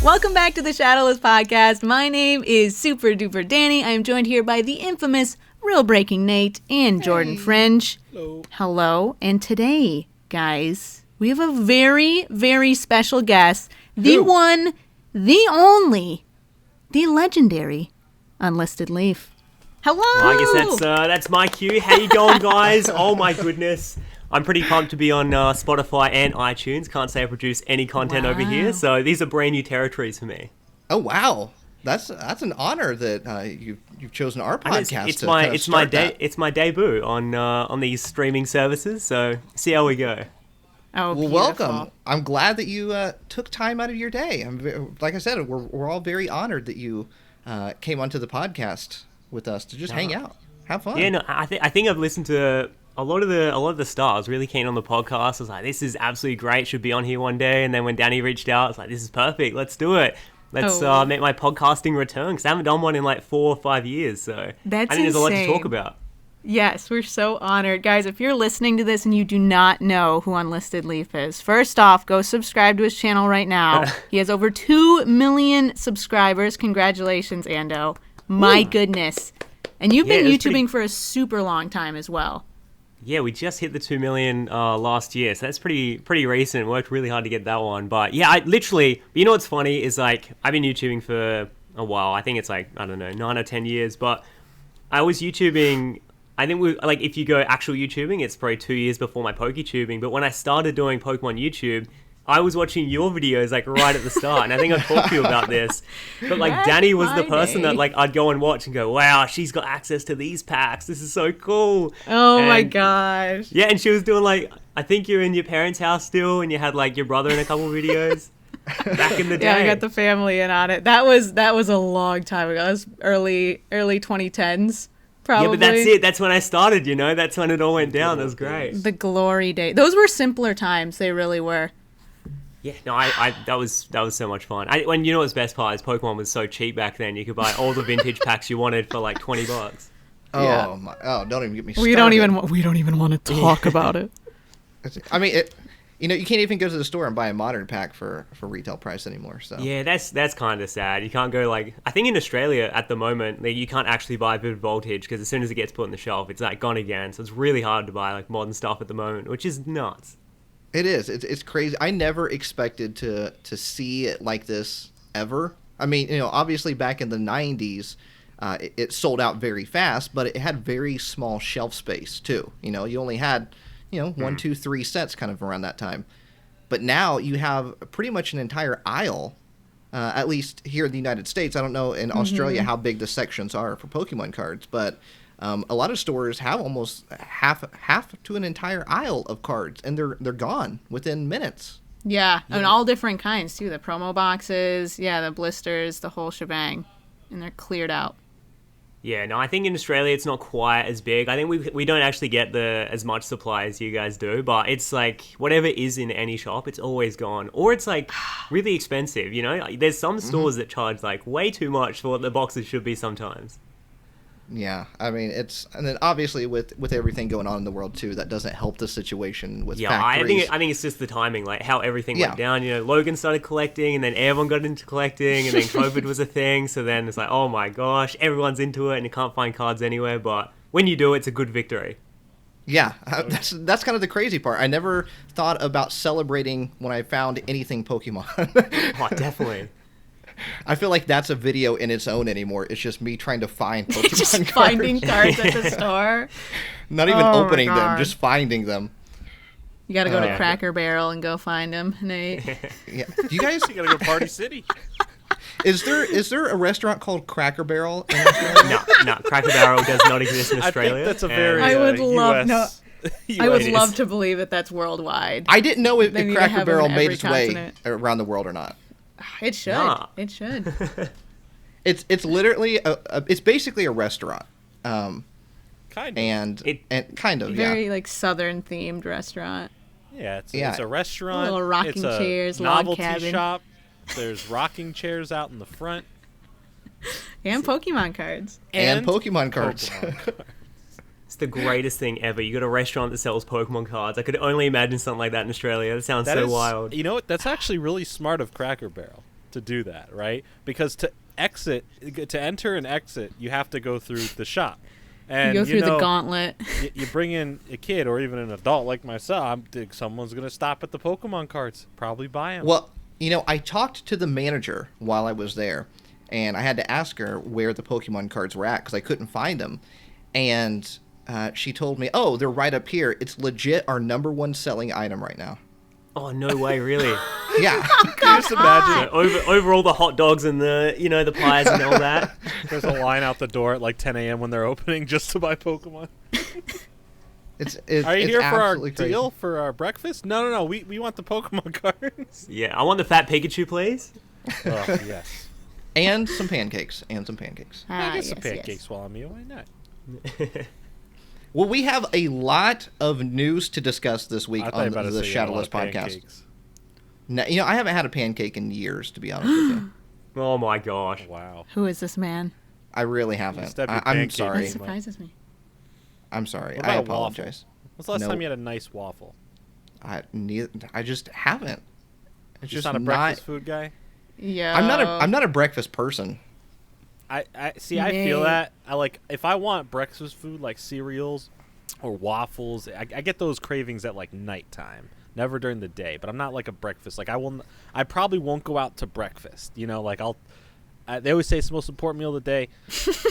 Welcome back to the Shadowless podcast. My name is Super Duper Danny. I am joined here by the infamous Real Breaking Nate and Jordan Fringe. Hello. And today, guys, we have a very, very special guest. The one, the only, the legendary Unlisted Leaf. Hello. Well, I guess that's my cue. How you going, guys? Oh my goodness. I'm pretty pumped to be on Spotify and iTunes. Can't say I produce any content over here, so these are brand new territories for me. Oh wow, that's an honor that you've chosen our podcast. It's my debut on these streaming services. So see how we go. Oh, well, welcome. I'm glad that you took time out of your day. Like I said, we're all very honored that you came onto the podcast with us to just hang out, have fun. Yeah, no, I think I've listened to a lot of the stars. Really keen on the podcast. I was like, this is absolutely great. Should be on here one day. And then when Danny reached out, it's like, this is perfect. Let's do it. Let's make my podcasting return, because I haven't done one in like 4 or 5 years. So I think there's a lot to talk about. Yes, we're so honored. Guys, if you're listening to this and you do not know who Unlisted Leaf is, first off, go subscribe to his channel right now. He has over 2 million subscribers. Congratulations, Ando. My goodness. And you've been YouTubing for a super long time as well. Yeah, we just hit the 2 million last year, so that's pretty recent. Worked really hard to get that one. But yeah, you know what's funny is, like, I've been YouTubing for a while. I think it's like, I don't know, 9 or 10 years. But I was YouTubing, I think if you go actual YouTubing, it's probably 2 years before my PokeTubing. But when I started doing Pokemon YouTube, I was watching your videos like right at the start, and I think I've talked to you about this. But like, Danny was the person that like I'd go and watch and go, wow, she's got access to these packs. This is so cool. Oh my gosh. Yeah, and she was doing like, I think you're in your parents' house still, and you had like your brother in a couple videos back in the day. Yeah, I got the family in on it. That was a long time ago. That was early 2010s. Probably. Yeah, but that's it. That's when I started, you know? That's when it all went down. That was great. The glory days. Those were simpler times. They really were. Yeah, no, that was so much fun. When you know what's best part is Pokemon was so cheap back then. You could buy all the vintage packs you wanted for like $20. Oh, don't even get me started. We don't even want to talk about it. I mean, you can't even go to the store and buy a modern pack for retail price anymore. So yeah, that's kind of sad. You can't go like, I think in Australia at the moment you can't actually buy Vivid Voltage, because as soon as it gets put on the shelf, it's like gone again. So it's really hard to buy like modern stuff at the moment, which is nuts. It is. It's crazy. I never expected to see it like this ever. I mean, obviously back in the 90s, it sold out very fast, but it had very small shelf space too. You only had, 1, 2, 3 sets kind of around that time. But now you have pretty much an entire aisle, at least here in the United States. I don't know in Australia how big the sections are for Pokemon cards, but a lot of stores have almost half to an entire aisle of cards, and they're gone within minutes. Yeah, and all different kinds too. The promo boxes, the blisters, the whole shebang, and they're cleared out. Yeah, no, I think in Australia it's not quite as big. I think we don't actually get as much supply as you guys do, but it's like whatever is in any shop, it's always gone, or it's like really expensive. There's some stores that charge like way too much for what the boxes should be sometimes. Yeah, I mean, and then obviously with everything going on in the world too, that doesn't help the situation with factories. I think it's just the timing, like how everything went down. Logan started collecting, and then everyone got into collecting, and then COVID was a thing. So then it's like, oh my gosh, everyone's into it, and you can't find cards anywhere. But when you do, it's a good victory. Yeah, that's kind of the crazy part. I never thought about celebrating when I found anything Pokemon. Oh, definitely. I feel like that's a video in its own anymore. It's just me trying to find Pokemon just cards. Finding cards at the store. Not even opening them, just finding them. You got to go to Cracker Barrel and go find them, Nate. Yeah. Do you guys? You got to go Party City. Is there a restaurant called Cracker Barrel in Australia? No, Cracker Barrel does not exist in Australia. I think that's a very I would love US. I would love to believe that that's worldwide. I didn't know if They Cracker Barrel made its continent. way around the world or not. It should. Nah. It should. It's literally it's basically a restaurant. Kind of. And kind of, Very like southern themed restaurant. Yeah, it's a restaurant. Little rocking it's a chairs, log novelty cabin. shop. There's rocking chairs out in the front. And Pokemon cards. And Pokemon cards. It's the greatest thing ever. You got a restaurant that sells Pokemon cards. I could only imagine something like that in Australia. That sounds so wild. You know what? That's actually really smart of Cracker Barrel to do that, right? Because to enter and exit, you have to go through the shop. And you go through the gauntlet. You bring in a kid or even an adult like myself. I think someone's going to stop at the Pokemon cards, probably buy them. Well, I talked to the manager while I was there, and I had to ask her where the Pokemon cards were at because I couldn't find them. And she told me, oh, they're right up here. It's legit our #1 selling item right now. Oh, no way, really? Yeah. Can you just imagine? Over all the hot dogs and the, the pies and all that. There's a line out the door at like 10 a.m. when they're opening just to buy Pokemon. Are you here for our deal for our breakfast? No. We want the Pokemon cards. Yeah, I want the fat Pikachu, please. Oh, yes. And some pancakes. I get some pancakes while I'm here. Why not? Well, we have a lot of news to discuss this week on the Shadowless podcast. Now, I haven't had a pancake in years, to be honest with you. Oh my gosh! Wow. Who is this man? I really haven't. I'm sorry. That surprises me. I'm sorry. What about I apologize. When's the last time you had a nice waffle? I just haven't. It's just not a breakfast food guy. Yeah. I'm not a breakfast person. I feel that. If I want breakfast food like cereals or waffles, I get those cravings at like nighttime, never during the day. But I'm not like a breakfast. Like I probably won't go out to breakfast. They always say it's the most important meal of the day.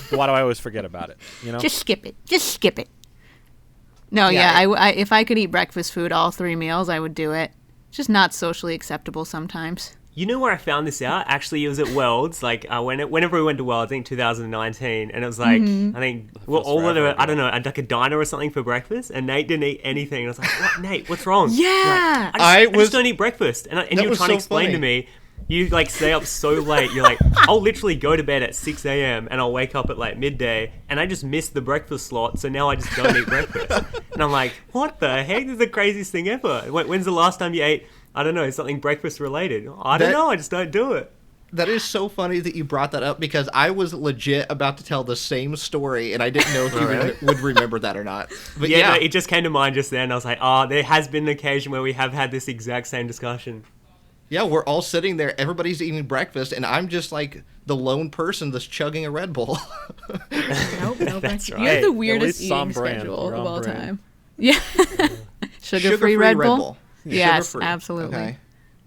Why do I always forget about it? Just skip it. No, I if I could eat breakfast food all 3 meals, I would do it. It's just not socially acceptable sometimes. You know where I found this out? Actually, it was at Worlds. Whenever we went to Worlds, I think 2019, and it was like, I think we're all at like a diner or something for breakfast, and Nate didn't eat anything. And I was like, "What, Nate? What's wrong?" Yeah, I just don't eat breakfast. And you were trying to explain to me, you stay up so late. You're like, I'll literally go to bed at 6 a.m. and I'll wake up at like midday, and I just missed the breakfast slot, so now I just don't eat breakfast. And I'm like, what the heck? This is the craziest thing ever. When's the last time you ate? I don't know, something breakfast related. I don't know, I just don't do it. That is so funny that you brought that up because I was legit about to tell the same story and I didn't know if you would remember that or not. But yeah, no, it just came to mind just then. I was like, there has been an occasion where we have had this exact same discussion. Yeah, we're all sitting there, everybody's eating breakfast, and I'm just like the lone person that's chugging a Red Bull. Nope. That's right. You have the weirdest eating schedule of all time. Yeah. Sugar-free Red Bull? Yes, Sugar-free. Absolutely. Okay.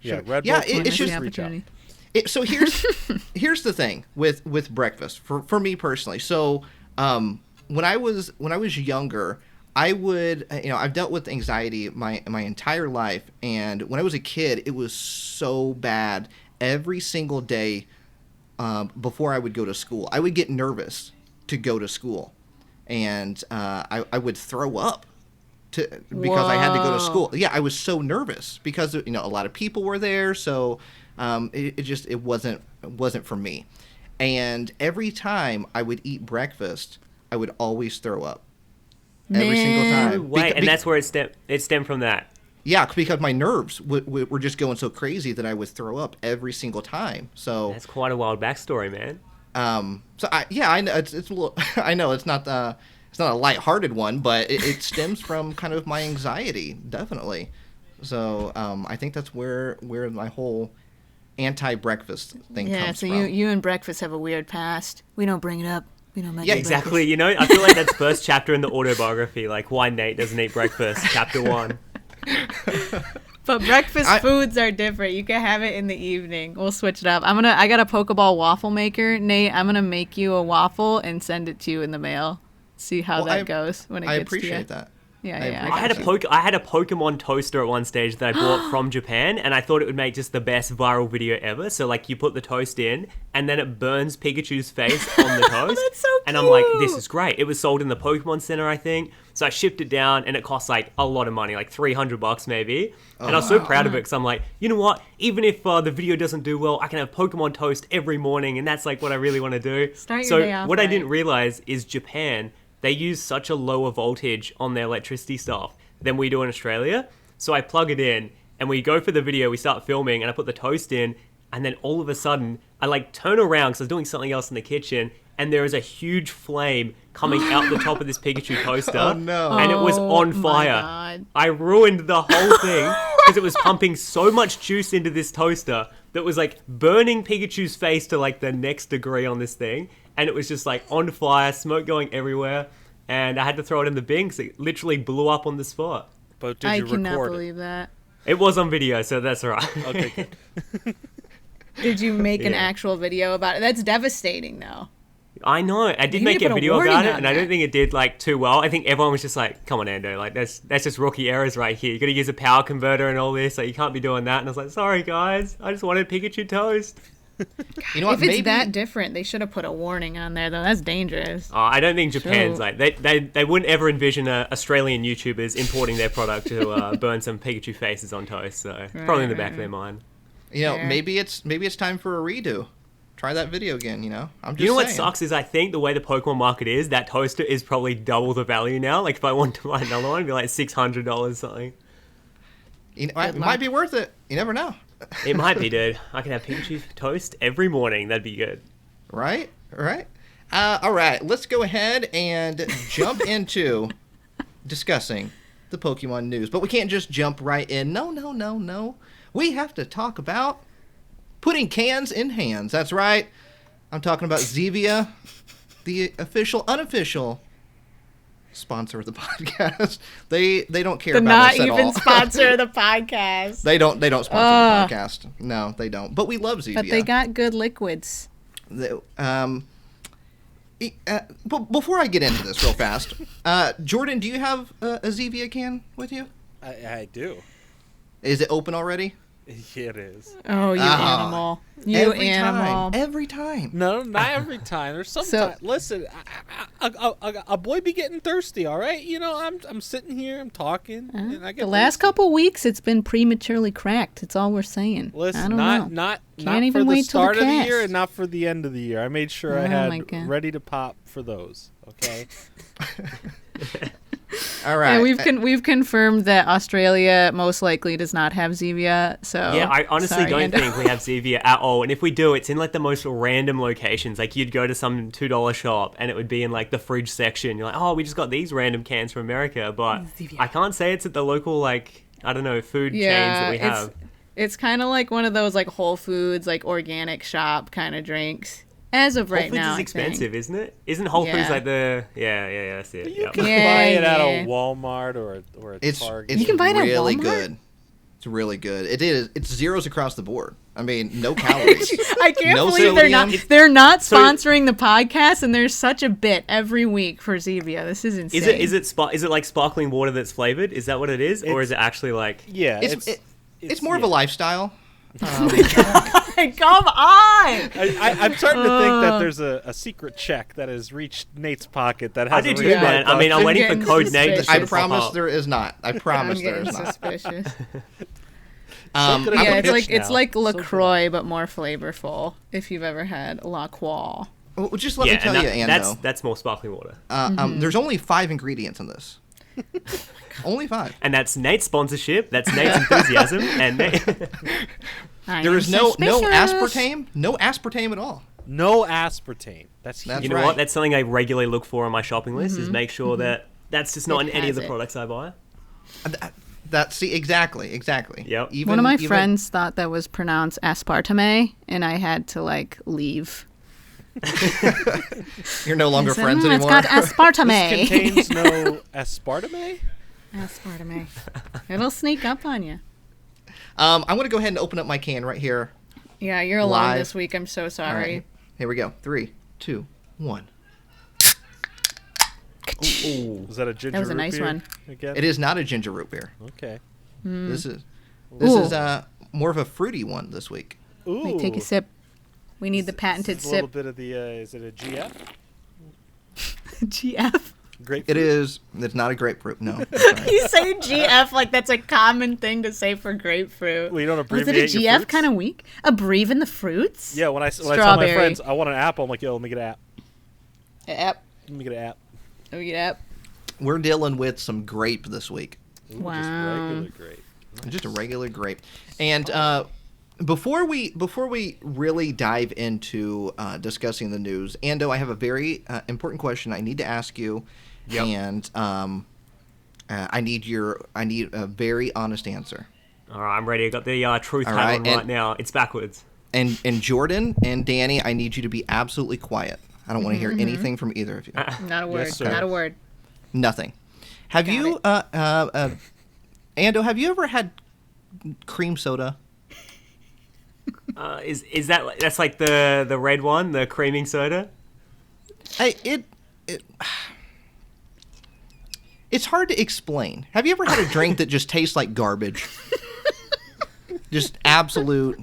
Yeah, Red Bull. Yeah, it's just opportunity. So here's the thing with breakfast for me personally. So when I was younger, I would I've dealt with anxiety my entire life, and when I was a kid, it was so bad. Every single day before I would go to school, I would get nervous to go to school, and I would throw up. Because I had to go to school. Yeah, I was so nervous because a lot of people were there, so it wasn't for me. And every time I would eat breakfast, I would always throw up. Every single time. Wait, and that's where it stemmed from that. Yeah, because my nerves were just going so crazy that I would throw up every single time. So that's quite a wild backstory, man. I know it's a little. I know it's not a lighthearted one, but it stems from kind of my anxiety, definitely. So I think that's where my whole anti-breakfast thing comes from. Yeah, so you and breakfast have a weird past. We don't bring it up. We don't make it. Yeah, exactly. Breakfast. I feel like that's first chapter in the autobiography, like why Nate doesn't eat breakfast, chapter 1. But breakfast foods are different. You can have it in the evening. We'll switch it up. I got a Pokeball waffle maker, Nate. I'm gonna make you a waffle and send it to you in the mail. See how that goes when it gets to you. I appreciate that. Yeah. I had a Pokemon toaster at one stage that I bought from Japan, and I thought it would make just the best viral video ever. So you put the toast in, and then it burns Pikachu's face on the toast. That's so cute. And I'm like, this is great. It was sold in the Pokemon Center, I think. So I shipped it down, and it cost a lot of money, like $300 maybe. And I was so proud of it because I'm like, you know what? Even if the video doesn't do well, I can have Pokemon toast every morning, and that's what I really want to do. Start your day off what right. I didn't realize is Japan. They use such a lower voltage on their electricity stuff than we do in Australia. So I plug it in and we go for the video, we start filming and I put the toast in, and then all of a sudden I turn around because I was doing something else in the kitchen, and there is a huge flame coming out the top of this Pikachu toaster. Oh no. And it was on fire. God. I ruined the whole thing because it was pumping so much juice into this toaster that was like burning Pikachu's face to like the next degree on this thing, and it was just like on fire, smoke going everywhere, and I had to throw it in the bin because it literally blew up on the spot. But did I you cannot record believe it? that. It was on video, so that's all right. Okay, good. Did you make an Yeah. actual video about it? That's devastating, though. I know. I did You make need to a put a video warning about it, on and I don't that. think it did like too well. I think everyone was just like, "Come on, Ando, like that's just rookie errors right here. You got to use a power converter and all this. Like you can't be doing that." And I was like, "Sorry, guys, I just wanted Pikachu toast." You know what? If it's Maybe that different, they should have put a warning on there, though. That's dangerous. I don't think Japan's True. like they wouldn't ever envision Australian YouTubers importing their product to burn some Pikachu faces on toast. So it's probably in the back of their mind. Fair. maybe it's time for a redo. Try that video again. I'm just You know what saying. sucks is I think the way the Pokemon market is, that toaster is probably double the value now. Like if I wanted to buy another one, it'd be like $600 something. It luck. might be worth it. You never know. It might be, dude. I can have Pikachu toast every morning. That'd be good. Right? All right. Let's go ahead and jump into discussing the Pokemon news. But we can't just jump right in. No. We have to talk about putting cans in hands. That's right. I'm talking about Zevia, the unofficial sponsor of the podcast. They don't care The about not us at even all. sponsor of the podcast. They don't sponsor the podcast. No, they don't. But we love Zevia. But they got good liquids. But before I get into this real fast, Jordan, do you have a Zevia can with you? I do. Is it open already? Yeah, it is. Oh, you animal. You animal. Every time. No, not every time. There's sometimes. Listen, a boy be getting thirsty. All right, I'm sitting here, I'm talking, and I get The last thirsty. couple weeks, it's been prematurely cracked. It's all we're saying. I Listen, don't not know. not Can't not even for the wait till the start of the year cast. and not for the end of the year. I made sure I Oh my God. had ready to pop for those. Okay. All right. And we've confirmed that Australia most likely does not have Zevia. So Yeah, I honestly sorry, don't Ando. think we have Zevia at all. And if we do, it's in like the most random locations. Like you'd go to some $2 shop and it would be in like the fridge section. You're like, oh, we just got these random cans from America. But Zevia. I can't say it's at the local, like, I don't know, food chains that we have. It's kind of like one of those like Whole Foods, like organic shop kind of drinks. As of Whole right Foods now, is I expensive, think. isn't it? Isn't Whole Foods Yeah. like the... Yeah, that's it. You Yep. can Yeah, buy it at yeah. a Walmart or a It's Target. You can buy it at really Walmart? good. It's really good. It is. It's zeros across the board. I mean, no calories. I can't No believe sodium. they're not So- sponsoring the podcast, and there's such a bit every week for Zevia. This is insane. Is it like sparkling water that's flavored? Is that what it is? Or is it actually like... Yeah, It's more of a lifestyle. Come on! I'm starting to think that there's a secret check that has reached Nate's pocket that I hasn't do too, reached my man. I mean, I'm I'm waiting for getting Code Nate to suspicious. I pop promise up. there is not. I I'm promise there getting is not. suspicious. Something Yeah, about it's like now. it's like So LaCroix, but more flavorful. If you've ever had La Croix. Well, just let Yeah, me tell and you, Ando. that's more sparkling water. There's only 5 ingredients in this. Only 5. And that's Nate's sponsorship, that's Nate's enthusiasm, and Nate... There is no aspartame. No aspartame at all. No aspartame. That's That's huge. You know right. what? That's something I regularly look for on my shopping list, is make sure that that's just not It in any of has the it. products I buy. See, exactly. Yep. One of my friends thought that was pronounced aspartame, and I had to like leave. You're no longer I said, friends "Mm, anymore. It's called aspartame. This contains no aspartame. Aspartame. It'll sneak up on you. I'm going to go ahead and open up my can right here. Yeah, you're alone Live. this week. I'm so All sorry. right. Here we go. 3, 2, 1. Was that a ginger That was a root nice beer one. Again? It is not a ginger root beer. Okay. This is Ooh. more of a fruity one this week. Ooh. Wait, take a sip. We need the patented It's a little sip. bit of the. Is it a GF? GF. It Grapefruit. is. It's not a grapefruit. No. I'm sorry. You say GF like that's a common thing to say for grapefruit. Well, you don't Was abbreviate it a your GF fruits? kind of week? Abbreviate the fruits? Yeah, when I tell my Strawberry. friends I want an apple, I'm like, yo, let me get an app. Yep. Let me get an app. Oh, yep. We're dealing with some grape this week. Ooh, Wow. Just regular grape. Just a regular grape. And before we really dive into discussing the news, Ando, I have a very important question I need to ask you, and I need a very honest answer. All right, I'm ready. I got the truth All hat right, on and- right now. It's backwards. And Jordan and Danny, I need you to be absolutely quiet. I don't want to hear anything from either of you. Not a word. Yes, sir. Not a word. Nothing. Have Got you, Ando? Have you ever had cream soda? Is that's like the red one, the creaming soda? It's hard to explain. Have you ever had a drink that just tastes like garbage? Just absolute.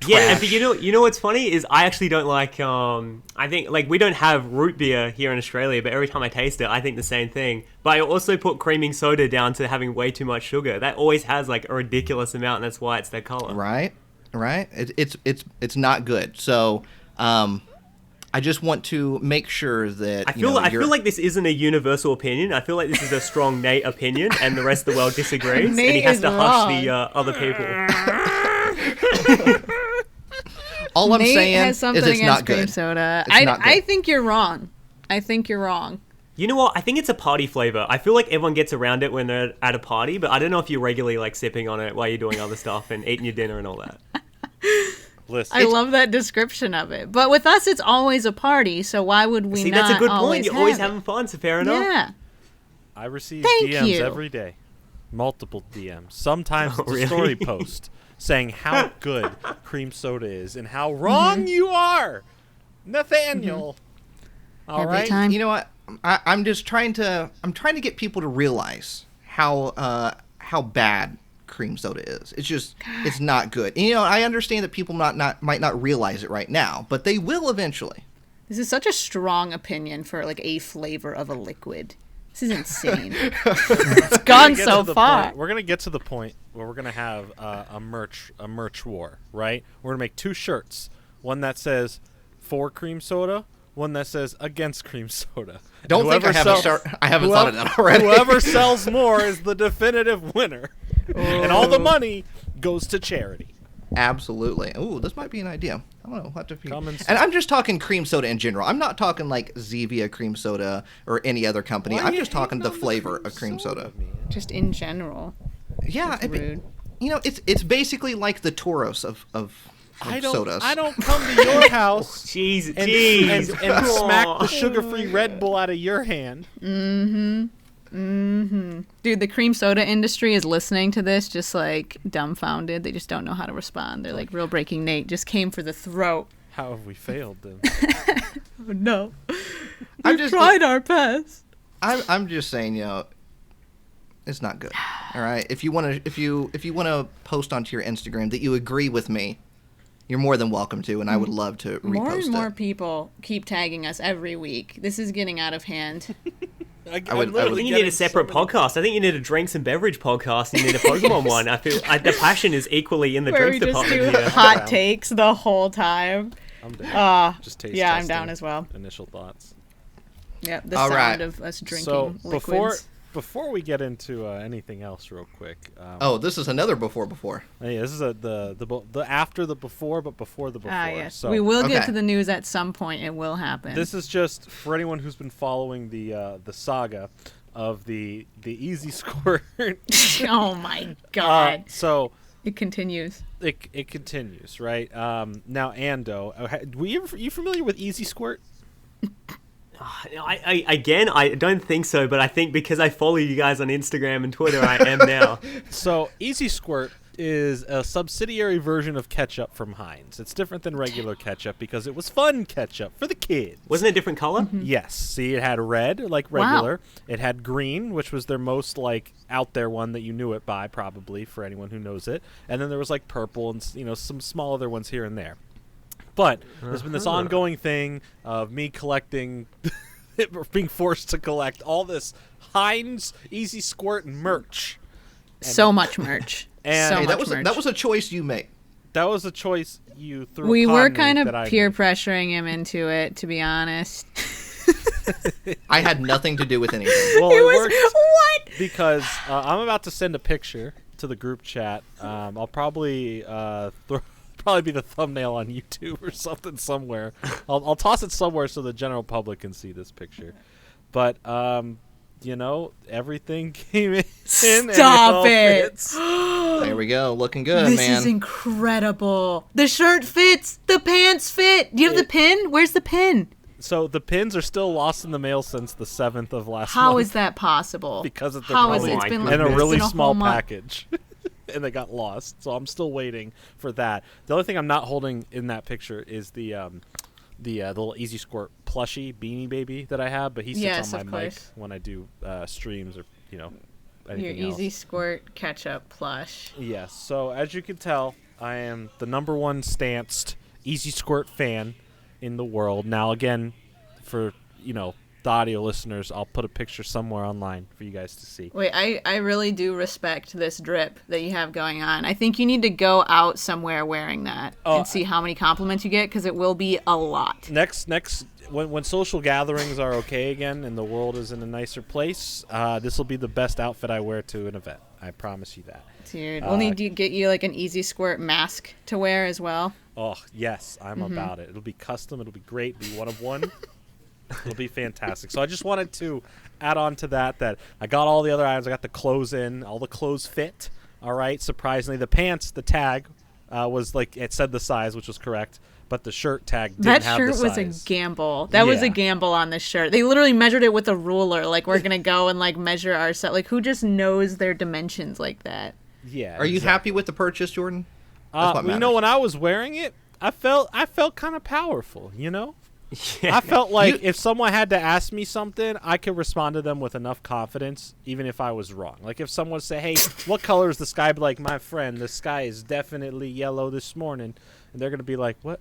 Yeah, trash. but you know what's funny is I actually don't like. I think like we don't have root beer here in Australia, but every time I taste it, I think the same thing. But I also put creaming soda down to having way too much sugar. That always has like a ridiculous amount, and that's why it's that color. Right. It's not good. So, I just want to make sure that I feel like this isn't a universal opinion. I feel like this is a strong Nate opinion, and the rest of the world disagrees, and he Nate has is to hush wrong. the other people. all I'm Nate saying has is something it's against not cream good. soda. It's not good. I think you're wrong. I think you're wrong. You know what? I think it's a party flavor. I feel like everyone gets around it when they're at a party, but I don't know if you're regularly like sipping on it while you're doing other stuff and eating your dinner and all that. Listen, I love that description of it. But with us, it's always a party, so why would we See, not that's a good point. always You're always have having fun, so fair it? enough. Yeah. I receive Thank DMs you. every day, multiple DMs. Sometimes Oh, it's a really? story post saying how good cream soda is and how wrong you are, Nathaniel. All Every right. time. You know what? I'm trying to get people to realize how bad cream soda is. It's not good. And, you know, I understand that people might not realize it right now, but they will eventually. This is such a strong opinion for like a flavor of a liquid. This is insane. It's gone Get so to the far. point- we're gonna get to the point where we're gonna have a merch war, right? We're gonna make 2 shirts, one that says for cream soda, one that says against cream soda. Don't think I haven't thought of that already. Whoever sells more is the definitive winner, and all the money goes to charity. Absolutely. Ooh, this might be an idea. I don't know. We'll have to Come and and I'm just talking cream soda in general. I'm not talking like Zevia cream soda or any other company. Why I'm you just talking hating the on flavor of cream soda. man? Just in general. Yeah, That's rude. you know, it's basically like the Tauros of I don't. sodas. I don't come to your house Jeez, and, jeez. and smack the sugar-free Red Bull out of your hand. Dude, the cream soda industry is listening to this just like dumbfounded. They just don't know how to respond. They're like, real breaking Nate just came for the throat. How have we failed them? Oh, no. I'm We've just- tried our best. I'm just saying, you know, it's not good. All right. If you want to post onto your Instagram that you agree with me, you're more than welcome to, and I would love to repost More and more it. people keep tagging us every week. This is getting out of hand. I would- I think you need a separate podcast. I think you need a drinks and beverage podcast. And you need a Pokemon one. I feel the passion is equally in the Where we drinks just do department here. hot takes the whole time. I'm down. Just taste yeah, I'm testing. down as well. Initial thoughts. Yep, the All sound right. of us drinking So liquids. before we get into anything else, real quick. Oh, this is another before. Yeah, this is the after the before, but before the before. Yes. So we will get Okay. to the news at some point. It will happen. this is just for anyone who's been following the saga of the Easy Squirt. Oh my god. So It continues. it continues, right? Now, Ando, you familiar with Easy Squirt? I don't think so, but I think because I follow you guys on Instagram and Twitter, I am now. So Easy Squirt is a subsidiary version of ketchup from Heinz. It's different than regular ketchup because it was fun ketchup for the kids. Wasn't it a different color? Yes. See, it had red, like Wow. regular. It had green, which was their most, like, out there one that you knew it by, probably, for anyone who knows it. And then there was, like, purple and, some small other ones here and there. But there's been this ongoing thing of me collecting, being forced to collect all this Heinz Easy Squirt merch. So much merch. And so Hey, much merch. that was a choice you made. That was a choice you threw we upon were me kind that of I peer made. pressuring him into it, to be honest. I had nothing to do with anything. Well, It it was worked what? because I'm about to send a picture to the group chat. I'll probably probably be the thumbnail on YouTube or something somewhere. I'll toss it somewhere so the general public can see this picture. But everything came in. Stop it. There we go. Looking good, This man. is incredible. The shirt fits. The pants fit. Do you have the pin? Where's the pin? So the pins are still lost in the mail since the 7th of last How month. is that possible? Because of the How is it? Oh It's my been goodness. like in a it's really been small whole month. package. And they got lost. So I'm still waiting for that. The only thing I'm not holding in that picture is the little Easy Squirt plushie beanie baby that I have, but he sits Yes, on of my mic course. when I do streams or Your anything else. Easy Squirt ketchup plush. Yes. So as you can tell, I am the #1 stanced Easy Squirt fan in the world. Now again, for the audio listeners, I'll put a picture somewhere online for you guys to see. Wait, I really do respect this drip that you have going on. I think you need to go out somewhere wearing that and see how many compliments you get, because it will be a lot. Next, when social gatherings are okay again and the world is in a nicer place, this will be the best outfit I wear to an event. I promise you that. Dude, we'll need to get you like an Easy Squirt mask to wear as well. Oh yes, I'm about it. It'll be custom. It'll be great. It'll be one of one. It'll be fantastic. So I just wanted to add on to that I got all the other items. I got the clothes in. All the clothes fit. All right. Surprisingly, the pants, the tag was like it said the size, which was correct, but the shirt tag didn't That have shirt the was size. a gamble. That was a Yeah. gamble on this shirt. They literally measured it with a ruler. Like, we're gonna go and like measure our set. Like, who just knows their dimensions like that? Yeah. Are you happy with the purchase, Jordan? That's what Well, matters. when I was wearing it, I felt kind of powerful. I felt like if someone had to ask me something, I could respond to them with enough confidence, even if I was wrong. Like if someone say, "Hey, what color is the sky?" I'd be like, "My friend, the sky is definitely yellow this morning," and they're gonna be like, "What?"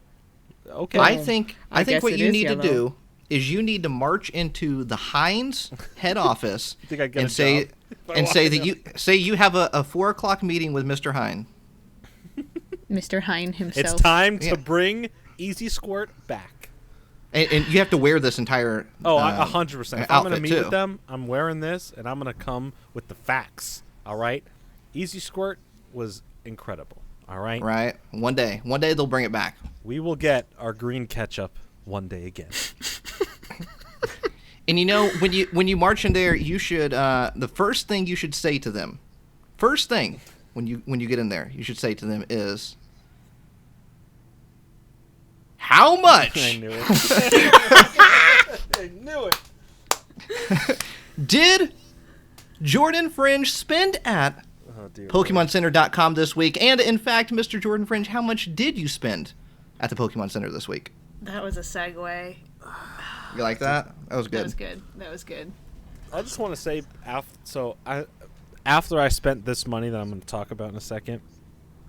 Okay. I think guess what it you is need to yellow. do is you need to march into the Heinz head office think I'd get and a say job if I and say walked that you have a 4 o'clock meeting with Mr. Hein. Mr. Hein himself. it's time to Yeah. bring Easy Squirt back. And you have to wear this entire 100%. If I'm going to outfit, meet too. with them, I'm wearing this, and I'm going to come with the facts. All right? Easy Squirt was incredible. All right? Right. One day they'll bring it back. We will get our green ketchup one day again. And when you march in there, you should the first thing you should say to them, when you get in there, you should say to them is, "How I much knew it. I knew it. did Jordan Fringe spend at Oh, dear PokemonCenter.com this week?" And in fact, Mr. Jordan Fringe, how much did you spend at the Pokemon Center this week? That was a segue. You like that? That was good. That was good. I just want to say, after I spent this money that I'm going to talk about in a second,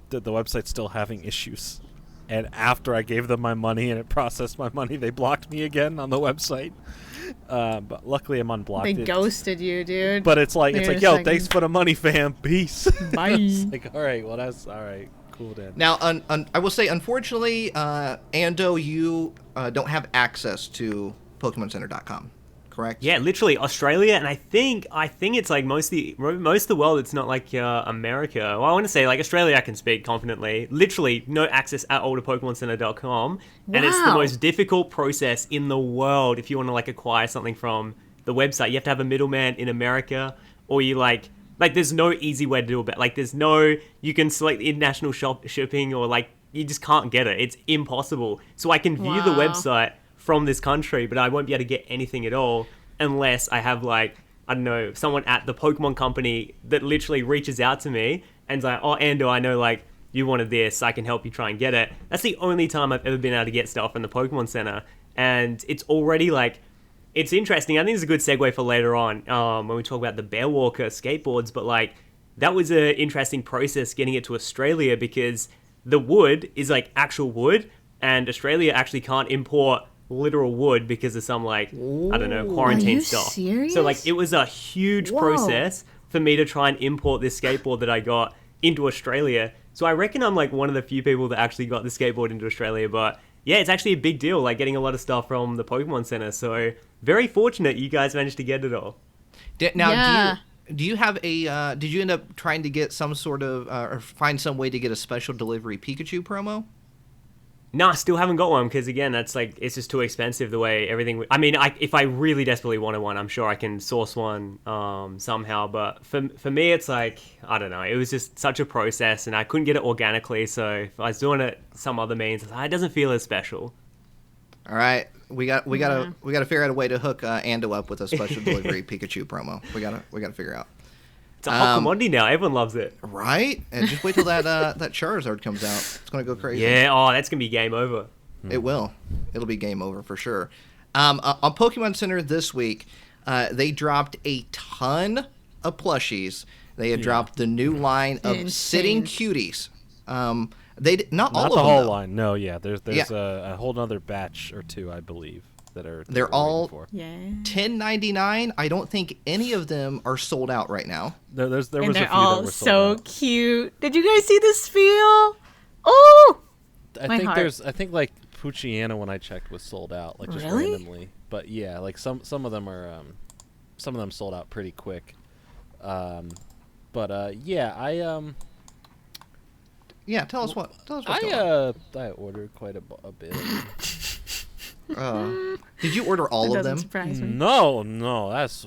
the website's still having issues. And after I gave them my money and it processed my money, they blocked me again on the website. But luckily, I'm unblocked. They ghosted you, dude. But it's like, Wait a yo, second. thanks for the money, fam. Peace. Bye. It's like, all right, well, that's all right. Cool, then. Now, I will say, unfortunately, Ando, you don't have access to PokemonCenter.com, correct? Yeah, literally Australia, and I think it's like most of the world. It's not like America. Well, I want to say like Australia. I can speak confidently. Literally, no access at all to PokemonCenter.com, and it's the Wow. most difficult process in the world if you want to like acquire something from the website. You have to have a middleman in America, or you like there's no easy way to do it. Like there's no you can select international shipping, or like you just can't get it. It's impossible. So I can view the Wow. website from this country, but I won't be able to get anything at all unless I have like, I don't know, someone at the Pokemon company that literally reaches out to me and's like, "Oh, Ando, I know like you wanted this, I can help you try and get it." That's the only time I've ever been able to get stuff in the Pokemon Center, and it's already like, it's interesting. I think it's a good segue for later on when we talk about the Bearwalker skateboards, but like that was an interesting process getting it to Australia because the wood is like actual wood, and Australia actually can't import literal wood because of some like I don't know quarantine Are you stuff. serious? So like it was a huge Whoa. process for me to try and import this skateboard that I got into Australia. So I reckon I'm like one of the few people that actually got the skateboard into Australia. But yeah, it's actually a big deal, like getting a lot of stuff from the Pokemon Center. So very fortunate you guys managed to get it all. Now, Yeah. do you have a? Did you end up trying to get some sort of or find some way to get a special delivery Pikachu promo? No, I still haven't got one because again, that's like it's just too expensive the way everything. I mean, if I really desperately wanted one, I'm sure I can source one somehow. But for me, it's like I don't know. It was just such a process, and I couldn't get it organically. So if I was doing it some other means, it doesn't feel as special. All right, we gotta figure out a way to hook Ando up with a special delivery Pikachu promo. We gotta figure out. It's a hot commodity now. Everyone loves it. Right? And just wait till that Charizard comes out. It's going to go crazy. Yeah, oh, that's going to be game over. It will. It'll be game over for sure. On Pokemon Center this week, they dropped a ton of plushies. They had dropped the new line of Sitting Cuties. Not all of them, the whole though. line. No, yeah. There's a whole other batch or two, I believe, they're all $10.99. I don't think any of them are sold out right now. There was and a they're few all that were sold so out. cute. Did you guys see the spiel? Oh, I think like Poochyena when I checked was sold out, like just Really? randomly. But yeah, like some of them are some of them sold out pretty quick. Yeah, Yeah, tell us what's going on. I ordered quite a bit. Did you order all that of them? doesn't surprise me. No, that's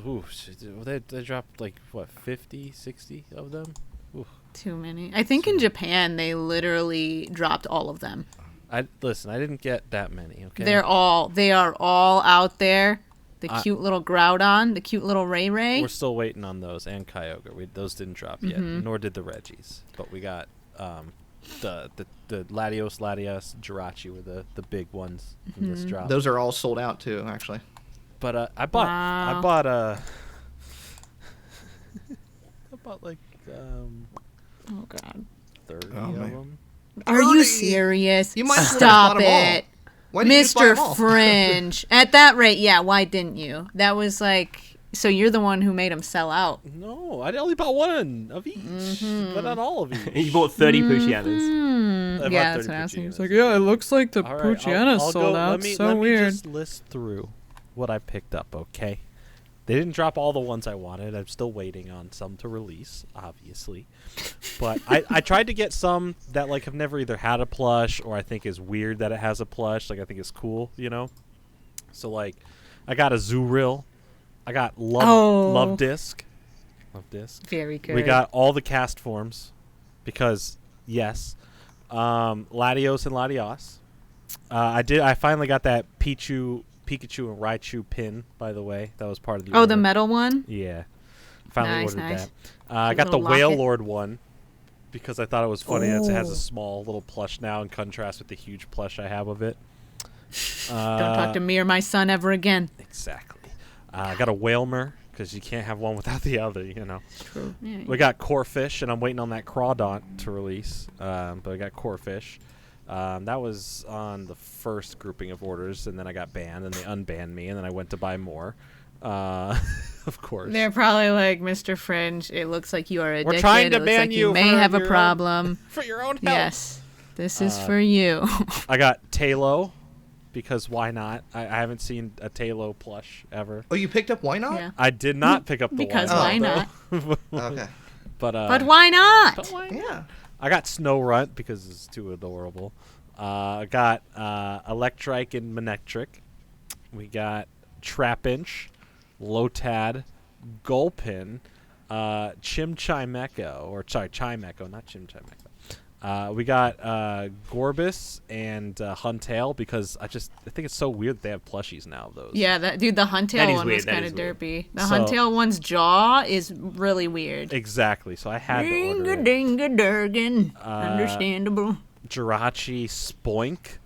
they dropped like what 50, 60 of them. Oof. Too many. I think in Japan they literally dropped all of them. I didn't get that many. Okay, They are all out there. The cute little Groudon, the cute little Ray Ray. We're still waiting on those and Kyogre. Those didn't drop yet, nor did the Reggies. But we got the Latios, Jirachi were the big ones in this drop. Those are all sold out too, actually. But I bought like Oh God. 30 of man. them. Are you serious? You might as well Stop have bought 'em all. it. Why didn't you just buy 'em Mr. all? Fringe. At that rate, yeah, why didn't you? That was like, so you're the one who made them sell out. No, I only bought one of each, but not all of each. You bought 30 Poocyanas. I bought Yeah, that's 30 what I was thinking. Poocyanas. It's like, yeah, it looks like the All right, Poochyena I'll sold go, out. Let me Weird. just list through what I picked up, okay? They didn't drop all the ones I wanted. I'm still waiting on some to release, obviously. But I tried to get some that like have never either had a plush or I think is weird that it has a plush. Like I think it's cool, you know? So like I got a Zooril. I got Love Disc. Love Disc. Very good. We got all the cast forms because yes. Latios and Latios. I finally got that Pikachu and Raichu pin, by the way. That was part of the order. the metal one? Yeah. Finally Nice, ordered nice. that. I got the little Whale locket. Lord one because I thought it was funny that it has Oh. a small little plush now in contrast with the huge plush I have of it. Don't talk to me or my son ever again. Exactly. I got a Whalmer because you can't have one without the other, you know. True. Yeah, We got Corfish, and I'm waiting on that Crawdaunt to release. But I got Corfish. That was on the first grouping of orders, and then I got banned, and they unbanned me, and then I went to buy more. Of course. They're probably like, Mr. Fringe, it looks like you are addicted. We're trying to it looks ban like you may for have a your own- problem. For your own health. Yes. This is for you. I got Talo, because why not? I haven't seen a Talo plush ever. Oh, you picked up Why Not? Yeah. I did not pick up the Because Why why not? Okay. But But why not? but why not? Yeah. I got Snorunt because it's too adorable. I got Electrike and Manectric. We got Trapinch, Lotad, Gulpin, Chimecho, not Chimchimecho. We got Gorbis and Huntail because I think it's so weird that they have plushies now of those. Yeah, the That Huntail is one weird, was that kind is of weird. derpy. The So- Huntail one's jaw is really weird. Exactly. So I had to order it. Dinga-dinga-durgan. Understandable. Jirachi Spoink,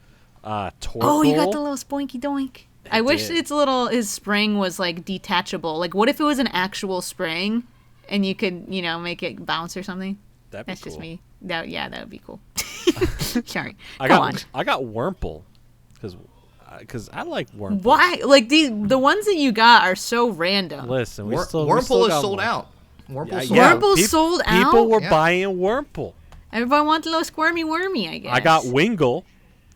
Torkoal. Oh, you got the little spoinky doink. I wish did. his spring was like detachable. Like, what if it was an actual spring, and you could, make it bounce or something? That'd be That's just cool. me. That would be cool. Sorry. I Go on. got Wurmple because I like Wurmple. Why? Like the ones that you got are so random. Listen, we still we Wurmple still is got sold more. out. Wurmple's Yeah, sold yeah. out. Wurmple's sold out? People were Yeah. buying Wurmple. Everybody wants a little squirmy wormy, I guess. I got Wingull,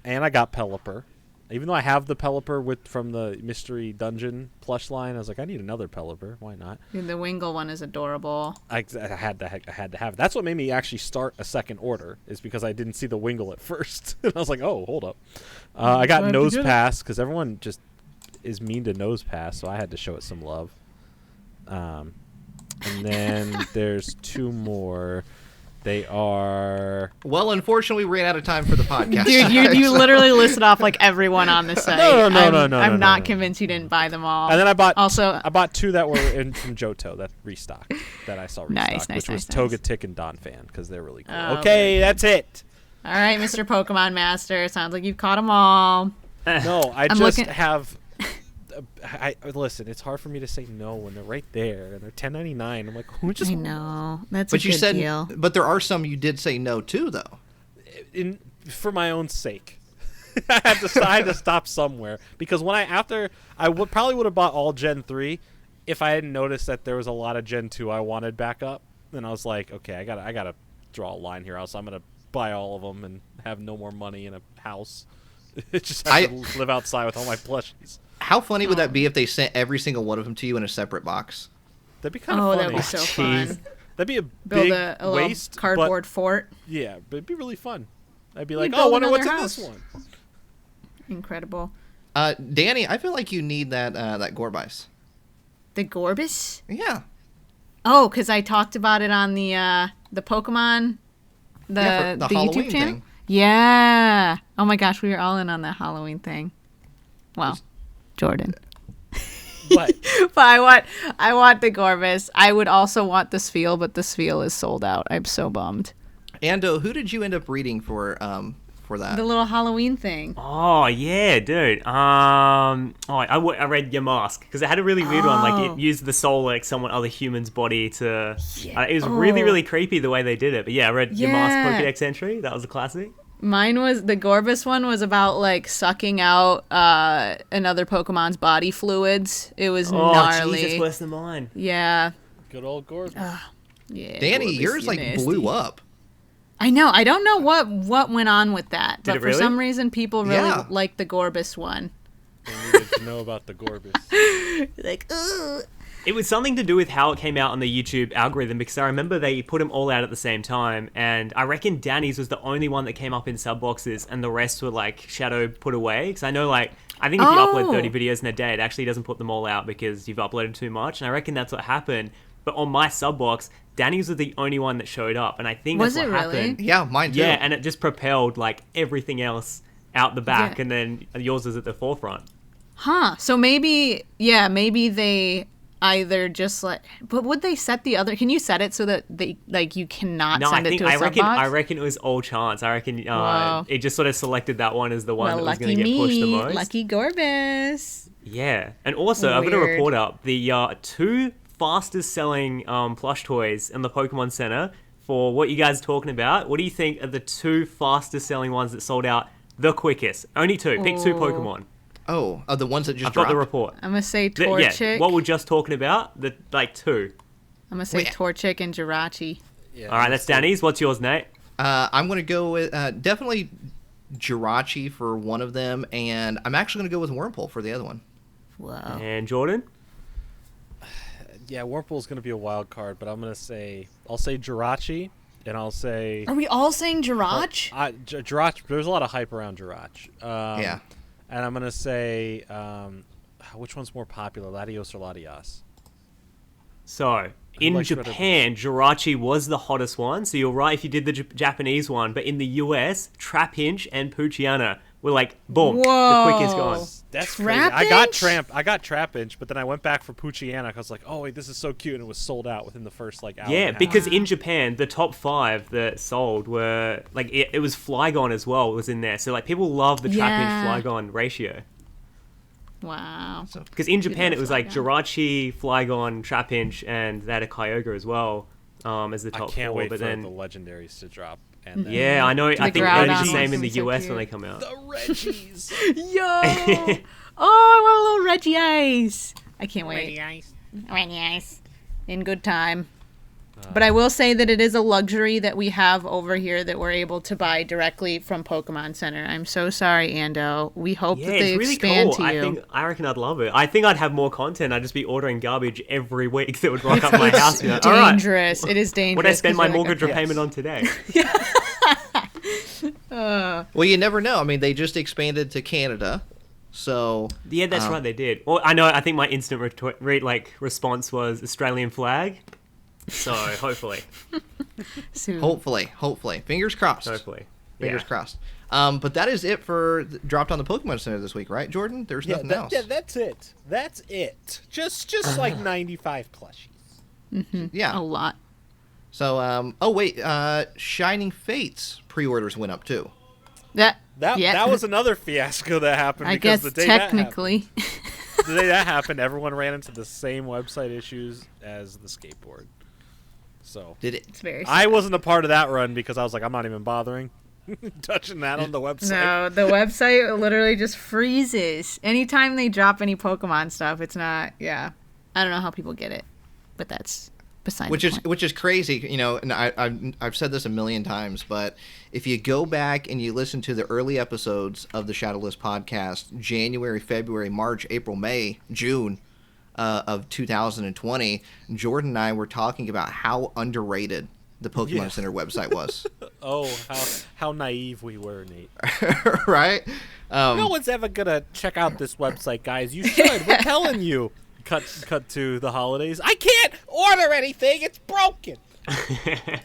and I got Pelipper. Even though I have the Pelipper from the Mystery Dungeon plush line, I was like, I need another Pelipper. Why not? Dude, the Wingle one is adorable. I had to have it. That's what made me actually start a second order, is because I didn't see the Wingle at first. And I was like, oh, hold up. I got Nose Pass, because everyone just is mean to Nose Pass, so I had to show it some love. And then there's two more. They are... Well, unfortunately, we ran out of time for the podcast. Dude, you literally listed off like everyone on the site. I'm not convinced you didn't buy them all. And then I bought two that were in from Johto that restocked, that I saw restocked, which was Togetic and Donphan, because they're really cool. Oh, okay, that's it. All right, Mr. Pokemon Master. Sounds like you've caught them all. No, have... listen, it's hard for me to say no when they're right there and they're $10.99. I'm like, who just? I know, that's a good deal. But there are some you did say no to, though. For my own sake, I had to stop somewhere, because I probably would have bought all Gen 3 if I hadn't noticed that there was a lot of Gen 2 I wanted back up. Then I was like, okay, I gotta draw a line here, else I'm gonna buy all of them and have no more money in a house. Just have to live outside with all my plushies. How funny would that be if they sent every single one of them to you in a separate box? That'd be kind of funny. That'd be so fun. That'd be a Build big a waste, cardboard fort. Yeah, but it'd be really fun. I'd be like, oh, I wonder what's in this one. Incredible. Danny, I feel like you need that Gorbis. The Gorbis? Yeah. Oh, because I talked about it on the Pokemon, the Halloween YouTube channel. thing. Yeah. Oh my gosh, we were all in on that Halloween thing. Well, Jordan. What? But I want the Gorbis. I would also want the Spheal, but the Spheal is sold out. I'm so bummed. Ando, who did you end up reading for that? The little Halloween thing. Oh yeah, dude. I read Your Mask because it had a really weird one. Like it used the soul like someone other human's body to. Yeah. It was really really creepy the way they did it. But yeah, I read Your Mask Pokédex entry. That was a classic. Mine was the Gorbis one was about like sucking out another Pokemon's body fluids. It was gnarly. Jesus, worse than mine. Yeah. Good old Gorbis. Yeah. Danny, Gorbis, yours like nasty. blew up. I know. I don't know what went on with that, but for really? some reason people really liked the Gorbis one. I needed to know about the Gorbis. Like, ugh. It was something to do with how it came out on the YouTube algorithm, because I remember they put them all out at the same time, and I reckon Danny's was the only one that came up in sub boxes, and the rest were like shadow put away. Because I know, like, I think if you upload 30 videos in a day, it actually doesn't put them all out because you've uploaded too much, and I reckon that's what happened. But on my sub box, Danny's was the only one that showed up, and I think that's what happened. Yeah, mine too. Yeah, and it just propelled like everything else out the back, and then yours was at the forefront. Huh. So maybe they either just like, but would they set the other? Can you set it so that they like you cannot send it to a sub box? I reckon it was all chance. I reckon it just sort of selected that one as the one that was going to get pushed the most. Lucky Gorbis. Yeah, and also I've got to report up the two fastest selling plush toys in the Pokemon Center for what you guys are talking about. What do you think are the two fastest selling ones that sold out the quickest? Only two. Pick two Pokemon. Oh, the ones that just I've dropped? got the report. I'm gonna say Torchic. Yeah, what we're just talking about, the like two. I'm gonna say Torchic and Jirachi. Yeah, all right, that's Danny's. What's yours, Nate? I'm gonna go with definitely Jirachi for one of them, and I'm actually gonna go with Wurmple for the other one. Wow. And Jordan? Yeah, Wurmple's going to be a wild card, but I'll say Jirachi, and I'll say... Are we all saying Jirach? Jirach, there's a lot of hype around Jirach. Yeah. And I'm going to say, which one's more popular, Latios or Latias? So, in Japan, Jirachi was the hottest one, so you're right if you did the Japanese one, but in the US, Trapinch and Poochyena were like, boom, the quickest gone. That's crazy. I got Trapinch, but then I went back for Poochyena because I was like, oh wait, this is so cute, and it was sold out within the first like hour. Yeah, because in Japan, the top 5 that sold were like it was Flygon as well was in there. So like people love the Trapinch Flygon ratio. Wow. Because in Japan it was like Jirachi, Flygon, Trapinch, and they had a Kyogre as well as the top 4. I can't wait but for then the legendaries to drop. And then yeah, I know. I think Groudon. it's the same in the So US cute. when they come out. The Reggies. Yo! Oh, I want a little Reggie Ice. I can't wait. Ice. Reggie Ice. In good time. But I will say that it is a luxury that we have over here that we're able to buy directly from Pokemon Center. I'm so sorry, Ando. We hope that they it's really expand cool. to you. I reckon I'd love it. I think I'd have more content. I'd just be ordering garbage every week that would rock up my house. You know? All right, Dangerous. It is dangerous. what I spend 'cause my you're like, mortgage okay. repayment on today. Well, you never know. I mean, they just expanded to Canada, so Yeah, that's right. They did. Well, I know. I think my instant response was Australian flag. So hopefully, Soon. hopefully, fingers crossed. hopefully, Fingers yeah. crossed. But that is it for dropped on the Pokemon Center this week, right, Jordan? There's nothing else. Yeah, that's it. That's it. Just like 95 plushies. Yeah. A lot. So, Shining Fates pre-orders went up too. That was another fiasco that happened. I because guess the day technically. the day that happened, everyone ran into the same website issues as the skateboard. So Did it? It's very sad. I wasn't a part of that run because I was like, I'm not even bothering touching that on the website. No, the website literally just freezes. Anytime they drop any Pokemon stuff, it's not, yeah. I don't know how people get it, but that's beside the point. Which is crazy, you know. And I've said this a million times, but if you go back and you listen to the early episodes of the Shadowless podcast, January, February, March, April, May, June of 2020, Jordan and I were talking about how underrated the Pokemon Center website was. Oh, how naive we were, Nate. Right? No one's ever gonna check out this website, guys. You should. We're telling you. Cut to the holidays. I can't order anything. It's broken. It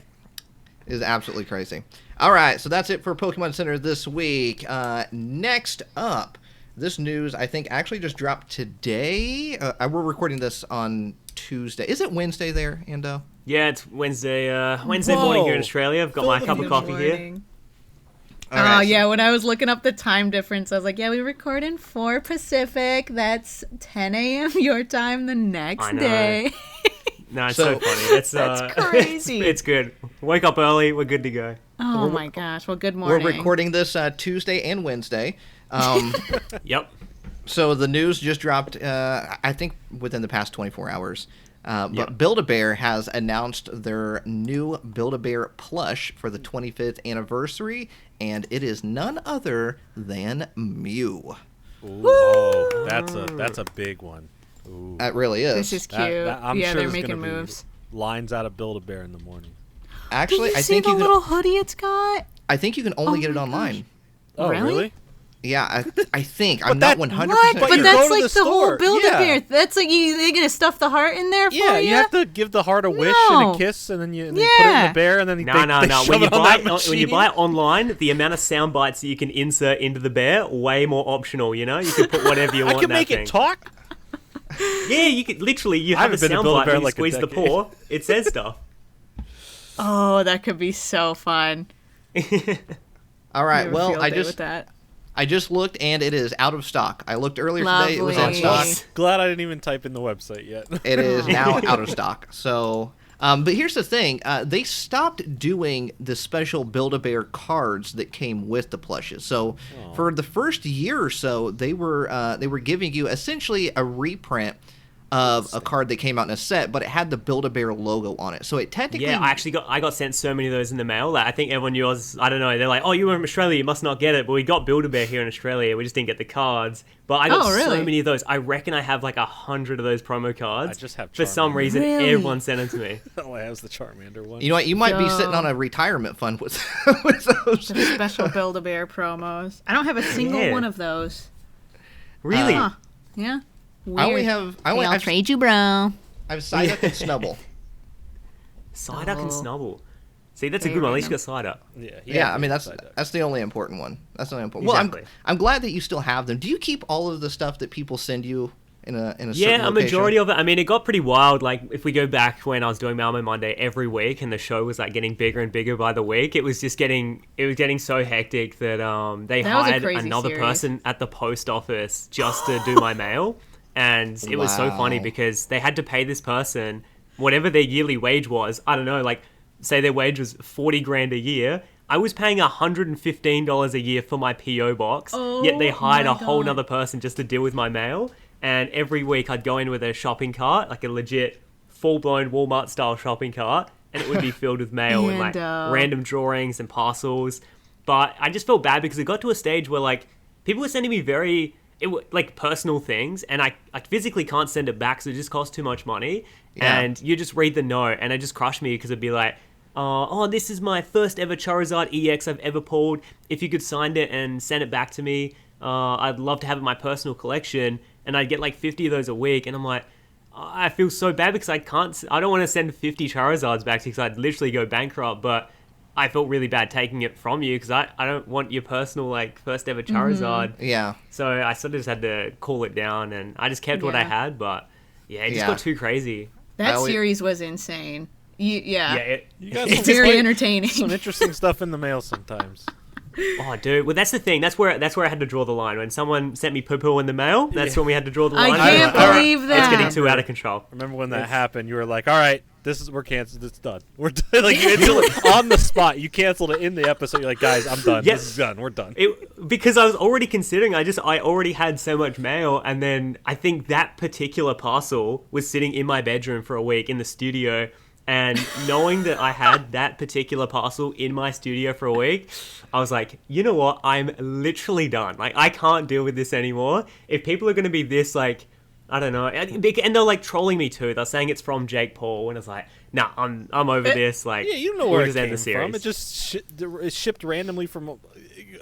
is absolutely crazy. All right, so that's it for Pokemon Center this week. Next up, this news I think actually just dropped today. We're recording this on Tuesday. Is it Wednesday there, Ando? Yeah, it's Wednesday morning here in Australia. I've got my cup of Good coffee here. morning. All right, so- Yeah, when I was looking up the time difference, I was like, yeah, we record in 4 Pacific. That's 10 a.m. your time the next I know. day. No, it's So- so funny. That's crazy. It's good. Wake up early. We're good to go. Oh my gosh. Well, good morning. We're recording this Tuesday and Wednesday. Yep. So the news just dropped, I think, within the past 24 hours. But Yep. Build-A-Bear has announced their new Build-A-Bear plush for the 25th anniversary, and it is none other than Mew. Ooh, oh, that's a big one. Ooh. That really is. This is cute. I'm yeah, sure they're there's making gonna be moves. lines out of Build-A-Bear in the morning. Actually, Did you I see think the you little hoodie it's got? I think you can only Oh get it my online. gosh. Oh, Really? Yeah, I think. I'm not 100%. What? But But you that's go to like the the whole store. Build-A-Bear. Yeah. That's like they're gonna stuff the heart in there for Yeah, you. you have to give the heart a wish and No. a kiss, and then you put it in Yeah. the bear, and then No. they When shove you it on buy that when you machine. buy it online, the amount of sound bites that you can insert into the bear way more optional. You know, you can put whatever you I want. can in that make thing. it talk. Yeah, you could literally. You I have a haven't been to sound bite Build-A-Bear when you like a squeeze the decade. paw. It says stuff. Oh, that could be so fun. All right, You have a well, field I day just with that. I just looked, and it is out of stock. I looked earlier today; it was on Lovely. stock. Glad I didn't even type in the website yet. It is now out of stock. So, but here's the thing: they stopped doing the special Build-A-Bear cards that came with the plushes. So, for the first year or so, they were giving you essentially a reprint of a card that came out in a set, but it had the Build-A-Bear logo on it. So it technically, Yeah, I got sent so many of those in the mail that I think everyone knew I was, I don't know, they're like, oh, you were in Australia, you must not get it, but we got Build-A-Bear here in Australia, we just didn't get the cards. But I got Oh, really? so many of those. I reckon I have like 100 of those promo cards. I just have For some Charmander. reason, Really? everyone sent them to me. Oh, I have the Charmander one. you know what? You might be sitting Yo. on a retirement fund with, with those. The special Build-A-Bear promos. I don't have a single Yeah. one of those. Really? Huh. Yeah. Weird. I only have. Hey, I'll I've, trade you, bro. I have Psyduck and Snubble. Psyduck and Oh. Snubble. See, that's a Very good one. At least you random. got Psyduck. Yeah, I mean that's Psyduck. that's the only important one. That's the only important. Exactly. Well, I'm glad that you still have them. Do you keep all of the stuff that people send you in a certain Yeah, a location? majority of it. I mean, it got pretty wild. Like, if we go back when I was doing Malmo Monday every week, and the show was like getting bigger and bigger by the week, it was getting so hectic that they That was a hired crazy another series. person at the post office just to do my mail, and it was so funny Wow. because they had to pay this person whatever their yearly wage was. I don't know, like say their wage was 40 grand a year. I was paying $115 a year for my PO box, yet they Oh hired my a whole God. nother person just to deal with my mail. And every week I'd go in with a shopping cart, like a legit full-blown Walmart-style shopping cart, and it would be filled with mail and like random drawings and parcels. But I just felt bad because it got to a stage where like people were sending me like personal things, and I physically can't send it back, so it just costs too much money. Yeah. And you just read the note, and it just crushed me because it'd be like, oh, this is my first ever Charizard EX I've ever pulled. If you could sign it and send it back to me, I'd love to have it in my personal collection. And I'd get like 50 of those a week, and I'm like, I feel so bad because I don't want to send 50 Charizards back to you because I'd literally go bankrupt, but I felt really bad taking it from you because I don't want your personal like first ever Charizard. Yeah. So I sort of just had to call it down, and I just kept what I had. But yeah, it just got too crazy. That series was insane. You got it's very entertaining. Some interesting stuff in the mail sometimes. Oh, dude. Well, that's the thing. That's where I had to draw the line. When someone sent me poo-poo in the mail, that's when we had to draw the line. I can't believe that. It's getting too out of control. Remember when that happened? You were like, all right, we're canceled. It's done. We're done. Like, on the spot, you canceled it in the episode. You're like, guys, I'm done. This is done. We're done. Because I was already considering, I already had so much mail, and then I think that particular parcel was sitting in my bedroom for a week in the studio. And knowing that I had that particular parcel in my studio for a week, I was like, you know what? I'm literally done. Like, I can't deal with this anymore. If people are going to be this, like, I don't know. And they're, like, trolling me, too. They're saying it's from Jake Paul. And it's like, nah, I'm over this. Like, yeah, you don't know where it came from. It just it's shipped randomly from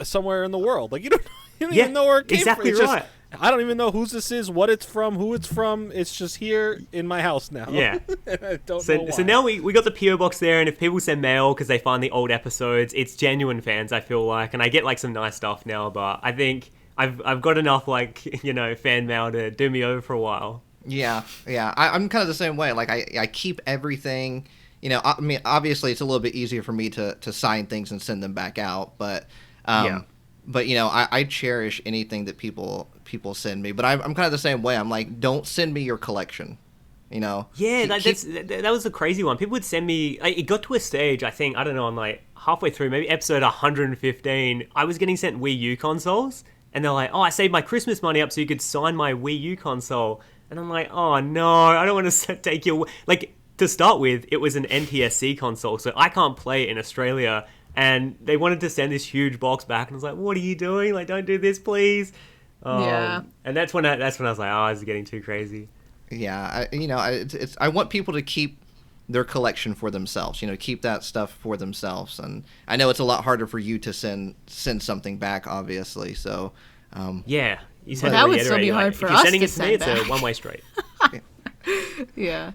somewhere in the world. Like, you don't even know where it came exactly from. Right. I don't even know whose this is, what it's from, who it's from. It's just here in my house now. Yeah. I don't know why. So now we got the P.O. box there, and if people send mail because they find the old episodes, it's genuine fans, I feel like. And I get, like, some nice stuff now, but I think I've got enough, like, you know, fan mail to do me over for a while. Yeah. I'm kind of the same way. Like, I keep everything. You know, I mean, obviously, it's a little bit easier for me to sign things and send them back out, but... But, you know, I cherish anything that people send me. But I'm kind of the same way. I'm like, don't send me your collection, you know? Yeah, that was a crazy one. People would send me... It got to a stage, I think, I don't know, I'm like halfway through, maybe episode 115, I was getting sent Wii U consoles. And they're like, oh, I saved my Christmas money up so you could sign my Wii U console. And I'm like, oh, no, I don't want to take your... Like, to start with, it was an NTSC console, so I can't play it in Australia. And they wanted to send this huge box back, and I was like, "What are you doing? Like, don't do this, please." And that's when I was like, "Oh, this is getting too crazy." Yeah, I want people to keep their collection for themselves. You know, keep that stuff for themselves. And I know it's a lot harder for you to send something back, obviously. So, yeah, that would still be hard for us to send back. If you're sending it to me, it's a one-way street. Yeah.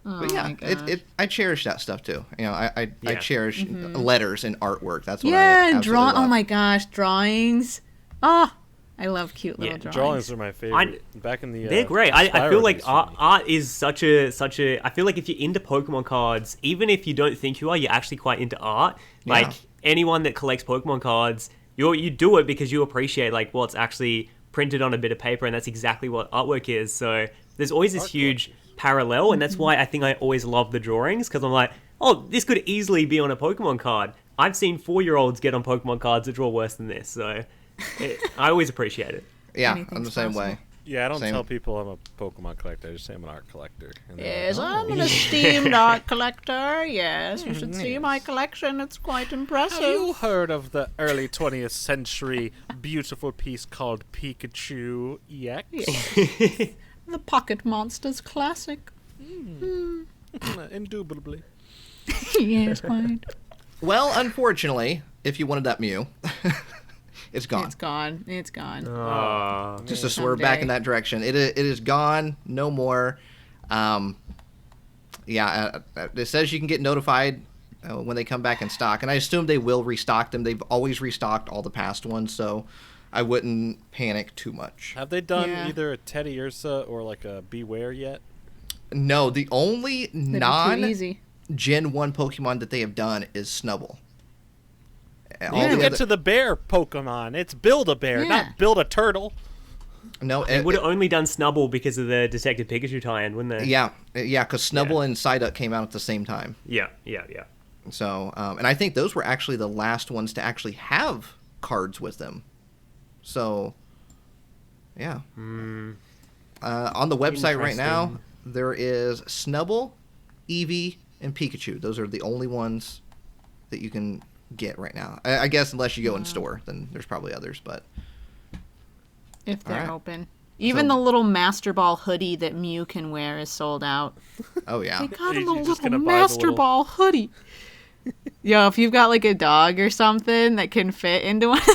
Oh, but yeah, I cherish that stuff too. You know, I cherish letters and artwork. That's what I absolutely love. Oh my gosh, drawings. Oh, I love cute little drawings. Drawings are my favorite. Back in the they're great. I feel like art is such a. I feel like if you're into Pokemon cards, even if you don't think you are, you're actually quite into art. Like anyone that collects Pokemon cards, you do it because you appreciate like what's actually printed on a bit of paper, and that's exactly what artwork is. So there's always this huge parallel, and that's why I think I always love the drawings, because I'm like, oh, this could easily be on a Pokemon card. I've seen 4-year-olds get on Pokemon cards that draw worse than this, so I always appreciate it. Yeah, I'm the same way. Yeah, I don't tell people I'm a Pokemon collector. I just say I'm an art collector. Yes, I'm an esteemed art collector. Yes, you should see my collection. It's quite impressive. Have you heard of the early 20th century beautiful piece called Pikachu EX? Yes. The Pocket Monsters classic. Indubitably. Yes, quite. Well, unfortunately, if you wanted that Mew, it's gone. It's gone. Just to swerve back in that direction. It is gone. No more. It says you can get notified when they come back in stock, and I assume they will restock them. They've always restocked all the past ones, so I wouldn't panic too much. Have they done either a Teddy Ursa or like a Beware yet? No, the only non-Gen 1 Pokemon that they have done is Snubbull. You didn't get to the bear Pokemon. It's Build-A-Bear, not Build-A-Turtle. No, they would have only done Snubbull because of the Detective Pikachu tie-in, wouldn't they? Yeah, because Snubbull and Psyduck came out at the same time. Yeah. So, and I think those were actually the last ones to actually have cards with them. So, yeah. On the website right now, there is Snubbull, Eevee, and Pikachu. Those are the only ones that you can get right now. I guess unless you go in store, then there's probably others. But if they're open. Even the little Master Ball hoodie that Mew can wear is sold out. Oh, yeah. They got him You're a just little gonna buy the Master little- Ball hoodie. Yo, if you've got like a dog or something that can fit into one of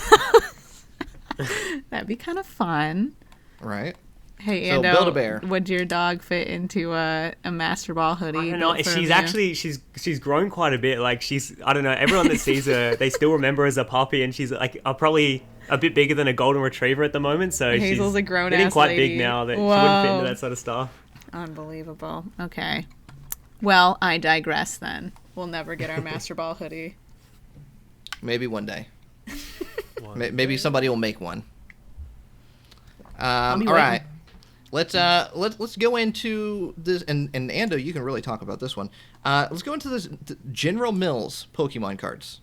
those, that'd be kind of fun. Right. Hey, So, Ando, Build-A-Bear. would your dog fit into a Master Ball hoodie? I don't know. built for She's Mew? actually she's grown quite a bit. Like I don't know. Everyone that sees her, they still remember her as a puppy, and she's like probably a bit bigger than a golden retriever at the moment. So Hazel's she's a grown-ass getting quite lady. big now that she Whoa. wouldn't fit into that sort of stuff. Unbelievable. Okay. Well, I digress then. We'll never get our Master Ball hoodie. Maybe one day. Maybe somebody will make one. All right. Let's go into this, and Ando, you can really talk about this one. Let's go into this General Mills Pokemon cards.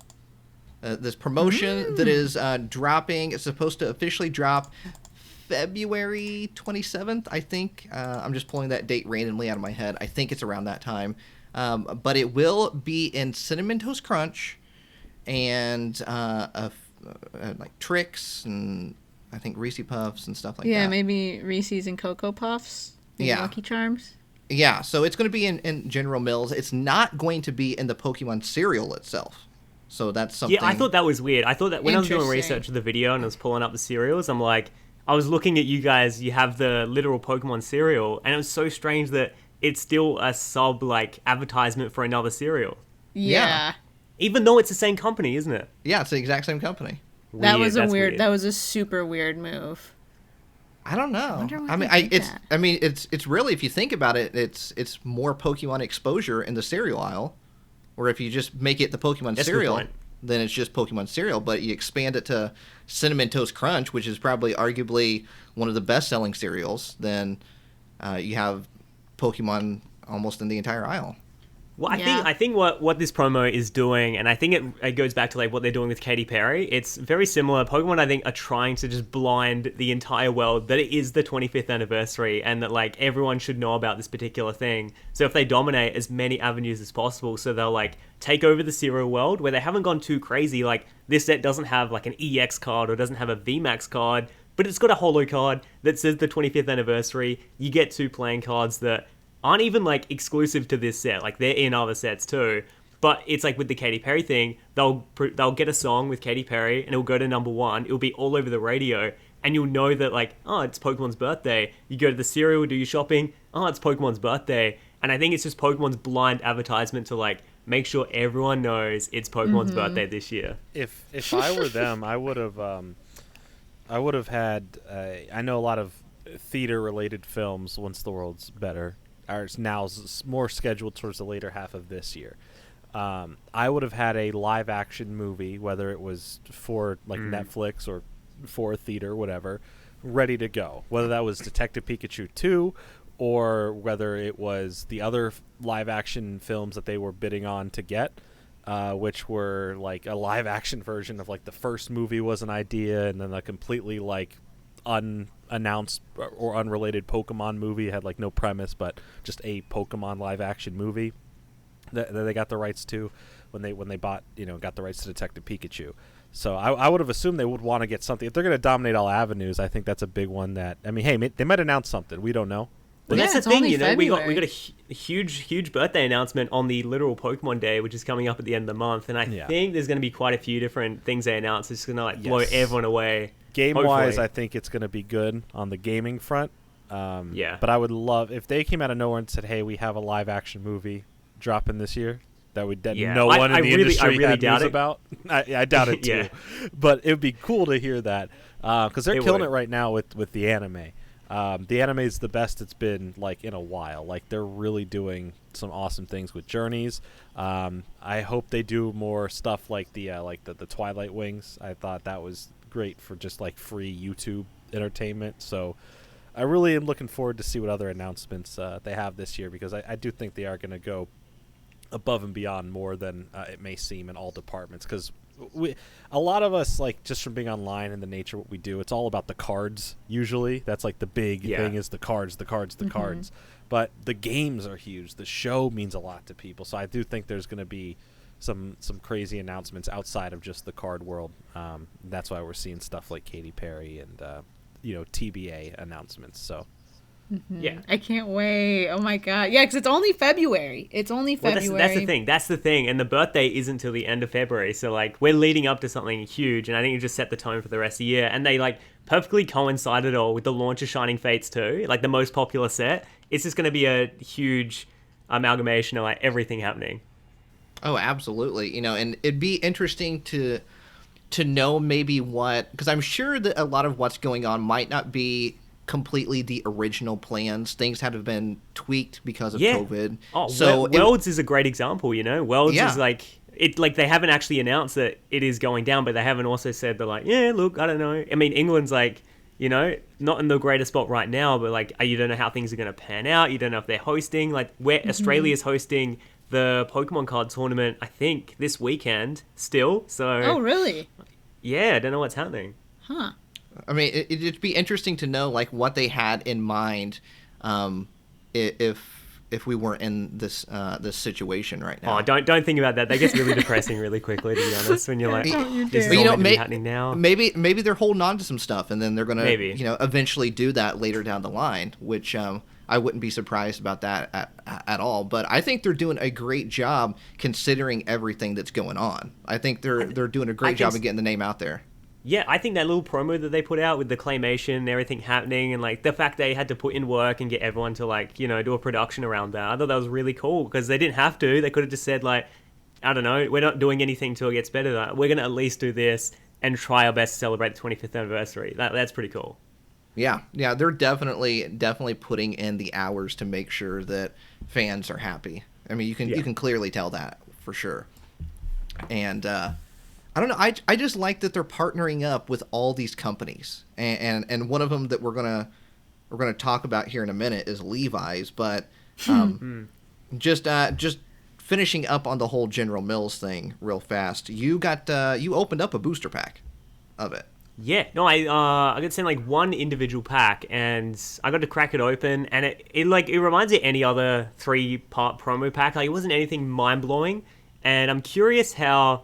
This promotion that is dropping. It's supposed to officially drop February 27th, I think. I'm just pulling that date randomly out of my head. I think it's around that time. But it will be in Cinnamon Toast Crunch and like Trix and I think Reese Puffs and stuff like that. Yeah, maybe Reese's and Cocoa Puffs. Maybe Yeah. Lucky Charms. Yeah, so it's going to be in General Mills. It's not going to be in the Pokemon cereal itself. So that's something. Yeah, I thought that was weird. I thought that when I was doing Interesting. research of the video and I was pulling up the cereals, I'm like, I was looking at you guys. You have the literal Pokemon cereal, and it was so strange that it's still a sub like advertisement for another cereal, Yeah. even though it's the same company, isn't it? Yeah, it's the exact same company. That was a That's weird. That was a super weird move. I don't know. wonder why I mean, they did that. it's really, if you think about it, it's more Pokemon exposure in the cereal aisle. Or if you just make it the Pokemon That's a good cereal, point. then it's just Pokemon cereal. But you expand it to Cinnamon Toast Crunch, which is probably arguably one of the best-selling cereals. Then you have Pokemon almost in the entire aisle. Well, Yeah. I think what this promo is doing, and I think it goes back to like what they're doing with Katy Perry. It's very similar. Pokemon, I think, are trying to just blind the entire world that it is the 25th anniversary, and that like everyone should know about this particular thing. So if they dominate as many avenues as possible, so they'll like take over the cereal world where they haven't gone too crazy. Like this set doesn't have like an EX card or doesn't have a VMAX card, but it's got a holo card that says the 25th anniversary. You get 2 playing cards that aren't even like exclusive to this set, like they're in other sets too. But it's like with the Katy Perry thing, they'll get a song with Katy Perry and it'll go to #1. It'll be all over the radio, and you'll know that like, oh, it's Pokemon's birthday. You go to the cereal, do your shopping. Oh, it's Pokemon's birthday. And I think it's just Pokemon's blind advertisement to like make sure everyone knows it's Pokemon's birthday this year. If I were them, I would have had. I know a lot of theater related films. Once the World's Better are now more scheduled towards the later half of this year. I would have had a live action movie, whether it was for like Netflix or for a theater, whatever, ready to go. Whether that was Detective Pikachu 2 or whether it was the other live action films that they were bidding on to get, which were like a live action version of like the first movie was an idea, and then a completely like unannounced or unrelated Pokemon movie. It had like no premise, but just a Pokemon live action movie that they got the rights to when they bought, got the rights to Detective Pikachu. So I would have assumed they would want to get something. If they're going to dominate all avenues, I think that's a big one that, I mean, hey, they might announce something. We don't know. Well, Yeah, that's the it's thing, only we got February. a huge birthday announcement on the literal Pokemon Day, which is coming up at the end of the month, and I think there's going to be quite a few different things they announce. It's going to like blow everyone away. Game-wise, hopefully. I think it's going to be good on the gaming front. Yeah. But I would love if they came out of nowhere and said, "Hey, we have a live-action movie dropping this year." That Yeah. no one in the industry really had doubt news it. about. I doubt it too. Yeah. But it would be cool to hear that because they're killing would. it right now with the anime. The anime is the best it's been like in a while. Like they're really doing some awesome things with journeys. I hope they do more stuff like the Twilight Wings. I thought that was great for just like free YouTube entertainment. So I really am looking forward to see what other announcements they have this year, because I do think they are going to go above and beyond more than it may seem in all departments, because a lot of us, like, just from being online and the nature of what we do, it's all about the cards. Usually, that's like the big thing is the cards. But the games are huge. The show means a lot to people. So I do think there's going to be some crazy announcements outside of just the card world. That's why we're seeing stuff like Katy Perry and TBA announcements. So. Mm-hmm. Yeah, I can't wait. Oh my god, yeah, because it's only February. Well, that's the thing, and the birthday isn't till the end of February. So like we're leading up to something huge, and I think it just set the tone for the rest of the year. And they like perfectly coincided all with the launch of Shining Fates 2, like the most popular set. It's just going to be a huge amalgamation of like everything happening. Oh, absolutely. And it'd be interesting to know maybe because I'm sure that a lot of what's going on might not be completely the original plans. Things had been tweaked because of COVID. Oh, so Worlds is a great example. Worlds is like they haven't actually announced that it is going down, but they haven't also said they're like, yeah, look, I don't know. I mean, England's like, not in the greatest spot right now, but like, you don't know how things are going to pan out. You don't know if they're hosting. Like, where Australia's hosting the Pokemon card tournament, I think this weekend still. So. Oh, really? Yeah, I don't know what's happening. Huh. I mean, it'd be interesting to know like what they had in mind, if we weren't in this situation right now. Oh, don't think about that. That gets really depressing really quickly, to be honest. When you're like, this is all meant to be happening now. Maybe they're holding on to some stuff, and then they're gonna eventually do that later down the line, which I wouldn't be surprised about that at all. But I think they're doing a great job considering everything that's going on. I think they're doing a great job of getting the name out there. Yeah, I think that little promo that they put out with the claymation and everything happening, and like the fact they had to put in work and get everyone to like, do a production around that. I thought that was really cool because they didn't have to. They could have just said like, I don't know, we're not doing anything till it gets better. We're going to at least do this and try our best to celebrate the 25th anniversary. That's pretty cool. Yeah, they're definitely putting in the hours to make sure that fans are happy. I mean, you can clearly tell that for sure. And I don't know. I just like that they're partnering up with all these companies, and one of them that we're gonna talk about here in a minute is Levi's. But just finishing up on the whole General Mills thing real fast. You opened up a booster pack of it. Yeah, no, I got sent like one individual pack, and I got to crack it open, and it reminds me of any other 3-part promo pack. Like, it wasn't anything mind blowing, and I'm curious how.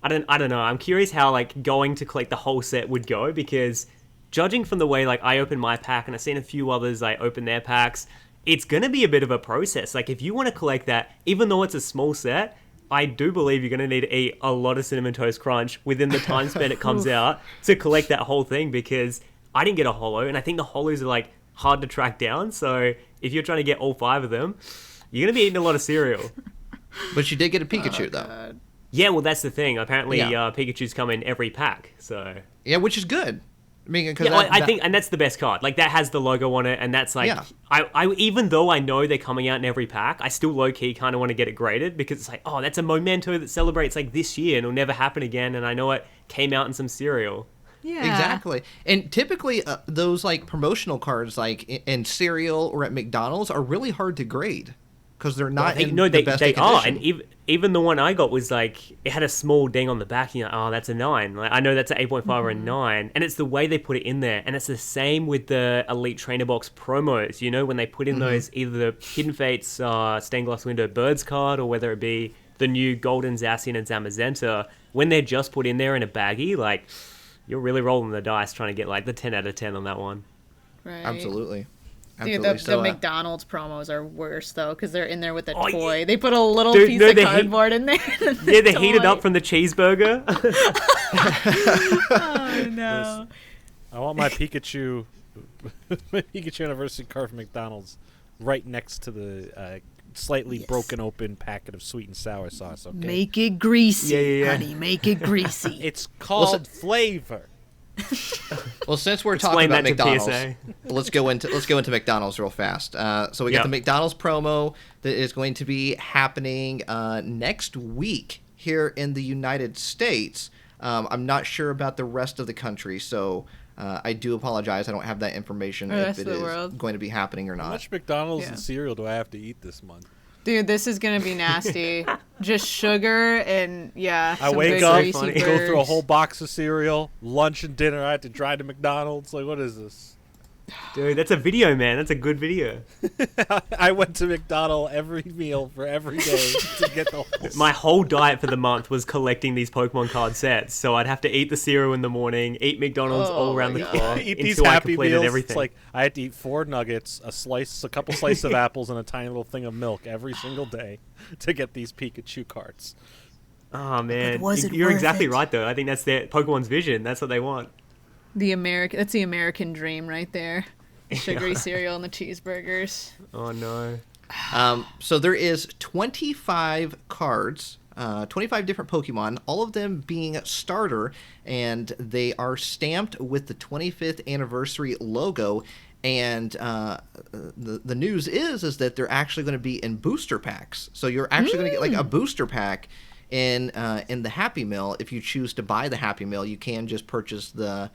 I don't know. I'm curious how like going to collect the whole set would go, because judging from the way like I opened my pack and I've seen a few others like open their packs, it's gonna be a bit of a process. Like if you want to collect that, even though it's a small set, I do believe you're gonna need to eat a lot of Cinnamon Toast Crunch within the time span it comes out to collect that whole thing, because I didn't get a holo, and I think the holos are like hard to track down. So if you're trying to get all 5 of them, you're gonna be eating a lot of cereal. But you did get a Pikachu though. God. Yeah, well, that's the thing. Apparently, Pikachu's come in every pack, so... Yeah, which is good. I mean, cause I think, and that's the best card. Like, that has the logo on it, and that's like... Yeah. I even though I know they're coming out in every pack, I still low-key kind of want to get it graded, because it's like, oh, that's a memento that celebrates, like, this year, and it'll never happen again, and I know it came out in some cereal. Yeah. Exactly. And typically, those, like, promotional cards, like, in cereal or at McDonald's are really hard to grade. Because they're not the best condition. Are, and even the one I got was like, it had a small ding on the back, and you're like, oh, that's a 9. Like, I know that's an 8.5 or a 9, and it's the way they put it in there. And it's the same with the Elite Trainer Box promos, when they put in those, either the Hidden Fates Stained Glass Window Birds card, or whether it be the new Golden Zacian and Zamazenta, when they're just put in there in a baggie, like, you're really rolling the dice trying to get like the 10 out of 10 on that one. Right. Absolutely. The McDonald's promos are worse, though, because they're in there with a toy. Yeah. They put a little piece of cardboard in there. Yeah, they heat it up from the cheeseburger. Oh, no. I want my Pikachu anniversary card from McDonald's right next to the slightly broken open packet of sweet and sour sauce, okay? Make it greasy, honey. Make it greasy. It's called flavor. Well, since we're talking about McDonald's, let's go into McDonald's real fast. So we got the McDonald's promo that is going to be happening next week here in the United States. I'm not sure about the rest of the country, so I do apologize. I don't have that information if it is going to be happening or not. How much McDonald's and cereal do I have to eat this month? Dude, this is gonna be nasty. Just sugar and I some wake good up, greasy go through a burgers. whole box of cereal, lunch and dinner. I had to drive to McDonald's. Like, what is this? Dude, that's a video, man. That's a good video. I went to McDonald's every meal for every day to get the whole. My whole diet for the month was collecting these Pokemon card sets. So I'd have to eat the cereal in the morning, eat McDonald's all around the clock Eat these until I Happy completed Meals. everything. It's like I had to eat 4 nuggets, a couple slices of apples, and a tiny little thing of milk every single day to get these Pikachu cards. Oh man, was it you're worth exactly it? right though. I think that's their Pokemon's vision. That's what they want. That's the American dream right there. The sugary cereal and the cheeseburgers. Oh no. So there is 25 cards, 25 different Pokemon, all of them being starter, and they are stamped with the 25th anniversary logo. And the news is that they're actually going to be in booster packs. So you're actually going to get like a booster pack in the Happy Meal. If you choose to buy the Happy Meal, you can just purchase the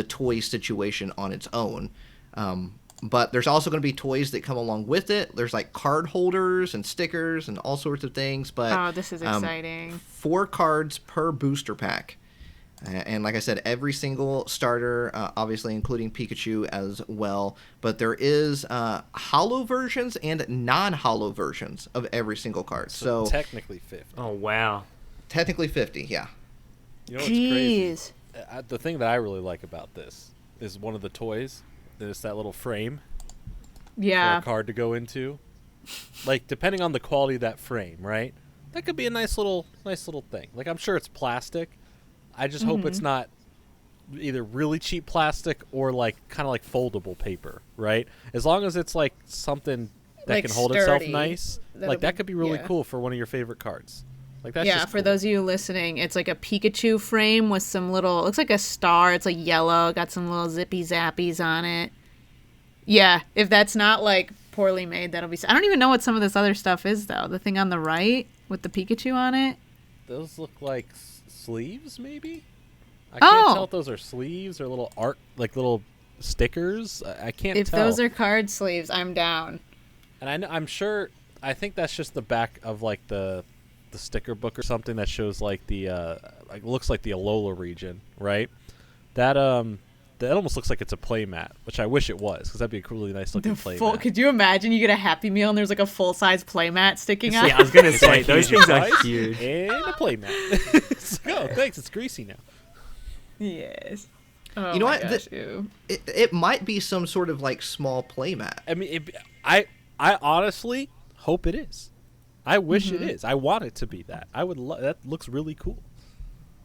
toy situation on its own. But there's also going to be toys that come along with it. There's like card holders and stickers and all sorts of things. But Oh, this is exciting. 4 cards per booster pack. And like I said, every single starter, obviously including Pikachu as well. But there is holo versions and non-holo versions of every single card. So technically 50. Oh wow. technically 50, yeah. You know what's crazy? Jeez. The thing that I really like about this is one of the toys. There's that little frame for Yeah. a card to go into. Like, depending on the quality of that frame, right? That could be a nice little thing. Like, I'm sure it's plastic. I just hope it's not either really cheap plastic or like kind of like foldable paper, right? As long as it's like something that Like can hold itself sturdy. nice, That'll like that be- could be really yeah. cool for one of your favorite cards. Like that's Yeah, just for cool. those of you listening, it's like a Pikachu frame with some little, it looks like a star. It's like yellow, got some little zippy zappies on it. Yeah, if that's not like poorly made, that'll be. I don't even know what some of this other stuff is though. The thing on the right with the Pikachu on it. Those look like sleeves, maybe. I Oh. can't tell if those are sleeves or little art, like little stickers. I can't If tell. those are card sleeves, I'm down. And I'm sure. I think that's just the back of like the sticker book or something that shows like the like looks like the Alola region, right? That almost looks like it's a playmat, which I wish it was because that'd be a really nice looking playmat. Could you imagine you get a Happy Meal and there's like a full size playmat sticking out? Yeah, I was gonna It's say like those huge things are size huge. and a playmat. It's like, oh, thanks, it's greasy now. Yes. Oh You know my what? gosh, ew. It might be some sort of like small playmat. I mean, I honestly hope it is. I wish it is. I want it to be that. I would. That looks really cool.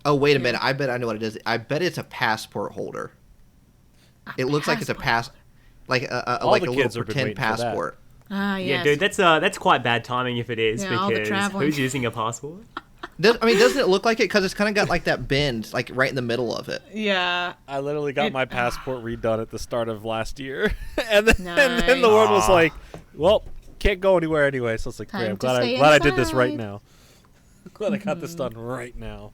Oh, wait a minute. I bet I know what it is. I bet it's a passport holder. It looks like it's a like a All like the a little kids have been pretend waiting for that. passport. Ah, yes. Yeah, dude, that's quite bad timing if it is Yeah, all the because traveling. who's using a passport? Doesn't it look like it? Because it's kind of got like that bend, like right in the middle of it. Yeah. I literally got my passport redone at the start of last year, and then the Nice. world was like, "Well, can't go anywhere anyway." So it's like, Time great. I'm to glad stay I did this right inside. now. Glad I got this done right now.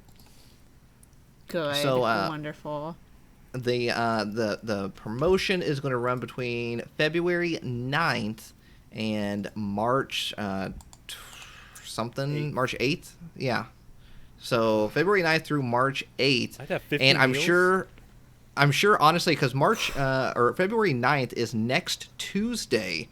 Good. So, Wonderful. The promotion is going to run between February 9th and March March 8th. Yeah. So February 9th through March 8th. I'd have 50 and I'm meals. sure honestly because March or February 9th is next Tuesday.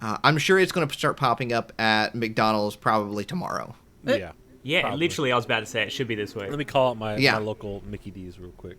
I'm sure it's going to start popping up at McDonald's probably tomorrow. Yeah. Yeah, Probably. literally, I was about to say it should be this week. Let me call up my Yeah. local Mickey D's real quick.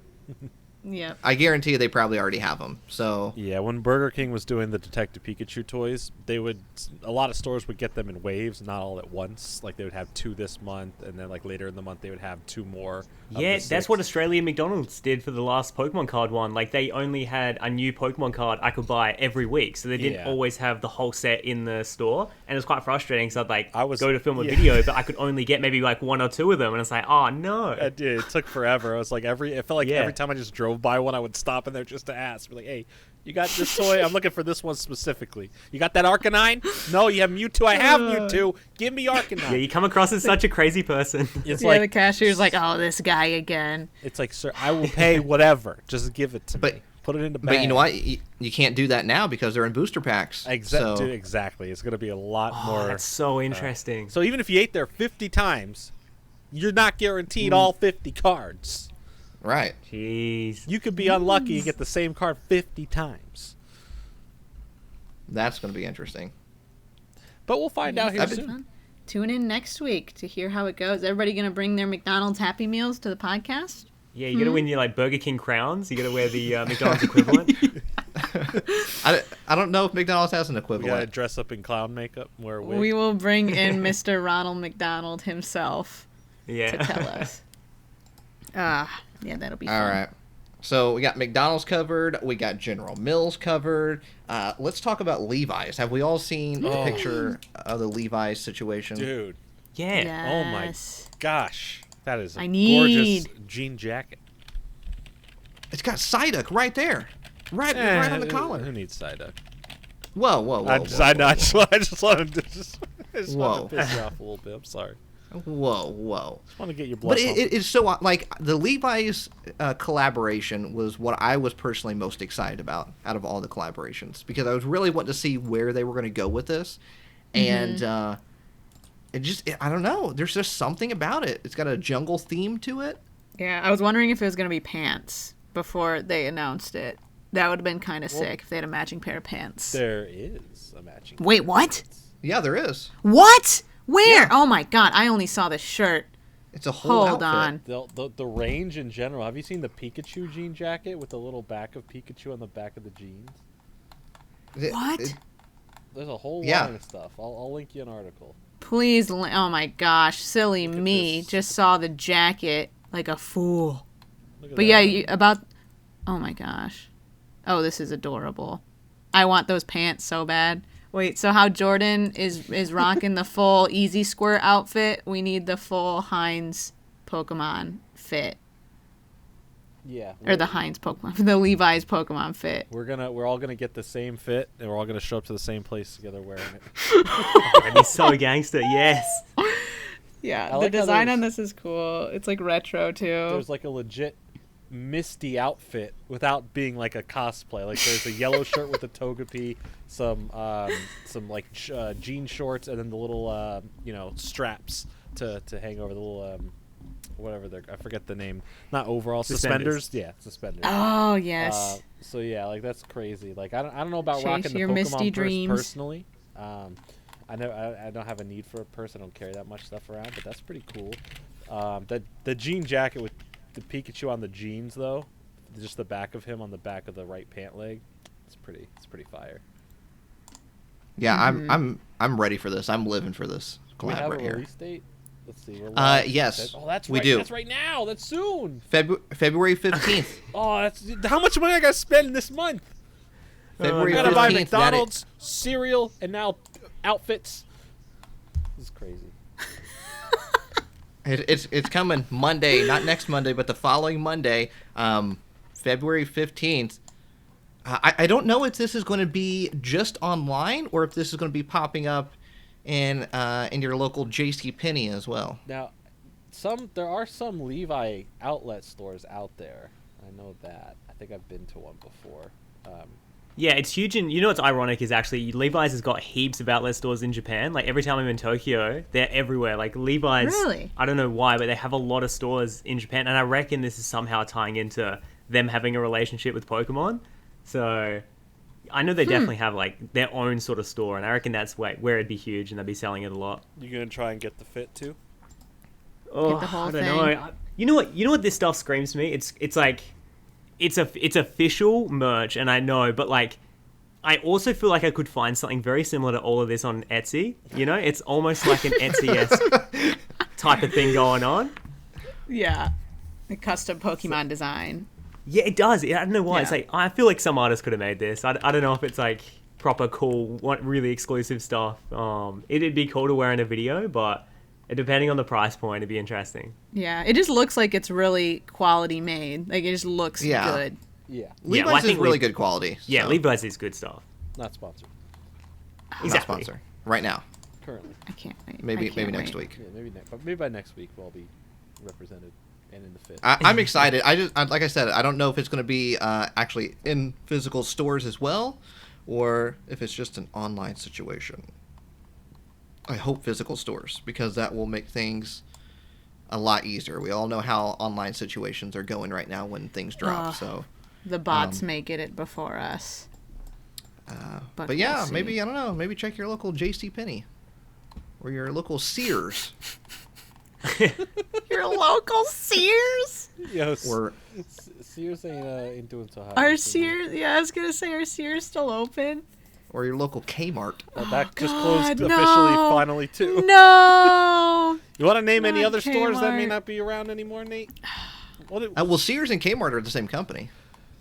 Yeah. I guarantee you they probably already have them. So Yeah, when Burger King was doing the Detective Pikachu toys, a lot of stores would get them in waves, not all at once. Like they would have 2 this month, and then like later in the month they would have 2 more. of Yeah, the that's 6. what Australian McDonald's did for the last Pokemon card one. Like, they only had a new Pokemon card I could buy every week, so they didn't Yeah. always have the whole set in the store, and it was quite frustrating, so I'd, go to film a yeah. video, but I could only get maybe, 1 or 2 of them, and it's like, oh, no. It took forever. I was like it felt like Yeah. every time I just drove by one, I would stop in there just to ask. Be like, hey, you got this toy? I'm looking for this one specifically. You got that Arcanine? No, you have Mewtwo. I have Mewtwo. Give me Arcanine. Yeah, you come across as such a crazy person. It's Yeah, like the cashier's like, oh, this guy again. it's like, sir, I will pay whatever. Just give it to But me. Put it in the bag. But you know what? You can't do that now because they're in booster packs. Dude, exactly. It's going to be a lot more. That's so interesting. So even if you ate there 50 times, you're not guaranteed all 50 cards. Right. Jeez. You could be unlucky and get the same card 50 times. That's going to be interesting. But we'll find out here soon. Tune in next week to hear how it goes. Everybody going to bring their McDonald's Happy Meals to the podcast? Yeah, you got to win your like Burger King crowns. You got to wear the McDonald's equivalent. I don't know if McDonald's has an We equivalent. got to dress up in clown makeup and wear a wig. We will bring in Mr. Ronald McDonald himself Yeah. to tell us. Yeah, that'll be fun. All right. So we got McDonald's covered. We got General Mills covered. Let's talk about Levi's. Have we all seen the picture of the Levi's situation? Dude. Yeah. Oh my Yes. gosh. That is a I need- gorgeous jean jacket. It's got Psyduck right there. Right on the collar. Who needs Psyduck? Whoa. I just wanted to piss you off a little bit. I'm sorry. Whoa. Just want to get your blood But pumping. it is so, like, the Levi's collaboration was what I was personally most excited about out of all the collaborations, because I was really wanting to see where they were going to go with this. And I don't know. There's just something about it. It's got a jungle theme to it. Yeah, I was wondering if it was going to be pants before they announced it. That would have been kind of sick if they had a matching pair of pants. There is a matching. Wait, what? Yeah, there is. What? Where? Yeah. Oh my god, I only saw the shirt. It's a whole Hold outfit. on. The range in general. Have you seen the Pikachu jean jacket with the little back of Pikachu on the back of the jeans? What? There's a whole Yeah. line of stuff. I'll link you an article. Please, oh my gosh, silly Look at me. this. Just saw the jacket like a fool. Look at But that. yeah, oh my gosh. Oh, this is adorable. I want those pants so bad. Wait, so how Jordan is rocking the full Easy Squirt outfit, we need the full Heinz Pokemon fit. Yeah. Or the Heinz Pokemon, the Levi's Pokemon fit. We're all gonna get the same fit, and we're all gonna show up to the same place together wearing it. That'd be so gangster. Yes. Yeah, I the like how design there's- on this is cool. It's like retro too. There's like a legit Misty outfit without being like a cosplay. Like there's a yellow shirt with a Togepi, some like jean shorts, and then the little straps to hang over the little whatever they're, I forget the name. Not overall suspenders. Yeah, suspenders. Oh yes. So yeah, like that's crazy. Like I don't know about Chase rocking the your Pokemon misty dreams. personally. I know I don't have a need for a purse. I don't carry that much stuff around, but that's pretty cool. The jean jacket with the Pikachu on the jeans though, just the back of him on the back of the right pant leg, it's pretty fire. Yeah, I'm ready for this. I'm living for this Do we collab have right a here. release date? Let's see. We're live. Yes, Oh, that's we right. do. That's right now. That's soon. February 15th. Oh, that's how much money I gotta spend this month. February I gotta buy 15th. McDonald's, cereal, and now outfits. This is crazy. It's coming Monday, not next Monday, but the following Monday, February 15th. I don't know if this is going to be just online or if this is going to be popping up in your local JCPenney as well. Now, there are some Levi outlet stores out there. I know that. I think I've been to one before. Yeah, it's huge. And you know what's ironic is actually Levi's has got heaps of outlet stores in Japan. Like every time I'm in Tokyo, they're everywhere. Like Levi's, Really? I don't know why, but they have a lot of stores in Japan. And I reckon this is somehow tying into them having a relationship with Pokemon. So I know they definitely have like their own sort of store. And I reckon that's where it'd be huge and they'd be selling it a lot. You gonna try and get the fit too? Oh, the whole I don't thing. know. You know what this stuff screams to me? It's like it's official merch, and I know, but like I also feel like I could find something very similar to all of this on Etsy. You know, it's almost like an Etsy-esque type of thing going on. Yeah. The custom Pokemon design. Yeah, it does. I don't know why. Yeah. It's like I feel like some artist could have made this. I don't know if it's like proper cool, really exclusive stuff. It'd be cool to wear in a video, but depending on the price point, it'd be interesting. Yeah, it just looks like it's really quality made. Like it just looks Yeah. good. Yeah. Levi's well, I is think really good quality. Yeah, so Levi's is good stuff. Not sponsored not Exactly. sponsor right now. currently. I can't wait. Maybe I can't next wait. week. Yeah, maybe by next week we'll be represented. And in the 5th. I'm excited. Like I said, I don't know if it's going to be actually in physical stores as well, or if it's just an online situation. I hope physical stores, because that will make things a lot easier. We all know how online situations are going right now when things drop. So the bots may get it before us. but yeah, we'll maybe, I don't know, maybe check your local JCPenney or your local Sears. Your local Sears? Yes. Or Sears ain't doing so hot. Are Sears? Yeah, I was gonna say, are Sears still open? or your local Kmart. That just God, closed officially, finally, too. No. You want to name any Not other stores that may Kmart. not be around anymore, Nate? Well, Sears and Kmart are the same company.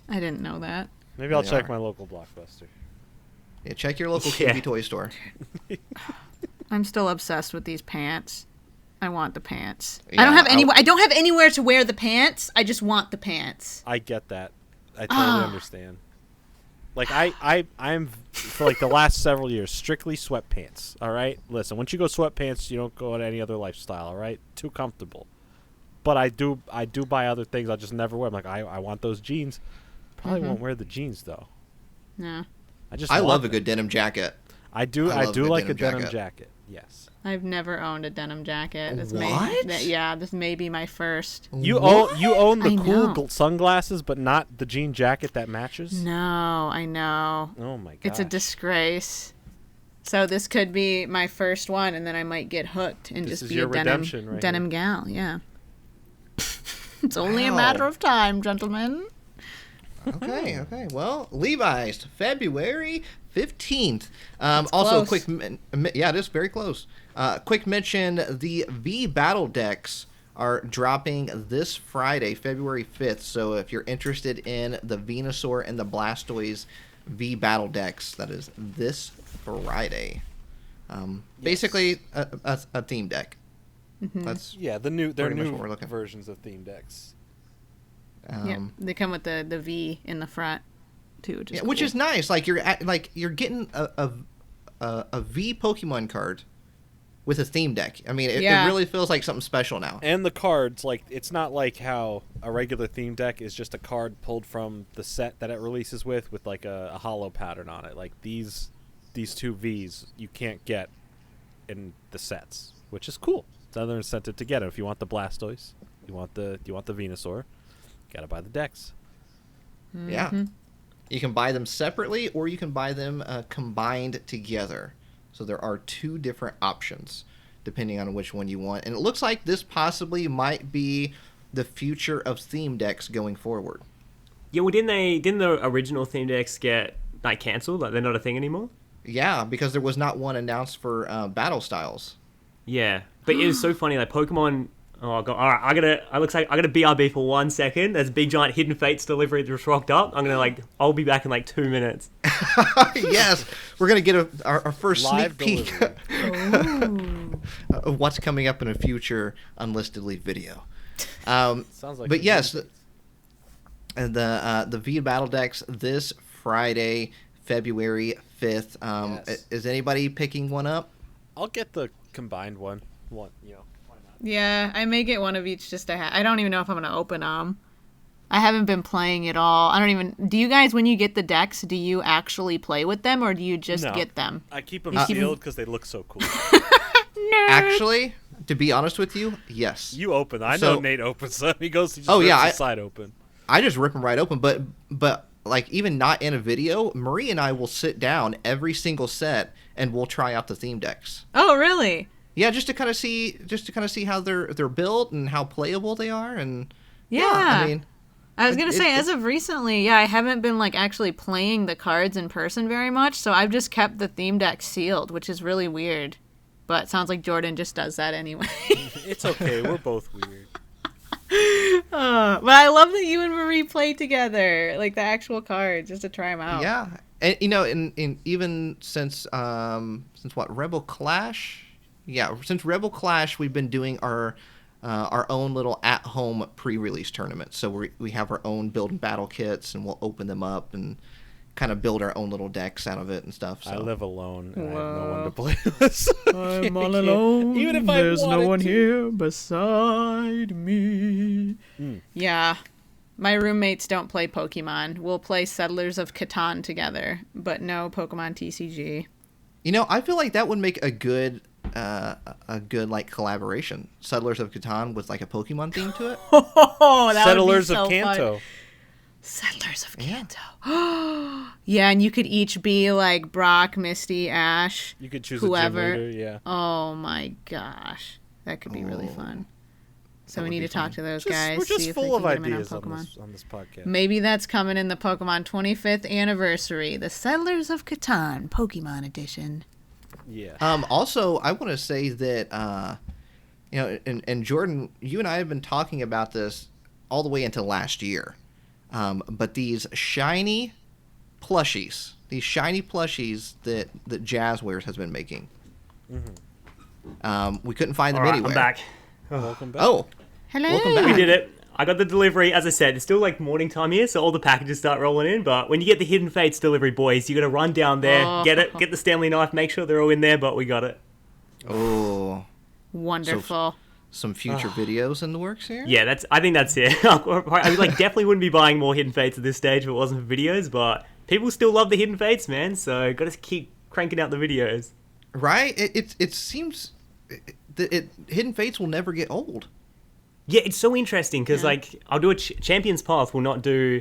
I didn't know that. Maybe I'll They check are. my local Blockbuster. Yeah, check your local Yeah. KB toy store. I'm still obsessed with these pants. I want the pants. Yeah, I don't have anywhere. I don't have anywhere to wear the pants. I just want the pants. I get that. I totally understand. Like I'm for like the last several years strictly sweatpants. All right, listen. Once you go sweatpants, you don't go on any other lifestyle. All right, too comfortable. But I do buy other things. I just never wear. I'm like I want those jeans. Probably won't wear the jeans though. No, I love a good denim jacket. I do I love a like a denim denim jacket. Yes. I've never owned a denim jacket. This What? This may be my first. You What? own the I cool know. sunglasses, but not the jean jacket that matches. No, I know. Oh my god. It's a disgrace. So this could be my first one, and then I might get hooked and This just is be your a denim redemption right denim gal. Yeah. It's only a Wow. matter of time, gentlemen. Okay. Well, Levi's, February 15th. Also, close. yeah, it is very close. Quick mention, the V Battle decks are dropping this Friday, February 5th. So if you're interested in the Venusaur and the Blastoise V Battle decks, that is this Friday. Basically, a theme deck. That's Yeah, they're pretty much new what we're looking for. versions of theme decks. Yeah, they come with the V in the front too, which is nice. Like you're getting a V Pokemon card with a theme deck. I mean, it really feels like something special now. And the cards, like, it's not like how a regular theme deck is just a card pulled from the set that it releases with like a hollow pattern on it. Like these two Vs you can't get in the sets, which is cool. It's another incentive to get it. If you want the Blastoise, you want the Venusaur, gotta buy the decks. Yeah. You can buy them separately, or you can buy them combined together. So there are two different options, depending on which one you want. And it looks like this possibly might be the future of theme decks going forward. Yeah, well, didn't the original theme decks get like cancelled? Like they're not a thing anymore? Yeah, because there was not one announced for Battle Styles. Yeah, but it was so funny. Like Pokemon. Oh god! All right, I gotta BRB for 1 second. There's a big giant Hidden Fates delivery just rocked up. I'll be back in like 2 minutes. Yes, we're gonna get our first Live sneak peek delivery. of what's coming up in a future Unlisted Leaf video. Sounds like. But yes, the V Battle decks this Friday, February 5th. Yes. Is anybody picking one up? I'll get the combined one. Why not? Yeah, I may get one of each just to have. I don't even know if I'm gonna open them. I haven't been playing at all. Do you guys, when you get the decks, do you actually play with them, or do you just No. get them? I keep them You keep 'em- sealed because they look so cool. Actually, to be honest with you, yes. You open. I know So- Nate opens them. He just Oh, rips yeah, the side open. I just rip them right open, but like even not in a video, Marie and I will sit down every single set and we'll try out the theme decks. Oh, really? Yeah, just to kind of see how they're built and how playable they are, and Yeah. I mean, I was gonna say, it- as of recently, yeah, I haven't been like actually playing the cards in person very much, so I've just kept the theme deck sealed, which is really weird. But it sounds like Jordan just does that anyway. It's okay. We're both weird. But I love that you and Marie play together, like the actual cards, just to try them out. yeah, and in even since what, Rebel Clash. Yeah, since Rebel Clash, we've been doing our own little at-home pre-release tournament. So we have our own build and battle kits, and we'll open them up and kind of build our own little decks out of it and stuff. So. I live alone and I have no one to play with. I'm all alone. Even if there's I no one to. here beside me. Yeah. My roommates don't play Pokemon. We'll play Settlers of Catan together, but no Pokemon TCG. You know, I feel like that would make a good like collaboration. Settlers of Catan with like a Pokemon theme to it. Oh, that Settlers would be so of Kanto. Fun. Settlers of Kanto. Yeah, and you could each be like Brock, Misty, Ash. You could choose whoever. a gym leader, yeah. Oh my gosh, that could be really fun. So we need to talk to those We're guys. just see if full they of can get 'em in ideas on Pokemon. on this podcast. Maybe that's coming in the Pokemon 25th anniversary, the Settlers of Catan Pokemon Edition. Yeah. Also, I want to say that, you know, and Jordan, you and I have been talking about this all the way into last year. But these shiny plushies that Jazzwares has been making, we couldn't find them All right, anywhere. I'm back. Welcome back. Oh, Hello. welcome back. We did it. I got the delivery. As I said, it's still like morning time here, so all the packages start rolling in. But when you get the Hidden Fates delivery, boys, you got to run down there, get it, get the Stanley knife, make sure they're all in there. But we got it. Oh, Wonderful. some future videos in the works here. Yeah, I think that's it. I like definitely wouldn't be buying more Hidden Fates at this stage if it wasn't for videos. But people still love the Hidden Fates, man. So got to keep cranking out the videos. Right? It seems that Hidden Fates will never get old. Yeah, it's so interesting because like I'll do a Champion's Path will not do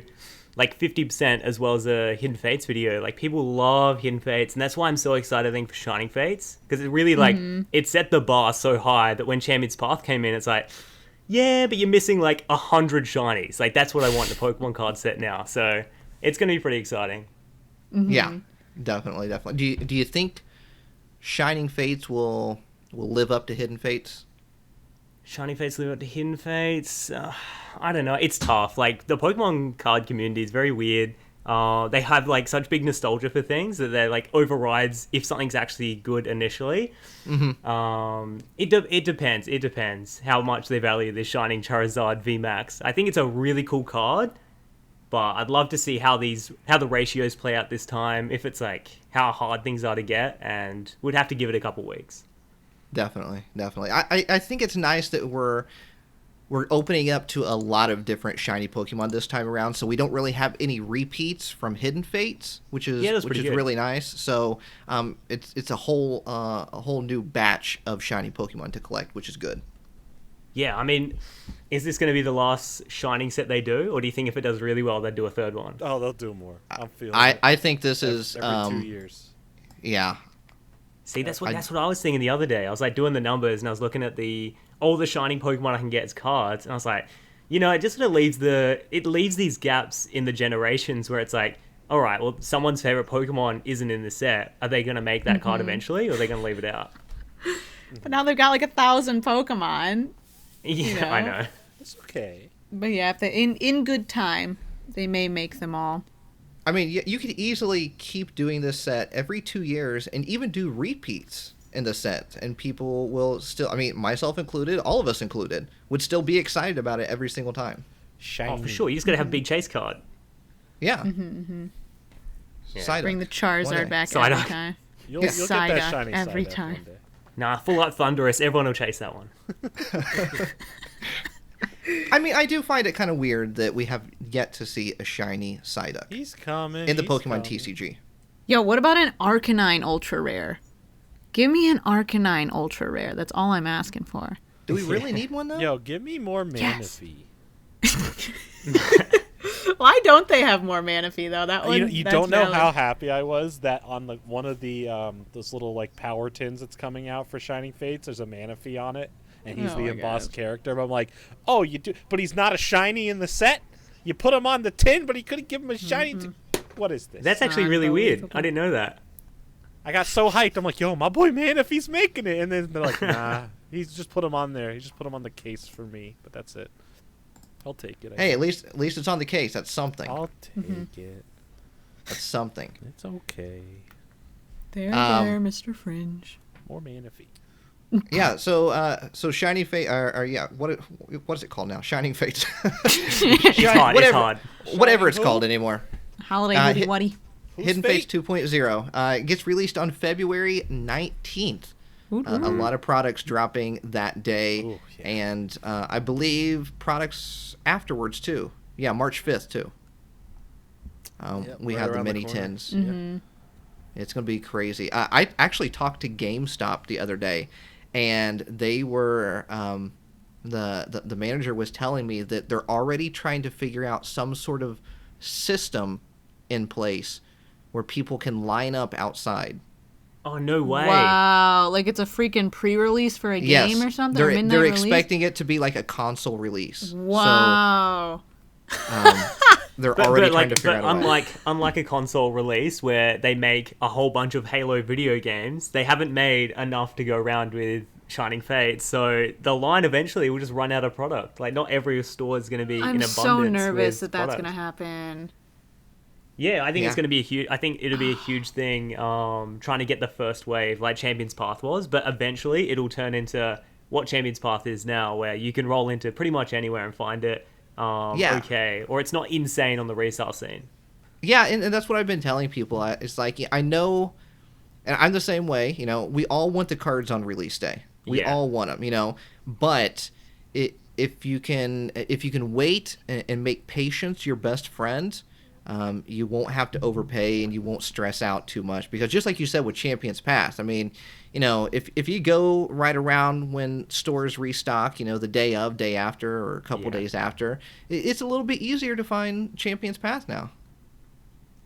like 50% as well as a Hidden Fates video. Like people love Hidden Fates, and that's why I'm so excited I think for Shining Fates, because it really like it set the bar so high that when Champion's Path came in, it's like, yeah, but you're missing like 100 shinies. Like that's what I want in the Pokemon card set now. So it's going to be pretty exciting. Yeah, definitely. Do you think Shining Fates will live up to Hidden Fates? Shining Fates live up to Hidden Fates. I don't know. It's tough. Like the Pokemon card community is very weird. They have like such big nostalgia for things that they're like overrides if something's actually good initially. It depends. It depends how much they value this Shining Charizard VMAX. I think it's a really cool card, but I'd love to see how the ratios play out this time. If it's like how hard things are to get, and we'd have to give it a couple weeks. Definitely. I think it's nice that we're opening up to a lot of different shiny Pokemon this time around, so we don't really have any repeats from Hidden Fates, which is good. really nice. So it's a whole new batch of shiny Pokemon to collect, which is good. Yeah, I mean, is this going to be the last Shining set they do, or do you think if it does really well, they'll do a third one? Oh, they'll do more. I'm feeling it. I think this is every 2 years. Yeah. See, that's what I was thinking the other day. I was like doing the numbers and I was looking at all the Shining Pokemon I can get as cards, and I was like, you know, it just sort of leaves these gaps in the generations where it's like, all right, well, someone's favorite Pokemon isn't in the set. Are they going to make that card eventually, or are they going to leave it out? But now they've got like 1,000 Pokemon. Yeah, You know? I know. It's okay. But yeah, if they in good time, they may make them all. I mean, you could easily keep doing this set every 2 years and even do repeats in the set, and people will still, I mean, myself included, all of us included, would still be excited about it every single time. Shiny. Oh, for sure. You just got to have a big chase card. Yeah. Yeah. Psyduck. Bring the One day. Charizard back Psyduck. every time. You'll Yeah. get that Psyduck shiny every Psyduck time. one day. Nah, full up Thundurus. Everyone will chase that one. I mean, I do find it kind of weird that we have yet to see a shiny Psyduck He's coming. in the he's Pokemon coming. TCG. Yo, what about an Arcanine Ultra Rare? Give me an Arcanine Ultra Rare. That's all I'm asking for. Do we really need one, though? Yo, give me more Yes. Manaphy. Why don't they have more Manaphy though? That one. You that's don't know valid. how happy I was that on the one of the those little like power tins that's coming out for Shining Fates, there's a Manaphy on it, and he's Oh the my embossed God. character. But I'm like, oh, you do, but he's not a shiny in the set. You put him on the tin, but he couldn't give him a shiny. What is this? That's actually really weird. Unbelievable. I didn't know that. I got so hyped. I'm like, yo, my boy Manaphy's making it, and then they're like, nah, he's just put him on there. He just put him on the case for me, but that's it. I'll take it. I Hey, guess. at least it's on the case. That's something. I'll take it. That's something. It's okay. There, Um, Mr. Fringe. More Manaphy. Yeah. So shiny fate. Yeah. What is it called now? Shining Fates. It's hard. whatever, It's hard. Whatever it's Shining called anymore. Holiday Uh, Woody hit- Wuddy. Hidden Fates 2.0. It gets released on February 19th. A lot of products dropping that day. Ooh, yeah. And I believe products afterwards, too. Yeah, March 5th, too. We right have the around the mini corner. tins. Mm-hmm. It's going to be crazy. I actually talked to GameStop the other day, and they were the manager was telling me that they're already trying to figure out some sort of system in place where people can line up outside. Oh, no way. Wow, like it's a freaking pre-release for a game or something? Or midnight They're release? expecting it to be like a console release. Wow. So, they're already trying to figure out a way. Unlike a console release where they make a whole bunch of Halo video games, they haven't made enough to go around with Shining Fate, so the line eventually will just run out of product. Like, not every store is going to be in I'm abundance. so nervous with that that's product. going to happen. Yeah, I think Yeah. it's going to be a huge. I think it'll be a huge thing. Trying to get the first wave, like Champions Path was, but eventually it'll turn into what Champions Path is now, where you can roll into pretty much anywhere and find it. Yeah. Okay, or it's not insane on the resale scene. Yeah, and that's what I've been telling people. It's like, I know, and I'm the same way. We all want the cards on release day. We Yeah. all want them. But if you can wait and make patience your best friend, you won't have to overpay and you won't stress out too much, because just like you said with Champions Pass, I mean, if you go right around when stores restock, the day of, day after, or a couple days after, it's a little bit easier to find Champions Pass now.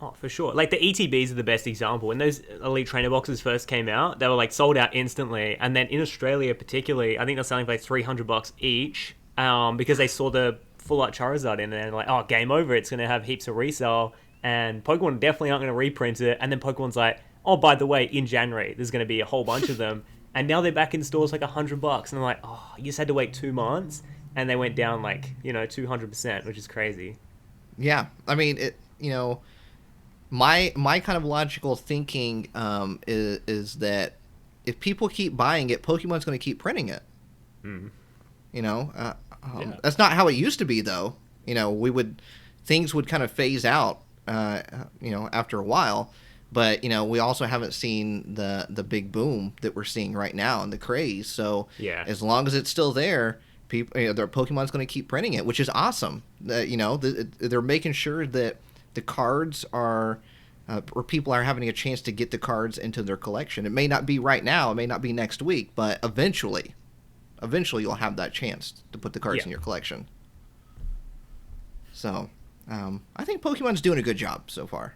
Oh, for sure. Like, the ETBs are the best example. When those Elite Trainer boxes first came out, they were, like, sold out instantly. And then in Australia particularly, I think they're selling for, like, $300 each, because they saw the full art Charizard in there and, like, oh, game over. It's going to have heaps of resale. And Pokemon definitely aren't going to reprint it. And then Pokemon's like, oh, by the way, in January, there's going to be a whole bunch of them. And now they're back in stores, like, $100. And I'm like, oh, you just had to wait 2 months. And they went down, like, 200%, which is crazy. Yeah, I mean, my kind of logical thinking is that if people keep buying it, Pokemon's going to keep printing it. That's not how it used to be, though. Things would kind of phase out, after a while. But we also haven't seen the big boom that we're seeing right now and the craze. So Yeah. as long as it's still there, people, their Pokemon's going to keep printing it, which is awesome. They're making sure that the cards are, or people are having a chance to get the cards into their collection. It may not be right now, it may not be next week, but eventually you'll have that chance to put the cards in your collection. So, I think Pokemon's doing a good job so far.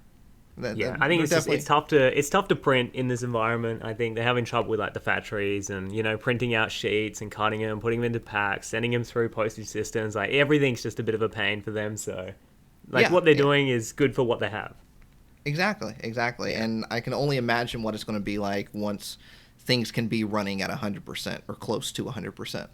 I think it's tough to print in this environment. I think they're having trouble with, like, the factories and printing out sheets and cutting them, putting them into packs, sending them through postage systems. Like, everything's just a bit of a pain for them. So, what they're doing is good for what they have. Exactly. Yeah. And I can only imagine what it's going to be like once things can be running at 100% or close to 100%.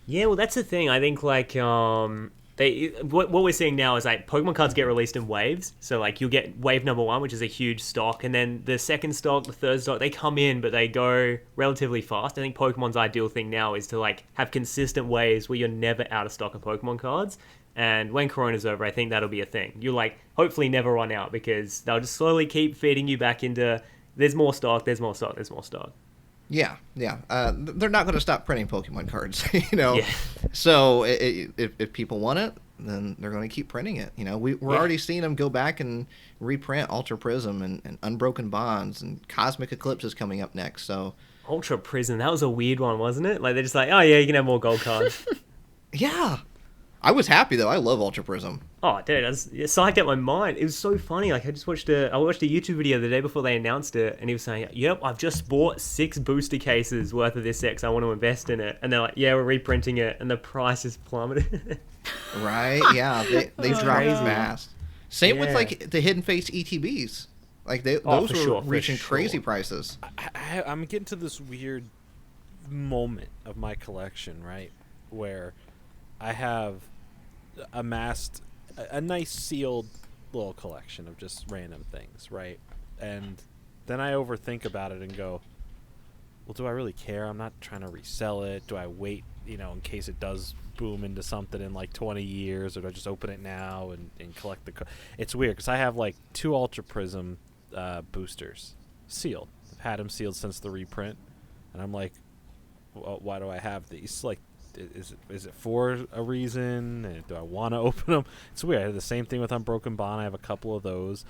Yeah, well, that's the thing. I think, like, what we're seeing now is, like, Pokemon cards get released in waves. So, like, you'll get wave number 1, which is a huge stock, and then the second stock, the third stock, they come in, but they go relatively fast. I think Pokemon's ideal thing now is to, like, have consistent waves where you're never out of stock of Pokemon cards. And when Corona's over, I think that'll be a thing. You'll, like, hopefully never run out, because they'll just slowly keep feeding you back into, there's more stock, there's more stock, there's more stock. Yeah. They're not going to stop printing Pokemon cards, Yeah. So if people want it, then they're going to keep printing it. We're already seeing them go back and reprint Ultra Prism and Unbroken Bonds, and Cosmic Eclipse is coming up next. So Ultra Prism, that was a weird one, wasn't it? Like, they're just like, oh yeah, you can have more gold cards. yeah, I was happy though. I love Ultra Prism. Oh, dude, I was psyched out my mind. It was so funny. Like, I watched a YouTube video the day before they announced it, and he was saying, yep, I've just bought 6 booster cases worth of this set 'cause I want to invest in it. And they're like, yeah, we're reprinting it, and the price is plummeted. Right? Yeah, they drop fast. Same with, like, the Hidden Fates ETBs. Like, those were reaching crazy prices. I'm getting to this weird moment of my collection, right, where I have amassed a nice sealed little collection of just random things, right? And then I overthink about it and go, well, do I really care? I'm not trying to resell it. Do I wait, in case it does boom into something in like 20 years, or do I just open it now and collect the it's weird because I have like 2 Ultra Prism boosters sealed. I've had them sealed since the reprint, and I'm like, well, why do I have these? Like, is it for a reason? And do I want to open them? It's weird. I had the same thing with Unbroken Bond. I have a couple of those.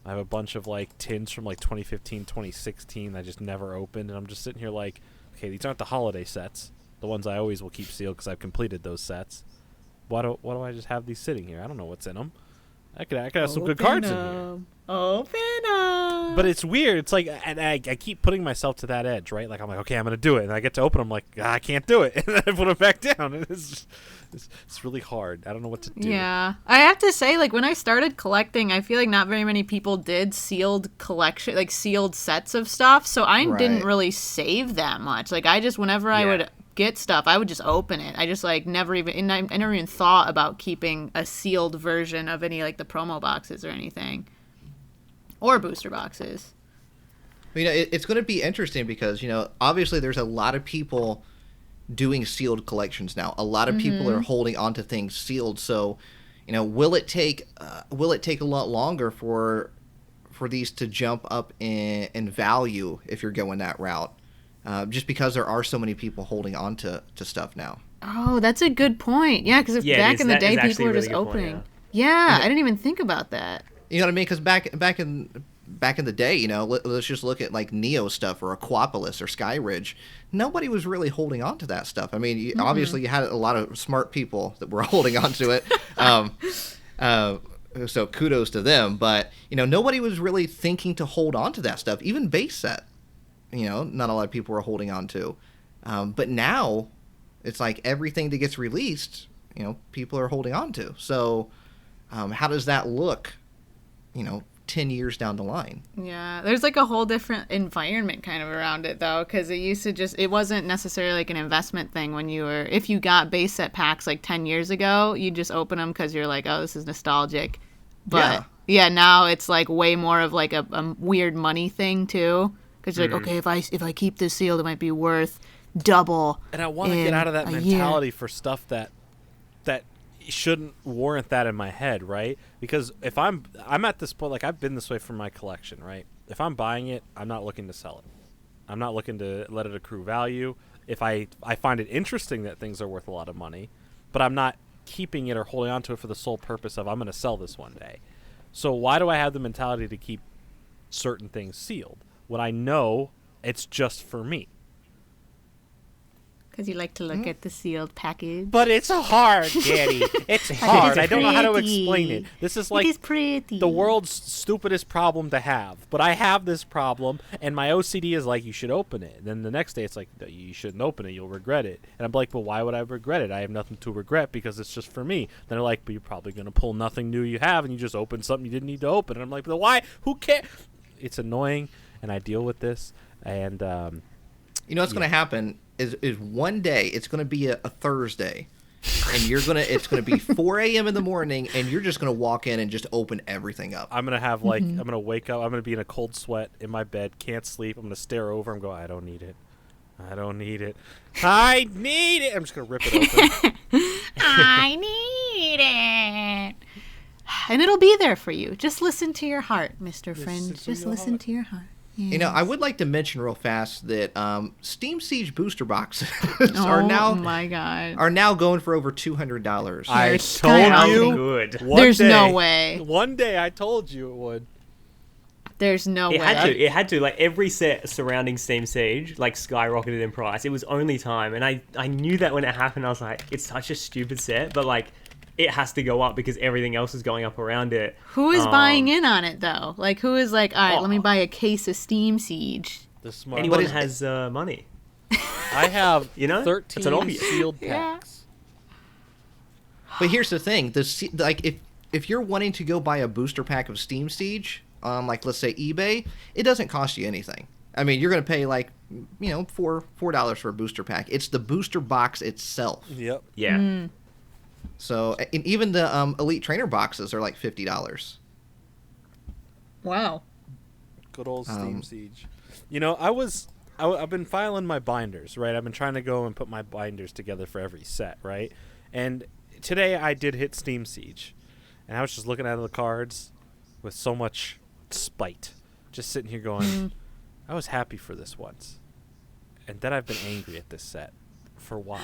I have a bunch of like tins from like 2015, 2016 I just never opened, and I'm just sitting here like, okay, these aren't the holiday sets, the ones I always will keep sealed because I've completed those sets. Why do I just have these sitting here? I don't know what's in them. I could have some good cards in here. Open up. But it's weird. It's like, and I keep putting myself to that edge, right? Like, I'm like, okay, I'm gonna do it, and I get to open them, like, I can't do it, and then I put them back down. And it's really hard. I don't know what to do. Yeah, I have to say, like, when I started collecting, I feel like not very many people did sealed collection, like sealed sets of stuff. So I didn't really save that much. Like, I just, whenever I would get stuff, I would just open it. I just like never even, I never even thought about keeping a sealed version of any like the promo boxes or anything, or booster boxes. You know, it's going to be interesting because, you know, obviously there's a lot of people doing sealed collections now. A lot of people are holding on to things sealed. So, you know, will it take a lot longer for these to jump up in value if you're going that route? Just because there are so many people holding on to stuff now. Oh, that's a good point. Yeah, because back in the day, people were just opening. Point, yeah, I didn't even think about that. You know what I mean? Because back in the day, you know, let's just look at like Neo stuff or Aquapolis or Skyridge. Nobody was really holding on to that stuff. I mean, obviously you had a lot of smart people that were holding on to it. So kudos to them. But, you know, nobody was really thinking to hold on to that stuff. Even base set, you know, not a lot of people were holding on to. But now it's like everything that gets released, you know, people are holding on to. So how does that look, you know, 10 years down the line? Yeah, there's like a whole different environment kind of around it though, because it used to just, it wasn't necessarily like an investment thing when you were, if you got base set packs like 10 years ago, you just open them because you're like, oh, this is nostalgic. But yeah, now it's like way more of like a weird money thing too, because you're like, okay, if I keep this sealed, it might be worth double. And I want to get out of that mentality for stuff that shouldn't warrant that in my head, right? Because if I'm at this point, like I've been this way for my collection, right? If I'm buying it, I'm not looking to sell it. I'm not looking to let it accrue value. If I find it interesting that things are worth a lot of money, but I'm not keeping it or holding on to it for the sole purpose of I'm going to sell this one day. So why do I have the mentality to keep certain things sealed when I know it's just for me? Because you like to look at the sealed package. But it's hard, Daddy. It's hard. I don't know how to explain it. This is like the world's stupidest problem to have. But I have this problem, and my OCD is like, you should open it. And then the next day, it's like, no, you shouldn't open it. You'll regret it. And I'm like, well, why would I regret it? I have nothing to regret because it's just for me. Then they're like, but you're probably going to pull nothing new you have, and you just open something you didn't need to open. And I'm like, but why? Who cares? It's annoying, and I deal with this. And you know what's going to happen is one day it's going to be a Thursday, and it's going to be 4 a.m. in the morning, and you're just going to walk in and just open everything up. I'm going to have like I'm going to wake up. I'm going to be in a cold sweat in my bed, can't sleep. I'm going to stare over and go, I don't need it. I don't need it. I need it. I'm just going to rip it open. I need it. And it'll be there for you. Just listen to your heart, Mr. Friend. Just listen to your heart. Yes. You know, I would like to mention real fast that Steam Siege booster boxes are now going for over $200. I told you. Good. There's no way. One day I told you it would. There's no way. It had to. Like every set surrounding Steam Siege, like skyrocketed in price. It was only time, and I knew that when it happened. I was like, it's such a stupid set, but like, it has to go up because everything else is going up around it. Who is buying in on it, though? Like, who is like, all right, let me buy a case of Steam Siege? Anyone has money. I have 13 sealed packs. But here's the thing. Like, if you're wanting to go buy a booster pack of Steam Siege on, like, let's say eBay, it doesn't cost you anything. I mean, you're going to pay, like, you know, $4 for a booster pack. It's the booster box itself. Yep. Yeah. So, and even the Elite Trainer boxes are like $50. Wow. Good old Steam Siege. You know, I've been filing my binders, right? I've been trying to go and put my binders together for every set, right? And today I did hit Steam Siege. And I was just looking at the cards with so much spite. just sitting here going, I was happy for this once. And then I've been angry at this set. For why?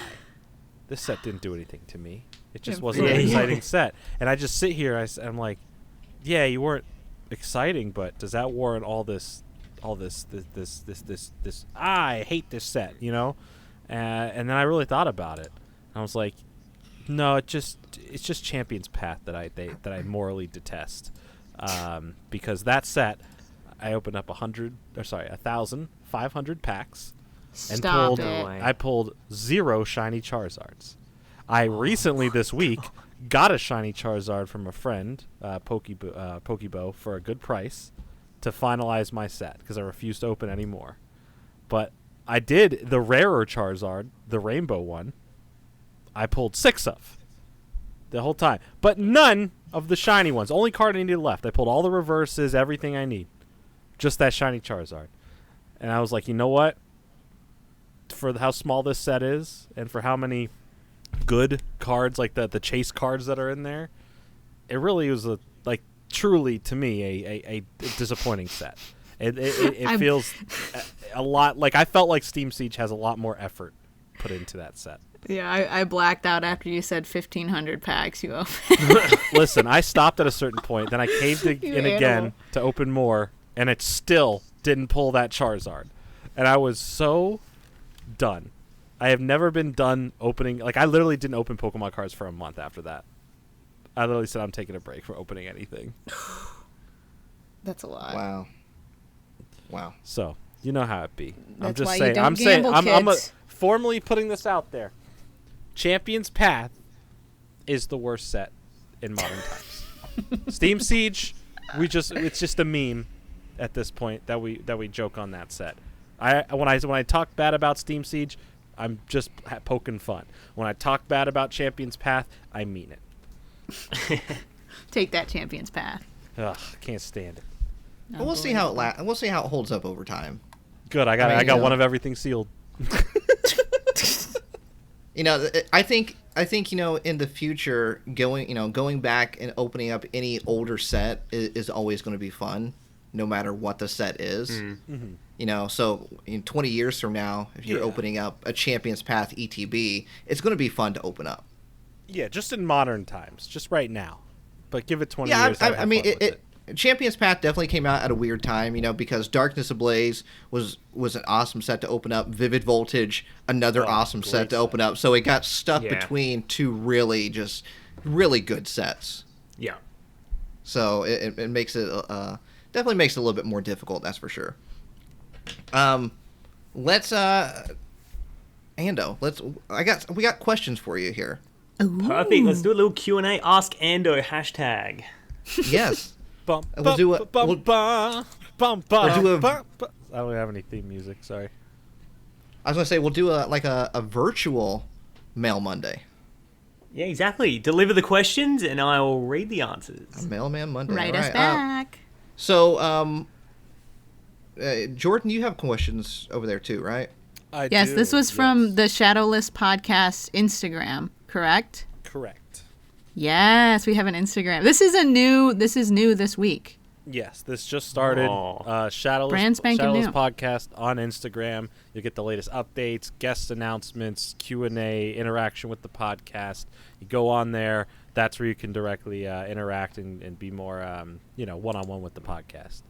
This set didn't do anything to me. It just wasn't an exciting set. And I just sit here, I'm like, yeah, you weren't exciting, but does that warrant all this, I hate this set, you know? And then I really thought about it. I was like, no, it's just Champion's Path that I morally detest. Because that set, I opened up 1,500 packs and I pulled 0 shiny Charizards. I recently this week got a shiny Charizard from a friend, Pokebo, for a good price to finalize my set because I refused to open any more. But I did the rarer Charizard, the rainbow one. I pulled 6 of the whole time, but none of the shiny ones. Only card I needed left. I pulled all the reverses, everything I need, just that shiny Charizard. And I was like, you know what? For how small this set is, and for how many good cards like the chase cards that are in there, it really was truly to me a disappointing set. It feels a lot like I felt like Steam Siege has a lot more effort put into that set. Yeah, I blacked out after you said 1,500 packs you opened. Listen, I stopped at a certain point, then I caved in again to open more, and it still didn't pull that Charizard. And I was so done. I have never been done opening. Like, I literally didn't open Pokemon cards for a month after that. I literally said I'm taking a break from opening anything. That's a lot. Wow. So, you know how it be. That's I'm just why saying. you don't I'm saying. gamble, I'm kids. formally putting this out there. Champion's Path is the worst set in modern times. Steam Siege, it's just a meme at this point that we joke on that set. When I talk bad about Steam Siege, I'm just poking fun. When I talk bad about Champion's Path, I mean it. Take that Champion's Path. Ugh, can't stand it. Well, we'll see how it we'll see how it holds up over time. Good, I got one of everything sealed. I think in the future going back and opening up any older set is always going to be fun, no matter what the set is. Mm-hmm. So in 20 years from now, if you're opening up a Champion's Path ETB, it's going to be fun to open up. Yeah, just in modern times, just right now. But give it 20 years. years. I mean, Champion's Path definitely came out at a weird time, because Darkness Ablaze was an awesome set to open up. Vivid Voltage, another awesome set to open up. So it got stuck between two really good sets. Yeah. So it makes it definitely makes it a little bit more difficult. That's for sure. Let's Ando. We got questions for you here. Perfect. Let's do a little Q&A. Ask Ando hashtag. Yes. I don't have any theme music. Sorry. I was gonna say we'll do a virtual Mail Monday. Yeah, exactly. Deliver the questions, and I will read the answers. A Mailman Monday. Write All us right. back. Jordan, you have questions over there too, right? Yes, this was from the Shadowless podcast Instagram, correct? Correct. Yes, we have an Instagram. This is new this week. Yes, this just started. Shadowless new. podcast on Instagram. You'll get the latest updates, guest announcements, Q&A, interaction with the podcast. You go on there. That's where you can directly interact and be more, one-on-one with the podcast.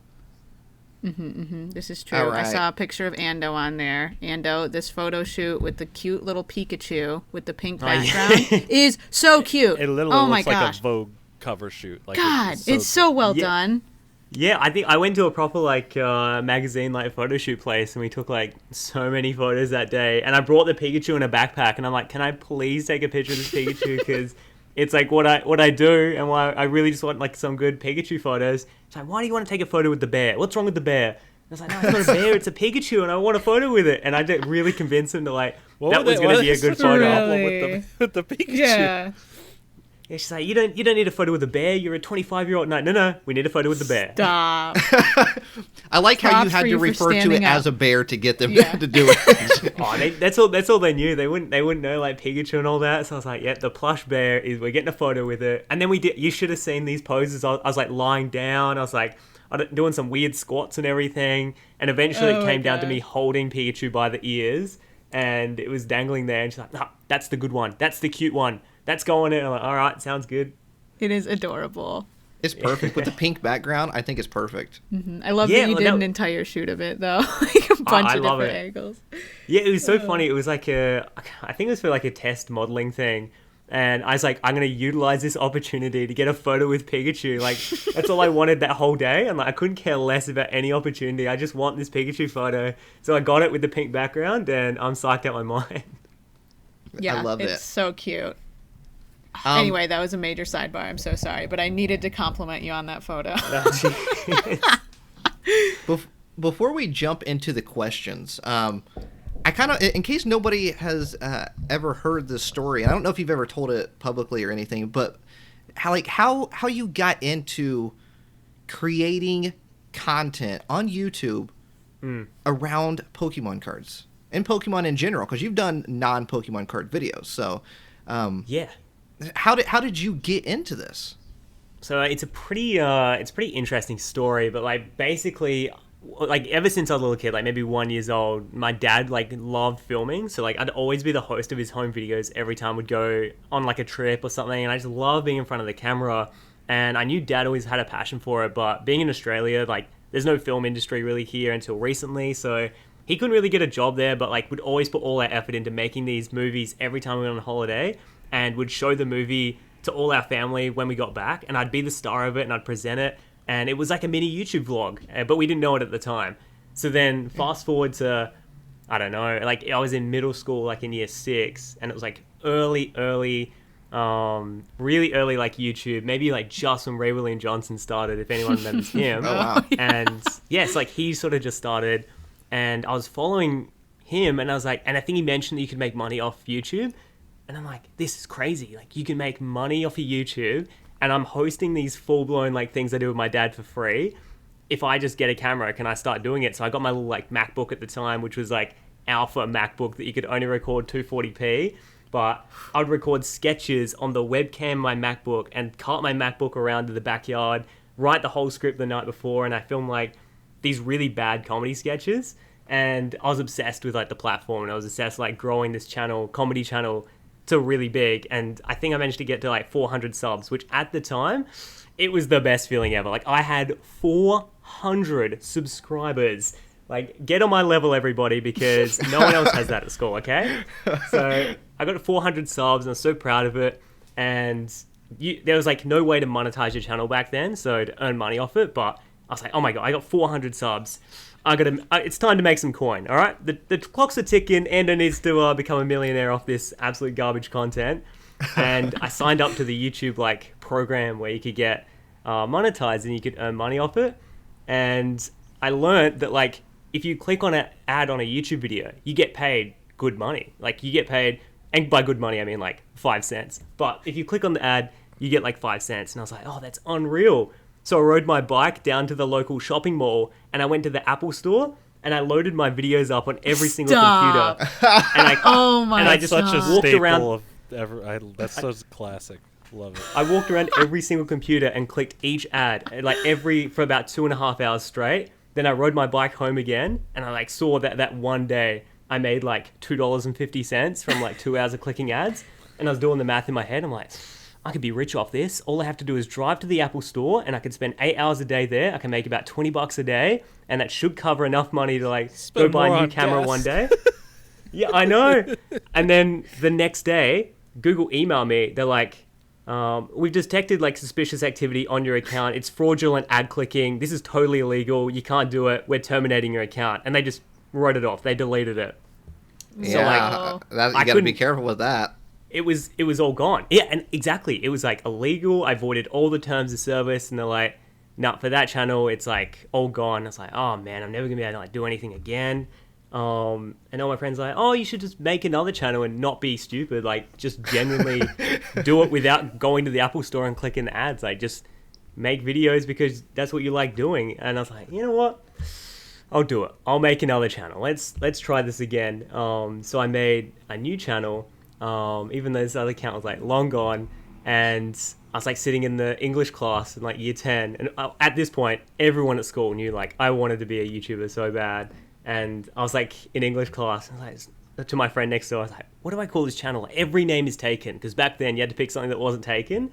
This is true. Right. I saw a picture of Ando on there. Ando, this photo shoot with the cute little Pikachu with the pink background is so cute. It literally looks like a Vogue cover shoot. Like, God, it's so well done. Yeah, I think I went to a proper magazine photo shoot place, and we took so many photos that day. And I brought the Pikachu in a backpack, and I'm like, can I please take a picture of this Pikachu? Because it's what I do, and why I really just want some good Pikachu photos. It's like, why do you want to take a photo with the bear? What's wrong with the bear? And I was like, no, it's not a bear, it's a Pikachu, and I want a photo with it. And I did really convince him to that was going to be a good photo. Really? With the Pikachu. Yeah. Yeah, she's like, you don't need a photo with a bear. You're a 25-year-old. No, we need a photo with the bear. Stop. I like how you had to refer to it as a bear to get them to do it. That's all they knew. They wouldn't know Pikachu and all that. So I was like, yeah, the plush bear we're getting a photo with it. And then we did. You should have seen these poses. I was lying down. I was doing some weird squats and everything. And eventually it came down to me holding Pikachu by the ears, and it was dangling there. And she's like, "No, that's the good one. That's the cute one. That's going in." I'm like, "All right, sounds good." It is adorable. It's perfect with the pink background. I think it's perfect. I love that you did an entire shoot of it though, like a bunch of different angles. Yeah, it was so funny. It was like I think it was for like a test modeling thing, and I was like, I'm gonna utilize this opportunity to get a photo with Pikachu. Like that's all I wanted that whole day. I'm like, I couldn't care less about any opportunity. I just want this Pikachu photo. So I got it with the pink background, and I'm psyched out my mind. Yeah, I love it. It's so cute. Anyway, that was a major sidebar. I'm so sorry, but I needed to compliment you on that photo. Before we jump into the questions, I kind of, in case nobody has ever heard this story, and I don't know if you've ever told it publicly or anything, but how you got into creating content on YouTube around Pokemon cards and Pokemon in general, because you've done non-Pokemon card videos. So, yeah. How did you get into this? So it's a pretty interesting story, but like basically, like ever since I was a little kid, like maybe 1 year old, my dad like loved filming. So like I'd always be the host of his home videos every time we'd go on like a trip or something, and I just love being in front of the camera. And I knew Dad always had a passion for it, but being in Australia, like there's no film industry really here until recently, so he couldn't really get a job there, but like would always put all our effort into making these movies every time we went on holiday, and would show the movie to all our family when we got back, and I'd be the star of it and I'd present it, and it was like a mini YouTube vlog, but we didn't know it at the time. So then fast forward to, I don't know, like I was in middle school, like in year 6, and it was like really early like YouTube, maybe like just when Ray William Johnson started, if anyone remembers him. Oh, wow. And yes, like he sort of just started, and I was following him, and I was like, and I think he mentioned that you could make money off YouTube. And I'm like, this is crazy. Like, you can make money off of YouTube, and I'm hosting these full-blown, like, things I do with my dad for free. If I just get a camera, can I start doing it? So I got my little, like, MacBook at the time, which was, like, alpha MacBook that you could only record 240p. But I would record sketches on the webcam of my MacBook and cart my MacBook around to the backyard, write the whole script the night before, and I filmed, like, these really bad comedy sketches. And I was obsessed with, like, the platform, and I was obsessed, like, growing this channel, comedy channel, to really big, and I think I managed to get to like 400 subs, which at the time it was the best feeling ever. Like I had 400 subscribers. Like get on my level, everybody, because no one else has that at school. Okay, so I got 400 subs and I was so proud of it, and there was like no way to monetize your channel back then, so to earn money off it, but I was like, oh my god, I got 400 subs. It's time to make some coin, all right? The clocks are ticking. Endo needs to become a millionaire off this absolute garbage content. And I signed up to the YouTube like program where you could get monetized and you could earn money off it. And I learned that like if you click on an ad on a YouTube video, you get paid good money. Like you get paid, and by good money I mean like 5 cents. But if you click on the ad, you get like 5 cents. And I was like, oh, that's unreal. So I rode my bike down to the local shopping mall, and I went to the Apple store, and I loaded my videos up on every single computer. And I just such a walked staple around. Of that's such a classic. Love it. I walked around every single computer and clicked each ad, like for about 2.5 hours straight. Then I rode my bike home again, and I like saw that one day I made like $2.50 from like 2 hours of clicking ads, and I was doing the math in my head. I'm like, I could be rich off this. All I have to do is drive to the Apple store, and I could spend 8 hours a day there. I can make about $20 a day, and that should cover enough money to like go buy a new camera gas. one day. Yeah, I know. And then the next day, Google emailed me. They're like, we've detected like suspicious activity on your account. It's fraudulent ad clicking. This is totally illegal. You can't do it. We're terminating your account. And they just wrote it off. They deleted it. Yeah, you got to be careful with that. It was all gone. Yeah, and exactly. It was like illegal. I voided all the terms of service, and they're like, no, for that channel, it's like all gone. It's like, oh man, I'm never gonna be able to like do anything again. And all my friends are like, oh, you should just make another channel and not be stupid. Like, just genuinely do it without going to the Apple store and clicking the ads. Like, just make videos because that's what you like doing. And I was like, you know what? I'll do it. I'll make another channel. Let's try this again. So I made a new channel. Even though this other account was like long gone, and I was like sitting in the English class in like year 10, and at this point everyone at school knew like I wanted to be a YouTuber so bad. And I was like in English class, and I was like, to my friend next door, I was like, what do I call this channel? Like, every name is taken, because back then you had to pick something that wasn't taken.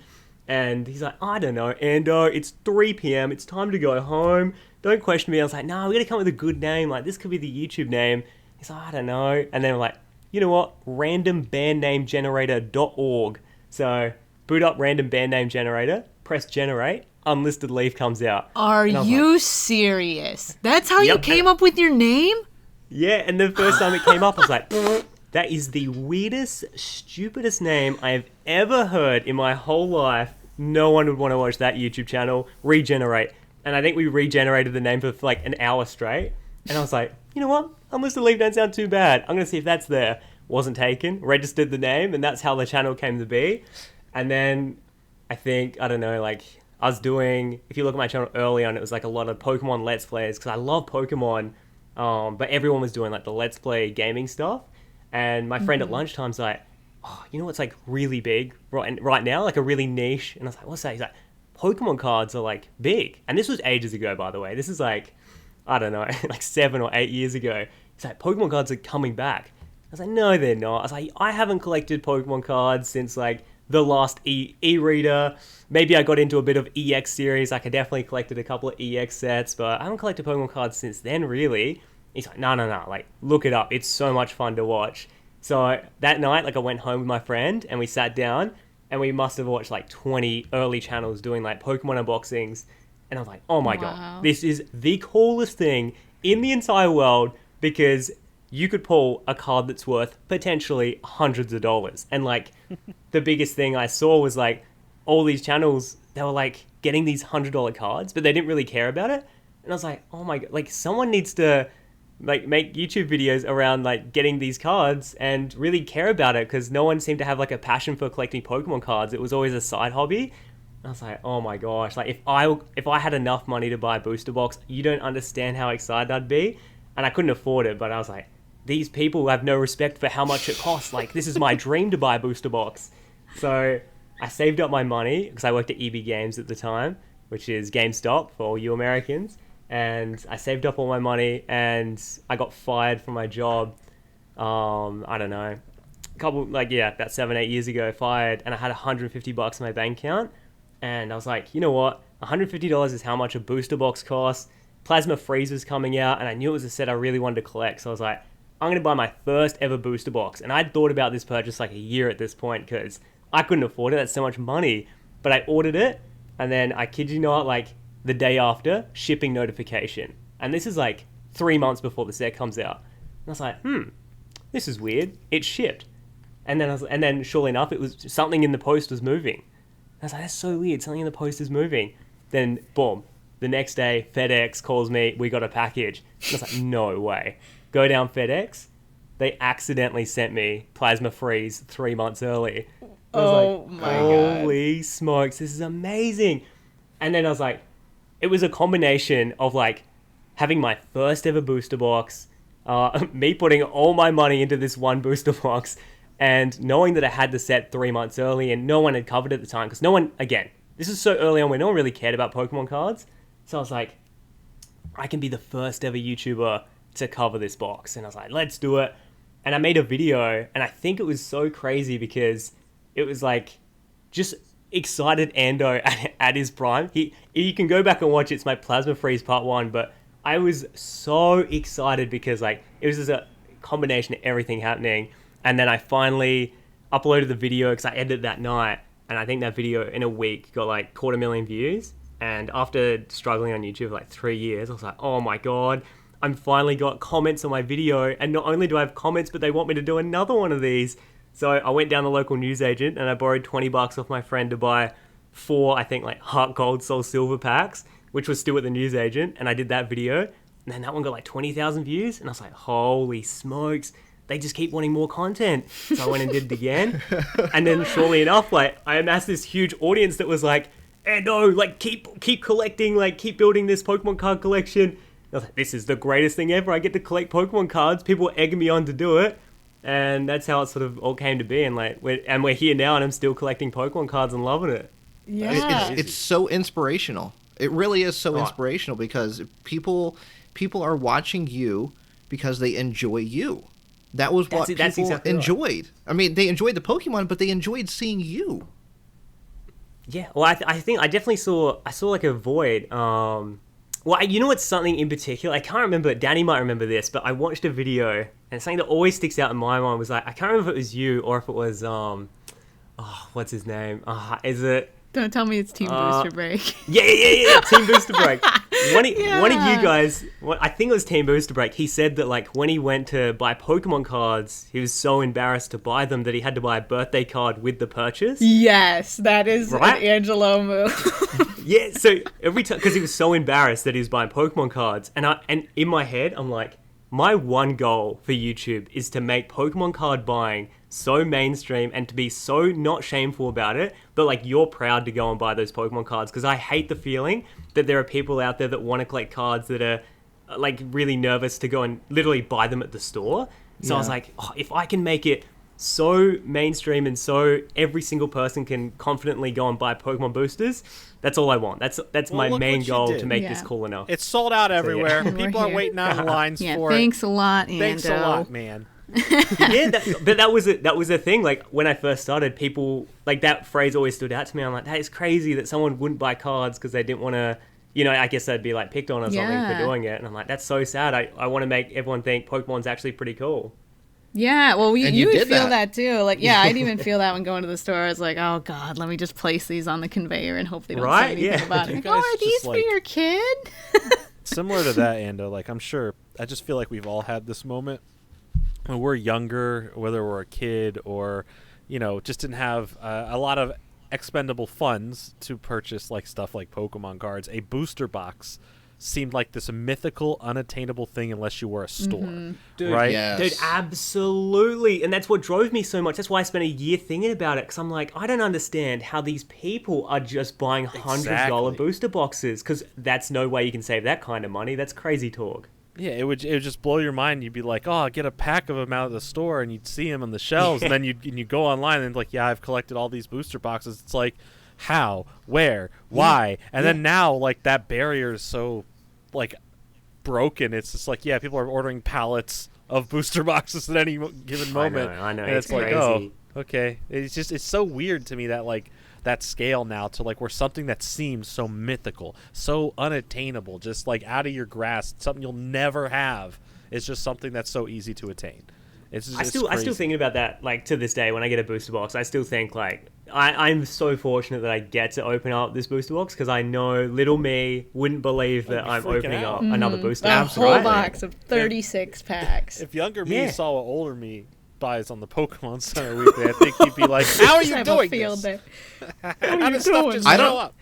And he's like, I don't know, Ando, it's 3 p.m, it's time to go home, don't question me. I was like, no, we gotta come up with a good name, like this could be the YouTube name. He's like, I don't know. And then we're like, you know what, randombandnamegenerator.org. So boot up random band name generator, press generate, Unlisted Leaf comes out. Are you like, serious? That's how you Yep. came up with your name? Yeah, and the first time it came up, I was like, that is the weirdest, stupidest name I have ever heard in my whole life. No one would want to watch that YouTube channel. Regenerate. And I think we regenerated the name for like an hour straight. And I was like, you know what? Unlisted Leaf don't sound too bad. I'm going to see if that's there. Wasn't taken. Registered the name, and that's how the channel came to be. And then I think, I don't know, like I was doing, if you look at my channel early on, it was like a lot of Pokemon Let's Plays, because I love Pokemon, but everyone was doing like the Let's Play gaming stuff. And my friend at lunchtime's like, oh, you know what's like really big right now, like a really niche? And I was like, what's that? He's like, Pokemon cards are like big. And this was ages ago, by the way. This is like, I don't know, like 7 or 8 years ago. He's like, Pokemon cards are coming back. I was like, no, they're not. I was like, I haven't collected Pokemon cards since like the last e-reader. Maybe I got into a bit of EX series. Like I definitely collected a couple of EX sets, but I haven't collected Pokemon cards since then, really. He's like, no, like look it up. It's so much fun to watch. So that night, like I went home with my friend and we sat down and we must have watched like 20 early channels doing like Pokemon unboxings. And I was like, oh my God, this is the coolest thing in the entire world, because you could pull a card that's worth potentially hundreds of dollars. And like the biggest thing I saw was like all these channels, they were like getting these $100 cards, but they didn't really care about it. And I was like, oh my God, like someone needs to like make YouTube videos around like getting these cards and really care about it, because no one seemed to have like a passion for collecting Pokemon cards. It was always a side hobby. And I was like, oh my gosh, like if I had enough money to buy a booster box, you don't understand how excited I'd be. And I couldn't afford it, but I was like, these people have no respect for how much it costs. Like, this is my dream to buy a booster box. So I saved up my money, because I worked at EB Games at the time, which is GameStop for all you Americans. And I saved up all my money, and I got fired from my job. I don't know, about 7-8 years ago, fired, and I had $150 in my bank account. And I was like, you know what? $150 is how much a booster box costs. Plasma Freeze was coming out, and I knew it was a set I really wanted to collect. So I was like, I'm going to buy my first ever booster box. And I'd thought about this purchase like a year at this point, because I couldn't afford it. That's so much money. But I ordered it, and then I kid you not, like the day after, shipping notification. And this is like 3 months before the set comes out. And I was like, this is weird. It shipped. And then surely enough, it was something in the post was moving. I was like, that's so weird. Something in the post is moving. Then boom, the next day, FedEx calls me, we got a package. And I was like, no way. Go down FedEx. They accidentally sent me Plasma Freeze 3 months early. I was like, my God. Holy smokes, this is amazing. And then I was like, it was a combination of like having my first ever booster box, me putting all my money into this one booster box, and knowing that I had the set 3 months early and no one had covered it at the time, because no one, again, this is so early on where no one really cared about Pokemon cards. So I was like, I can be the first ever YouTuber to cover this box. And I was like, let's do it. And I made a video, and I think it was so crazy because it was like just excited Ando at his prime. You can go back and watch it. It's my Plasma Freeze part 1, but I was so excited because like it was just a combination of everything happening. And then I finally uploaded the video because I edited that night, and I think that video in a week got like 250,000 views. And after struggling on YouTube for like 3 years, I was like, oh my God, I'm finally got comments on my video. And not only do I have comments, but they want me to do another one of these. So I went down the local newsagent and I borrowed $20 off my friend to buy 4, I think like Heart Gold, Soul Silver packs, which was still at the newsagent. And I did that video, and then that one got like 20,000 views. And I was like, holy smokes, they just keep wanting more content. So I went and did it again. And then surely enough, like I amassed this huge audience that was like, hey, no, like keep collecting, like keep building this Pokemon card collection. I was like, this is the greatest thing ever. I get to collect Pokemon cards. People were egging me on to do it. And that's how it sort of all came to be. And like we're here now, and I'm still collecting Pokemon cards and loving it. Yeah. It's so inspirational. It really is so inspirational because people are watching you because they enjoy you. That was what people exactly enjoyed. Right. I mean, they enjoyed the Pokemon, but they enjoyed seeing you. Yeah, well, I think I definitely saw like a void. Well, you know what's something in particular? I can't remember. Danny might remember this, but I watched a video, and something that always sticks out in my mind was like, I can't remember if it was you or if it was what's his name? Is it? Don't tell me it's Team Booster Break. Yeah. Team Booster Break. One of you guys, I think it was Team Booster Break. He said that like when he went to buy Pokemon cards, he was so embarrassed to buy them that he had to buy a birthday card with the purchase. Yes, that is Right? an Angelo move. Yeah. So every time, because he was so embarrassed that he was buying Pokemon cards, and in my head, I'm like, my one goal for YouTube is to make Pokemon card buying so mainstream and to be so not shameful about it, but like you're proud to go and buy those Pokemon cards, because I hate the feeling that there are people out there that want to collect cards that are like really nervous to go and literally buy them at the store. So I was like, if I can make it so mainstream and so every single person can confidently go and buy Pokemon boosters, that's all I want. That's my main goal to make this cool enough. It's sold out everywhere. Yeah. People are waiting on the lines for Thanks a lot, Ando. Thanks a lot, man. Yeah, but that was a thing. Like when I first started, people like that phrase always stood out to me. I'm like, that is crazy that someone wouldn't buy cards because they didn't want to. You know, I guess they'd be like picked on or something for doing it. And I'm like, that's so sad. I want to make everyone think Pokemon's actually pretty cool. Yeah, well, you would did feel that. too. Like, yeah, I'd even feel that when going to the store. I was like, oh, God, let me just place these on the conveyor and hope they don't say anything about it. Like, are these for your kid? Similar to that, Ando, like, I'm sure, I just feel like we've all had this moment when we're younger, whether we're a kid or, you know, just didn't have a lot of expendable funds to purchase, like, stuff like Pokemon cards. A booster box seemed like this mythical, unattainable thing unless you were a store. Dude, right? Yes. Dude, absolutely. And that's what drove me so much. That's why I spent a year thinking about it, because I'm like, I don't understand how these people are just buying $100 booster boxes, because that's no way you can save that kind of money. That's crazy talk. Yeah, it would just blow your mind. You'd be like, oh, I'll get a pack of them out of the store, and you'd see them on the shelves, and then you go online, and like, yeah, I've collected all these booster boxes. It's like, how, where, why? And then now, like, that barrier is so, like, broken. It's just like, yeah, people are ordering pallets of booster boxes at any given moment. I know. And it's like, oh, okay. It's so weird to me that, like, that scale now to, like, where something that seems so mythical, so unattainable, just, like, out of your grasp, something you'll never have, is just something that's so easy to attain. I still thinking about that, like, to this day when I get a booster box. I still think, like, I'm so fortunate that I get to open up this booster box, because I know little me wouldn't believe that I'm opening up another booster box. A whole box of 36 packs. If younger me saw what older me buys on the Pokemon Center weekly, I think he'd be like, how are you doing this? How does stuff just show up?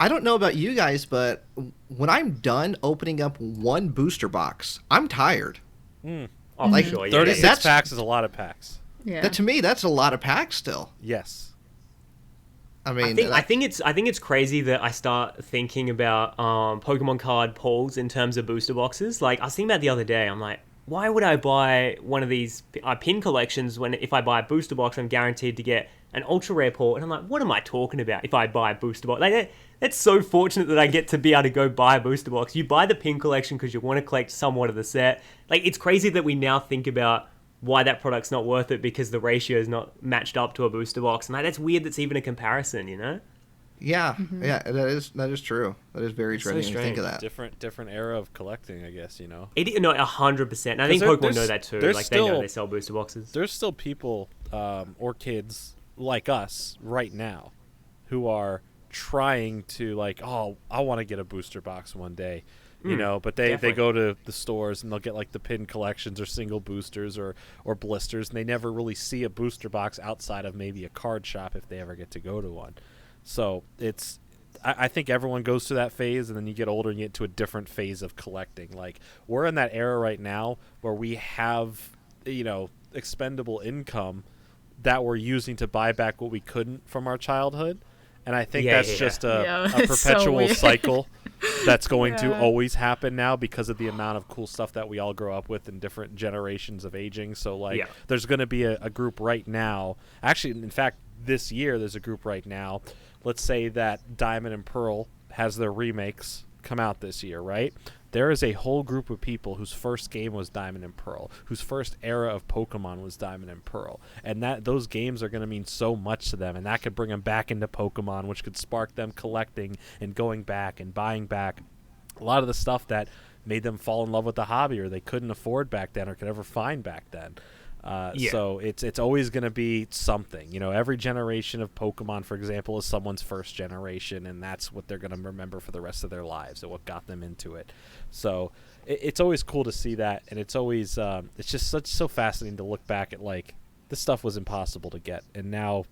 I don't know about you guys, but when I'm done opening up one booster box, I'm tired. Oh, like, sure, 36 packs is a lot of packs. Yeah. To me, that's a lot of packs still. Yes. I mean, I think it's crazy that I start thinking about Pokemon card pulls in terms of booster boxes. Like, I was thinking about the other day. I'm like, why would I buy one of these pin collections when if I buy a booster box, I'm guaranteed to get an ultra rare pull? And I'm like, what am I talking about if I buy a booster box? Like, that's so fortunate that I get to be able to go buy a booster box. You buy the pin collection because you want to collect somewhat of the set. Like, it's crazy that we now think about why that product's not worth it because the ratio is not matched up to a booster box. And that's weird that's even a comparison, you know? Yeah, that is true. That is very true. I didn't even think of that. Different era of collecting, I guess, you know. No, 100%. I think Pokemon know that too. Like, they know they sell booster boxes. There's still people or kids like us right now who are trying to, like, oh, I want to get a booster box one day. You know, but they go to the stores and they'll get like the pin collections or single boosters or blisters, and they never really see a booster box outside of maybe a card shop if they ever get to go to one. So I think everyone goes through that phase, and then you get older and you get to a different phase of collecting. Like, we're in that era right now where we have, you know, expendable income that we're using to buy back what we couldn't from our childhood. And I think that's just a perpetual cycle that's going to always happen now because of the amount of cool stuff that we all grow up with in different generations of aging. So, like, there's going to be a group right now. Actually, in fact, this year there's a group right now let's say that Diamond and Pearl has their remakes come out this year, right? There is a whole group of people whose first game was Diamond and Pearl, whose first era of Pokemon was Diamond and Pearl, and that those games are going to mean so much to them, and that could bring them back into Pokemon, which could spark them collecting and going back and buying back a lot of the stuff that made them fall in love with the hobby, or they couldn't afford back then, or could ever find back then. So it's always going to be something. You know, every generation of Pokemon, for example, is someone's first generation, and that's what they're going to remember for the rest of their lives and what got them into it. So it's always cool to see that, and it's always it's just so fascinating to look back at, like, this stuff was impossible to get, and now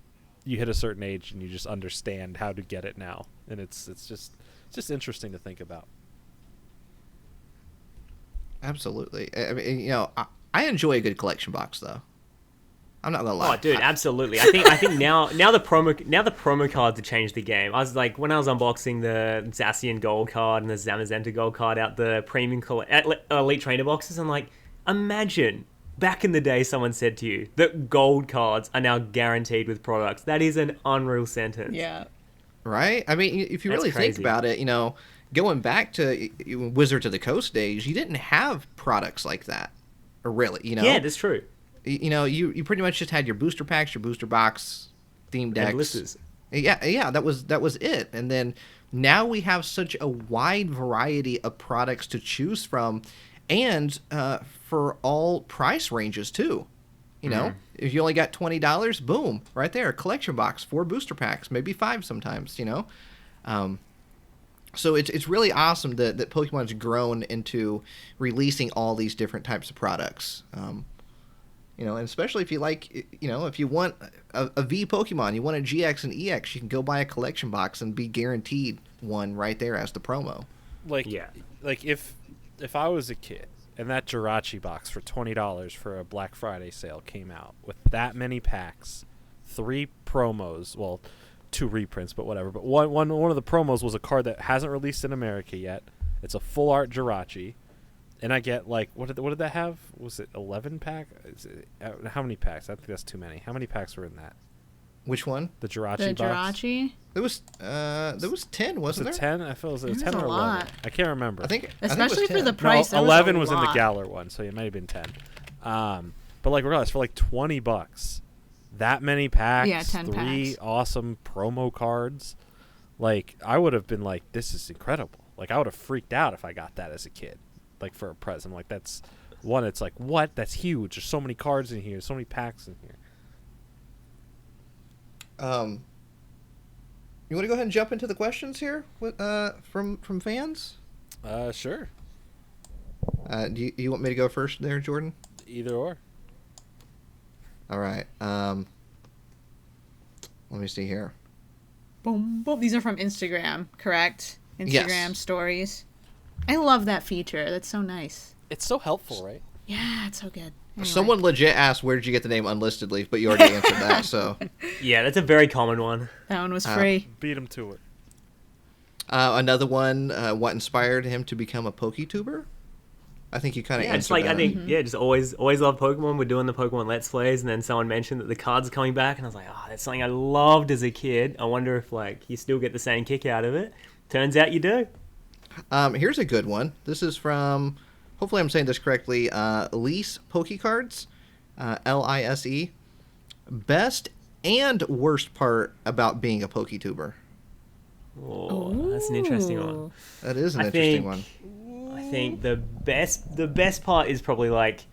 you hit a certain age and you just understand how to get it now, and it's just interesting to think about. Absolutely. I mean, you know, I enjoy a good collection box, though. I'm not gonna lie. Oh, dude, absolutely. I think now the promo cards have changed the game. I was like, when I was unboxing the Zacian Gold card and the Zamazenta Gold card out the premium Elite Trainer boxes, I'm like, imagine back in the day someone said to you that gold cards are now guaranteed with products. That is an unreal sentence. Yeah. Right? I mean, if you really think about it, you know, going back to Wizards of the Coast days, you didn't have products like that. Or really, you know? Yeah, that's true. You know, you pretty much just had your booster packs, your booster box, theme decks. And blisters. Yeah, that was it. And then now we have such a wide variety of products to choose from, and for all price ranges too. You know, if you only got $20, boom, right there, collection box, 4 booster packs, maybe 5 sometimes. You know, so it's really awesome that Pokemon's grown into releasing all these different types of products. You know, and especially if you like, you know, if you want a V Pokemon, you want a GX and EX, you can go buy a collection box and be guaranteed one right there as the promo. Like if I was a kid and that Jirachi box for $20 for a Black Friday sale came out with that many packs, 3 promos, well, 2 reprints, but whatever. But one of the promos was a card that hasn't released in America yet. It's a full art Jirachi. And I get, like, what did that have? Was it 11 pack? How many packs? I think that's too many. How many packs were in that? Which one? The Jirachi The box? Jirachi? There was 10, wasn't was it there? 10? I feel it was There's 10 or a 11. lot. I can't remember. I think Especially it was for the 10. price. No, there 11 was was in the lot. Galar one, so it might have been 10. But, like, regardless, for like $20, that many packs, Yeah, 10 3 packs. awesome promo cards, like, I would have been like, this is incredible. Like, I would have freaked out if I got that as a kid, like, for a present. Like, that's one, it's like, what? That's huge. There's so many cards in here, so many packs in here. You want to go ahead and jump into the questions here from fans? Sure. Do you want me to go first there, Jordan? Either or. All right. Let me see here. Boom, boom. These are from Instagram, correct? Instagram Yes. stories. I love that feature. That's so nice. It's so helpful, right? Yeah, it's so good. Anyway. Someone legit asked, where did you get the name Unlisted Leaf? But you already answered that, so. Yeah, that's a very common one. That one was free. Beat him to it. Another one, what inspired him to become a PokeTuber? I think you kind of Yeah, answered it's like that. I think just always love Pokemon. We're doing the Pokemon Let's Plays, and then someone mentioned that the cards are coming back, and I was like, oh, that's something I loved as a kid. I wonder if like you still get the same kick out of it. Turns out you do. Here's a good one. This is from, hopefully I'm saying this correctly, Lise Pokecards, Lise. Best and worst part about being a PokeTuber. Oh, that's an interesting one. Ooh. That is an I interesting think- one. I think the best part is probably like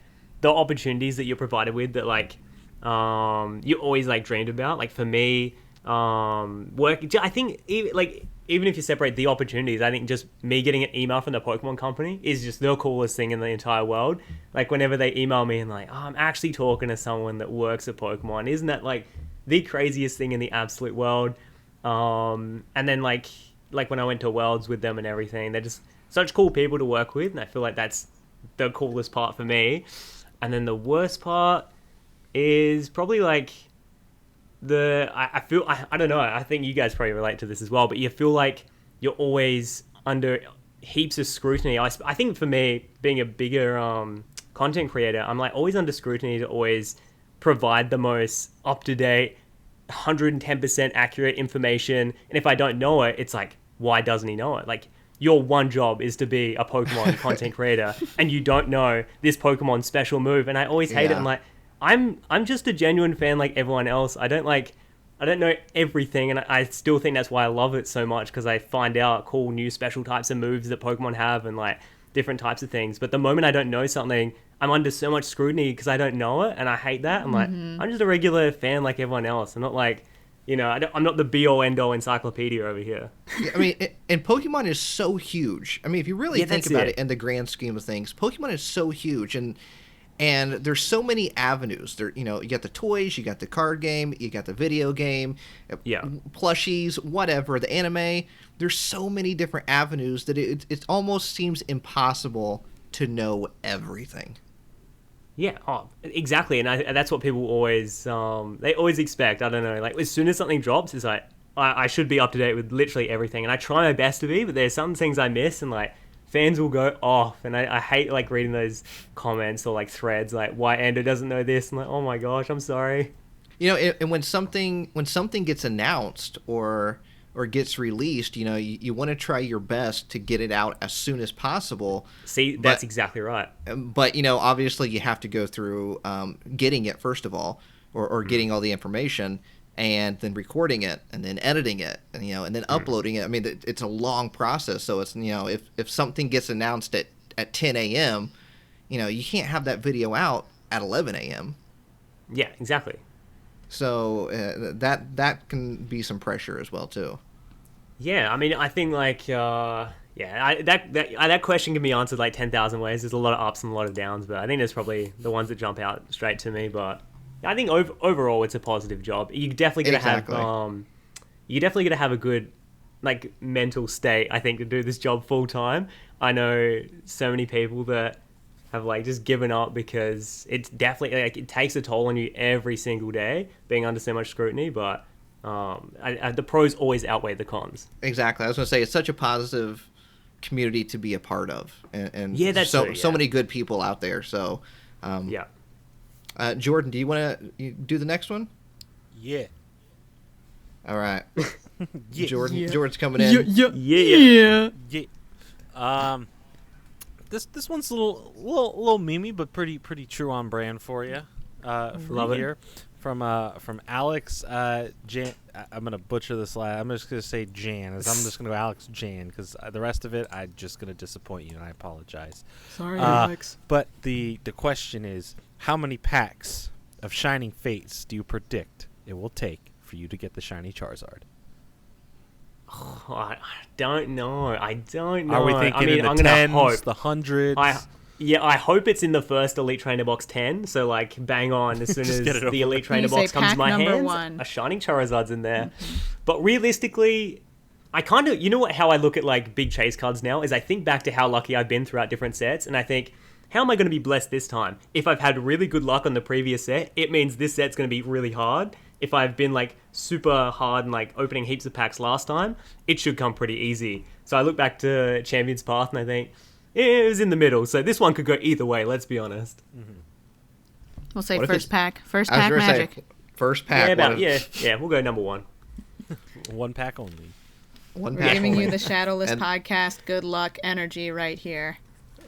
the opportunities that you're provided with that like you always like dreamed about. Like for me, work. I think even if you separate the opportunities, I think just me getting an email from the Pokemon company is just the coolest thing in the entire world. Like whenever they email me and like, oh, I'm actually talking to someone that works at Pokemon, isn't that like the craziest thing in the absolute world? And then like when I went to Worlds with them and everything, they're just such cool people to work with, and I feel like that's the coolest part for me. And then the worst part is probably like I feel I don't know, I think you guys probably relate to this as well, but you feel like you're always under heaps of scrutiny. I think for me, being a bigger content creator, I'm like always under scrutiny to always provide the most up-to-date 110% accurate information, and if I don't know it, it's like, why doesn't he know it? Like, your one job is to be a Pokemon content creator, and you don't know this Pokemon special move. And I always hate it. I'm like, I'm just a genuine fan like everyone else. I don't know everything, and I still think that's why I love it so much, because I find out cool new special types of moves that Pokemon have and like different types of things. But the moment I don't know something, I'm under so much scrutiny because I don't know it, and I hate that. I'm like, I'm just a regular fan like everyone else. I'm not like, I'm not the be-all, end-all encyclopedia over here. Yeah, I mean, and Pokemon is so huge. I mean, if you really think about it in the grand scheme of things, Pokemon is so huge, and there's so many avenues. There, you got the toys, you got the card game, you got the video game, plushies, whatever, the anime. There's so many different avenues that it almost seems impossible to know everything. Yeah, exactly, and that's what people always they always expect. I don't know, like as soon as something drops, it's like I should be up to date with literally everything, and I try my best to be, but there's some things I miss, and like fans will go off, and I hate like reading those comments or like threads like why Ando doesn't know this. I'm like, oh my gosh, I'm sorry. And when something gets announced or gets released, you want to try your best to get it out as soon as possible. See, that's exactly right. But, obviously you have to go through getting it, first of all, or getting all the information, and then recording it, and then editing it, and, and then uploading it. I mean, it's a long process. So it's, if something gets announced at 10 a.m., you can't have that video out at 11 a.m. Yeah, exactly. So that can be some pressure as well, too. Yeah, I mean, I think like that question can be answered like 10,000 ways. There's a lot of ups and a lot of downs, but I think there's probably the ones that jump out straight to me. But I think overall it's a positive job. You definitely gotta have a good like mental state, I think, to do this job full time. I know so many people that have like just given up because it's definitely like it takes a toll on you every single day being under so much scrutiny, but the pros always outweigh the cons. Exactly. I was going to say, it's such a positive community to be a part of, and yeah, that's so true, so many good people out there. So, Jordan, do you want to do the next one? Yeah. All right. Yeah. Jordan's coming in. Yeah. This one's a little memey, but pretty true on brand for you. Love it. Here. From Alex Jan. I'm gonna butcher this last. I'm just gonna say Jan. I'm just gonna go Alex Jan, because the rest of it I'm just gonna disappoint you, and I apologize. Sorry, Alex. But the question is, how many packs of Shining Fates do you predict it will take for you to get the shiny Charizard? Oh, I don't know. Are we thinking in the tens, the hundreds? I hope it's in the first Elite Trainer Box 10, so like bang on as soon as the Elite Trainer Box comes to my hands, a Shining Charizard's in there. But realistically, I kind of, how I look at like big chase cards now is I think back to how lucky I've been throughout different sets, and I think, how am I going to be blessed this time? If I've had really good luck on the previous set, it means this set's going to be really hard. If I've been like super hard and like opening heaps of packs last time, it should come pretty easy. So I look back to Champion's Path and I think, it was in the middle, so this one could go either way, let's be honest. We'll say first pack magic. First pack. We'll go number one. One pack only. Giving you the Shadowless podcast good luck energy right here.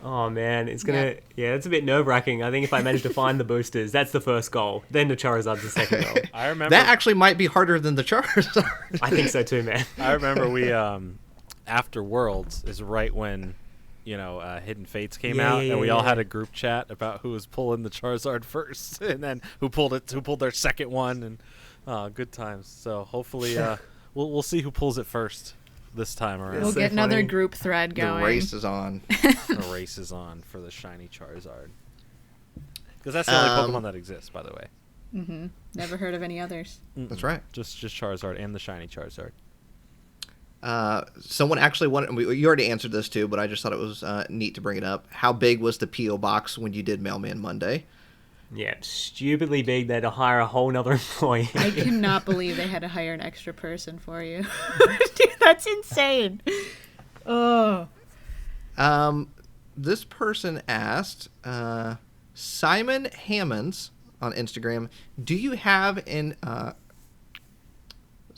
Oh man, it's gonna it's a bit nerve-wracking. I think if I manage to find the boosters, that's the first goal. Then the Charizard's the second goal. I remember that actually might be harder than the Charizard. I think so too, man. I remember we after Worlds is right when Hidden Fates came out, and we all had a group chat about who was pulling the Charizard first, and then who pulled their second one, and good times. So hopefully, we'll see who pulls it first this time around. We'll get another group thread going. The race is on. The race is on for the shiny Charizard, because that's the only Pokemon that exists, by the way. Mm-hmm. Never heard of any others. That's right. Just Charizard and the shiny Charizard. Someone actually wanted. You already answered this too, but I just thought it was neat to bring it up. How big was the PO box when you did Mailman Monday? Yeah, stupidly big. They had to hire a whole nother employee. I cannot believe they had to hire an extra person for you. Dude, that's insane. Oh. This person asked, Simon Hammonds on Instagram, do you have an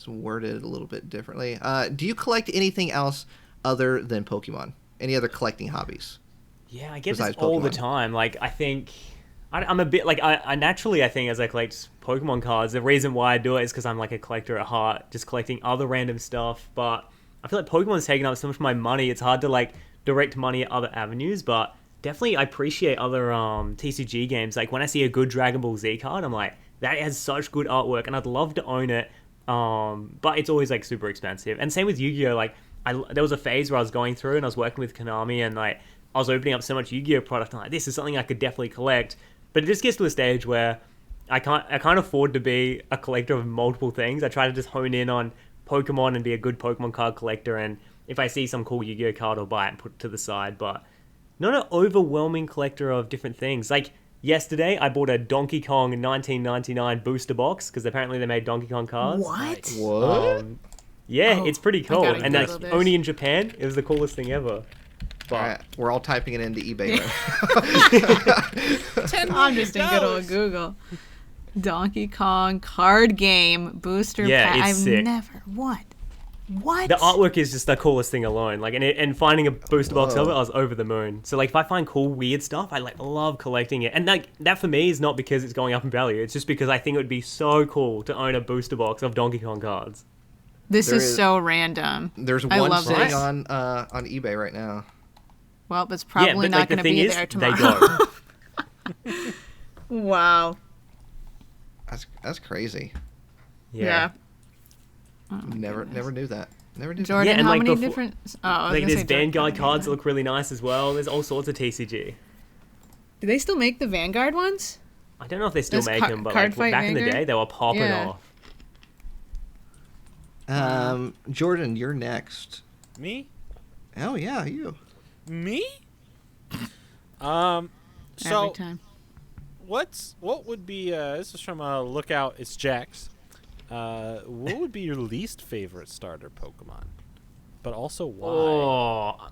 It's worded a little bit differently. Do you collect anything else other than Pokemon? Any other collecting hobbies? Yeah, I get this Besides all the Pokemon. time. Like, I think I'm a bit like I naturally I think as I collect Pokemon cards, the reason why I do it is because I'm like a collector at heart, just collecting other random stuff. But I feel like Pokemon's taking up so much of my money. It's hard to like direct money at other avenues. But definitely, I appreciate other TCG games. Like when I see a good Dragon Ball Z card, I'm like, that has such good artwork, and I'd love to own it. But it's always like super expensive. And same with Yu-Gi-Oh. Like there was a phase where I was going through and I was working with Konami, and like I was opening up so much Yu-Gi-Oh product. I'm like, this is something I could definitely collect. But it just gets to a stage where I can't afford to be a collector of multiple things. I try to just hone in on Pokemon and be a good Pokemon card collector. And if I see some cool Yu-Gi-Oh card, I'll buy it and put it to the side. But not an overwhelming collector of different things. Like yesterday, I bought a Donkey Kong 1999 booster box because apparently they made Donkey Kong cards. What? What? Yeah, Oh, it's pretty cool. gotta And that's Google this. only in Japan. It was the coolest thing ever. But All right, we're all typing it into eBay. I'm just in good old Google. Donkey Kong card game booster Yeah, pack. it's I've sick. never. What? the artwork is just the coolest thing alone. Like, and finding a booster box of it, I was over the moon. So like, if I find cool weird stuff, I like love collecting it. And that for me is not because it's going up in value. It's just because I think it would be so cool to own a booster box of Donkey Kong cards. This There is is- so random. There's I one love sitting this. on eBay right now. Well, it's probably but not like, the going to thing be is, there they tomorrow. go. Wow. That's crazy. Yeah. Never knew that. Never knew Jordan, Yeah, and how like many before- different? Oh, I was Like, gonna there's say Jordan, Vanguard how cards that many? look really nice as well. There's all sorts of TCG. Do they still make the Vanguard ones? I don't know if they still Those make them, but Card like, Fight back in the Vanguard? day, they were popping Yeah. off. Jordan, you're next. Me? Oh yeah, you. Me? Every So time. what would be this is from Lookout, it's Jax. What would be your least favorite starter Pokemon? But also why? Oh,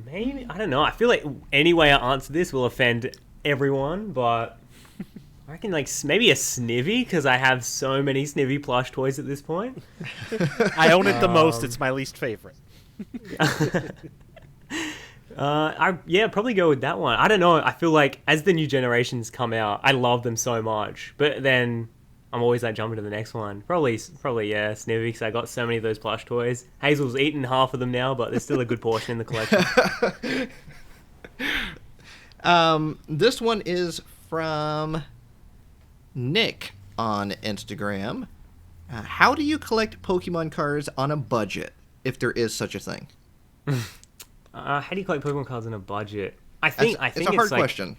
maybe, I don't know. I feel like any way I answer this will offend everyone, but I reckon like maybe a Snivy, because I have so many Snivy plush toys at this point. I own it the most, it's my least favorite. Probably go with that one. I don't know. I feel like as the new generations come out, I love them so much, but then I'm always like jumping to the next one. Probably yeah, Snivy, because I got so many of those plush toys. Hazel's eaten half of them now, but there's still a good portion in the collection. This one is from Nick on Instagram. How do you collect Pokemon cards on a budget, if there is such a thing? How do you collect Pokemon cards on a budget? I think It's a hard like, question.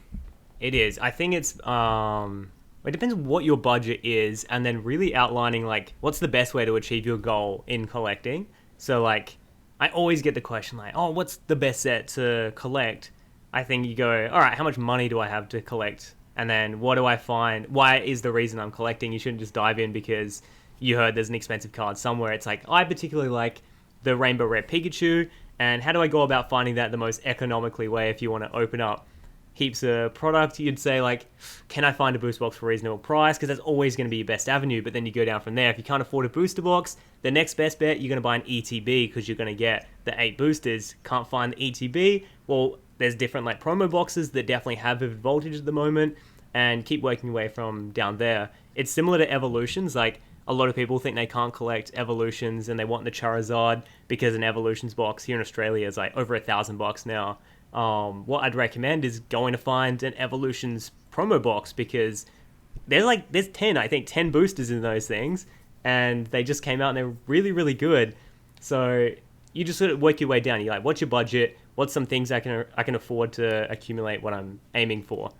It is. I think it's it depends on what your budget is, and then really outlining like what's the best way to achieve your goal in collecting. So like, I always get the question like, oh, what's the best set to collect? I think you go, all right, how much money do I have to collect? And then what do I find? Why is the reason I'm collecting? You shouldn't just dive in because you heard there's an expensive card somewhere. It's like, I particularly like the Rainbow Rare Pikachu, and how do I go about finding that the most economically way if you want to open up heaps of product? You'd say like, can I find a booster box for a reasonable price? Because that's always going to be your best avenue, but then you go down from there. If you can't afford a booster box, the next best bet, you're going to buy an ETB because you're going to get the 8 boosters. Can't find the ETB? Well, there's different like promo boxes that definitely have vivid voltage at the moment, and keep working your way from down there. It's similar to evolutions. Like, a lot of people think they can't collect evolutions and they want the Charizard because an evolutions box here in Australia is like over $1,000 now. What I'd recommend is going to find an evolutions promo box, because there's 10 boosters in those things, and they just came out and they're really, really good. So you just sort of work your way down. You're like, what's your budget? What's some things I can afford to accumulate what I'm aiming for?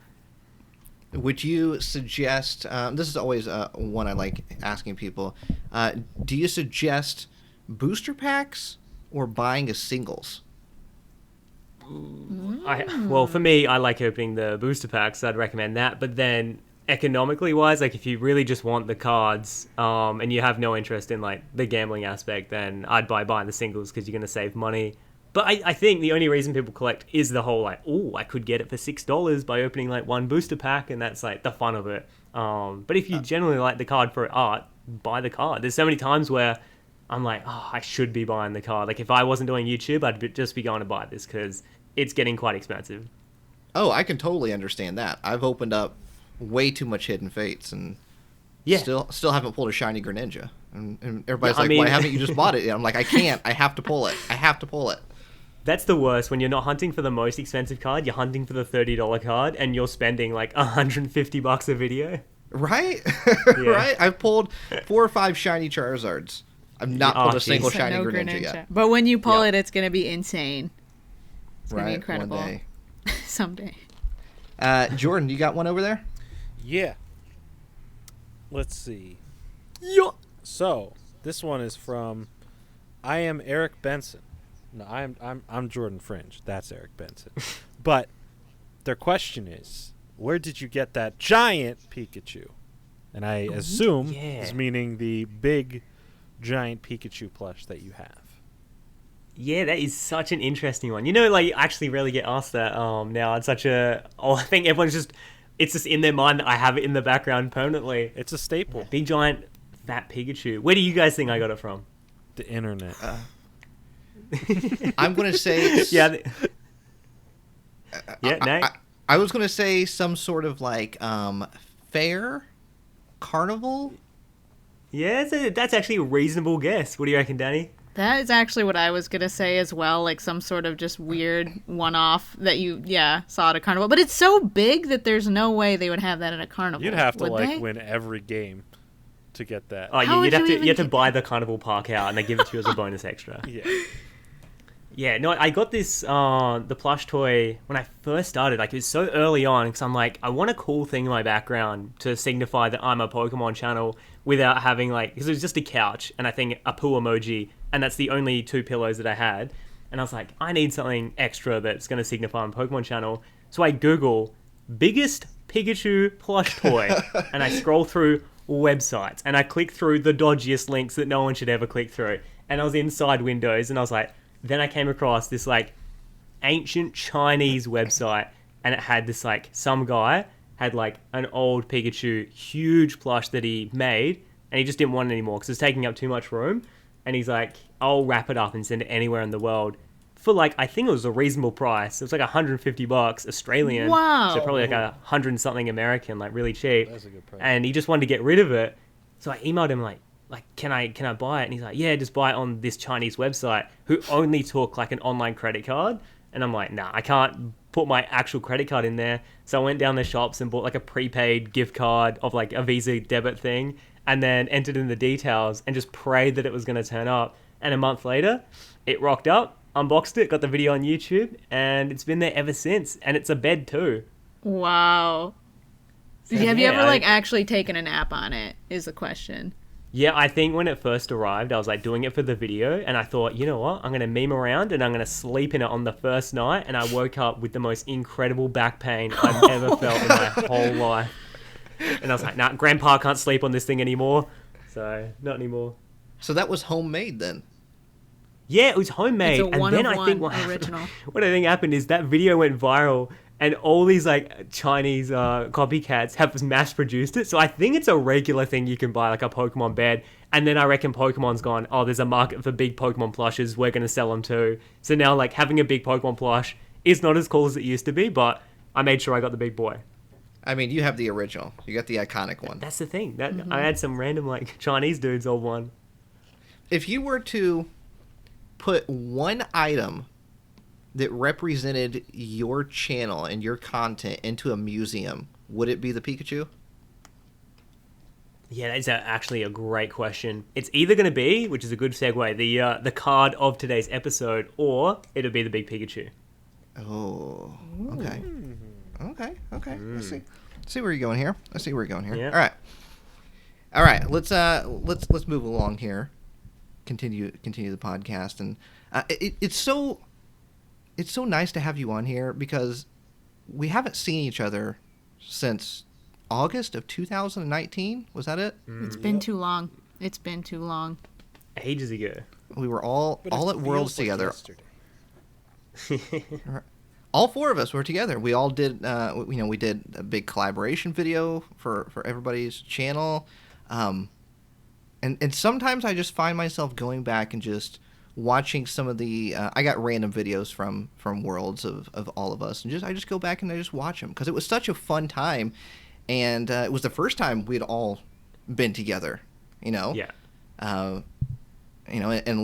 Would you suggest, this is always one I like asking people, do you suggest booster packs or buying a singles? Well, for me, I like opening the booster packs, so I'd recommend that. But then, economically wise, like if you really just want the cards, and you have no interest in like the gambling aspect, then I'd buying the singles because you're going to save money. But I think the only reason people collect is the whole like, oh, I could get it for $6 by opening like one booster pack, and that's like the fun of it. But if you generally like the card for art, buy the card. There's so many times where I'm like, oh, I should be buying the card. Like if I wasn't doing YouTube, just be going to buy this because it's getting quite expensive. Oh, I can totally understand that. I've opened up way too much Hidden Fates and Yeah. still haven't pulled a shiny Greninja. And everybody's Yeah, I like, mean- why haven't you just bought it? And I'm like, I can't. I have to pull it. I have to pull it. That's the worst when you're not hunting for the most expensive card. You're hunting for the $30 card, and you're spending like $150 a video. Right? Right? I've pulled 4 or 5 shiny Charizards. I've not pulled a single So shiny no Greninja yet. But when you pull Yeah. it, it's going to be insane. It's going to be incredible. One day. Someday. Jordan, you got one over there? Yeah. Let's see. Yeah. So this one is from I am Eric Benson. No, I'm Jordan Fringe. That's Eric Benson. But their question is, where did you get that giant Pikachu? And I assume yeah. is meaning the big giant Pikachu plush that you have. Yeah, that is such an interesting one. You know, like, you actually rarely get asked that now. It's such a... Oh, I think everyone's just... It's just in their mind that I have it in the background permanently. It's a staple. Big, giant, fat Pikachu. Where do you guys think I got it from? The internet. I'm going to say... Yeah. Yeah, Nate? I was going to say some sort of, like, fair? Carnival? Yeah, that's actually a reasonable guess. What do you reckon, Danny? That is actually what I was going to say as well, like some sort of just weird one-off that you, saw at a carnival. But it's so big that there's no way they would have that at a carnival. You'd have to, would like, they? win every game to get that. Oh, How you'd would have you to you have to even buy the carnival park out, and they give it to you as a bonus extra. Yeah. Yeah, no, I got this, the plush toy when I first started. Like, it was so early on, because I'm like, I want a cool thing in my background to signify that I'm a Pokemon channel without having, like, because it was just a couch, and I think a poo emoji, and that's the only 2 pillows that I had. And I was like, I need something extra that's going to signify I'm a Pokemon channel. So I Google, biggest Pikachu plush toy, and I scroll through websites, and I click through the dodgiest links that no one should ever click through. And I was inside Windows, and I was like... Then I came across this, like, ancient Chinese website, and it had this, like, some guy had, like, an old Pikachu huge plush that he made, and he just didn't want it anymore because it's taking up too much room. And he's like, I'll wrap it up and send it anywhere in the world for, like, I think it was a reasonable price. It was like $150 Australian. Wow. So probably like 100-something American, like, really cheap. That's a good price. And he just wanted to get rid of it. So I emailed him, like, can I buy it? And he's like, yeah, just buy it on this Chinese website who only took like an online credit card. And I'm like, nah, I can't put my actual credit card in there. So I went down the shops and bought like a prepaid gift card of like a Visa debit thing, and then entered in the details and just prayed that it was going to turn up. And a month later, it rocked up, unboxed it, got the video on YouTube, and it's been there ever since. And it's a bed too. Wow. So, Have you yeah, ever, like, actually taken a nap on it, is the question. Yeah, I think when it first arrived, I was like doing it for the video, and I thought, you know what, I'm going to meme around and I'm going to sleep in it on the first night, and I woke up with the most incredible back pain I've ever felt in my whole life. And I was like, nah, Grandpa can't sleep on this thing anymore. So, not anymore. So that was homemade then? Yeah, it was homemade. It's a and then I think one-of-one original. what I think happened is that video went viral, and all these like Chinese copycats have mass produced it. So I think it's a regular thing you can buy, like a Pokemon bed. And then I reckon Pokemon's gone, oh, there's a market for big Pokemon plushes. We're going to sell them too. So now like having a big Pokemon plush is not as cool as it used to be, but I made sure I got the big boy. I mean, you have the original. You got the iconic one. That's the thing. That I had some random like Chinese dudes all one. If you were to put one item that represented your channel and your content into a museum, would it be the Pikachu? Yeah, that is actually a great question. It's either going to be, which is a good segue, the card of today's episode, or it'll be the big Pikachu. Oh, okay. Okay. Let's see where you're going here. Yeah. All right. Let's move along here. Continue the podcast, and it's so nice to have you on here because we haven't seen each other since August of 2019. Was that it? It's been too long. It's been too long. Ages ago. We were all at Worlds Feels like together. All 4 of us were together. We all did. We did a big collaboration video for everybody's channel. and sometimes I just find myself going back and just watching some of the I got random videos from Worlds of all of us, and I just go back and I just watch them because it was such a fun time, and it was the first time we'd all been together, Yeah. And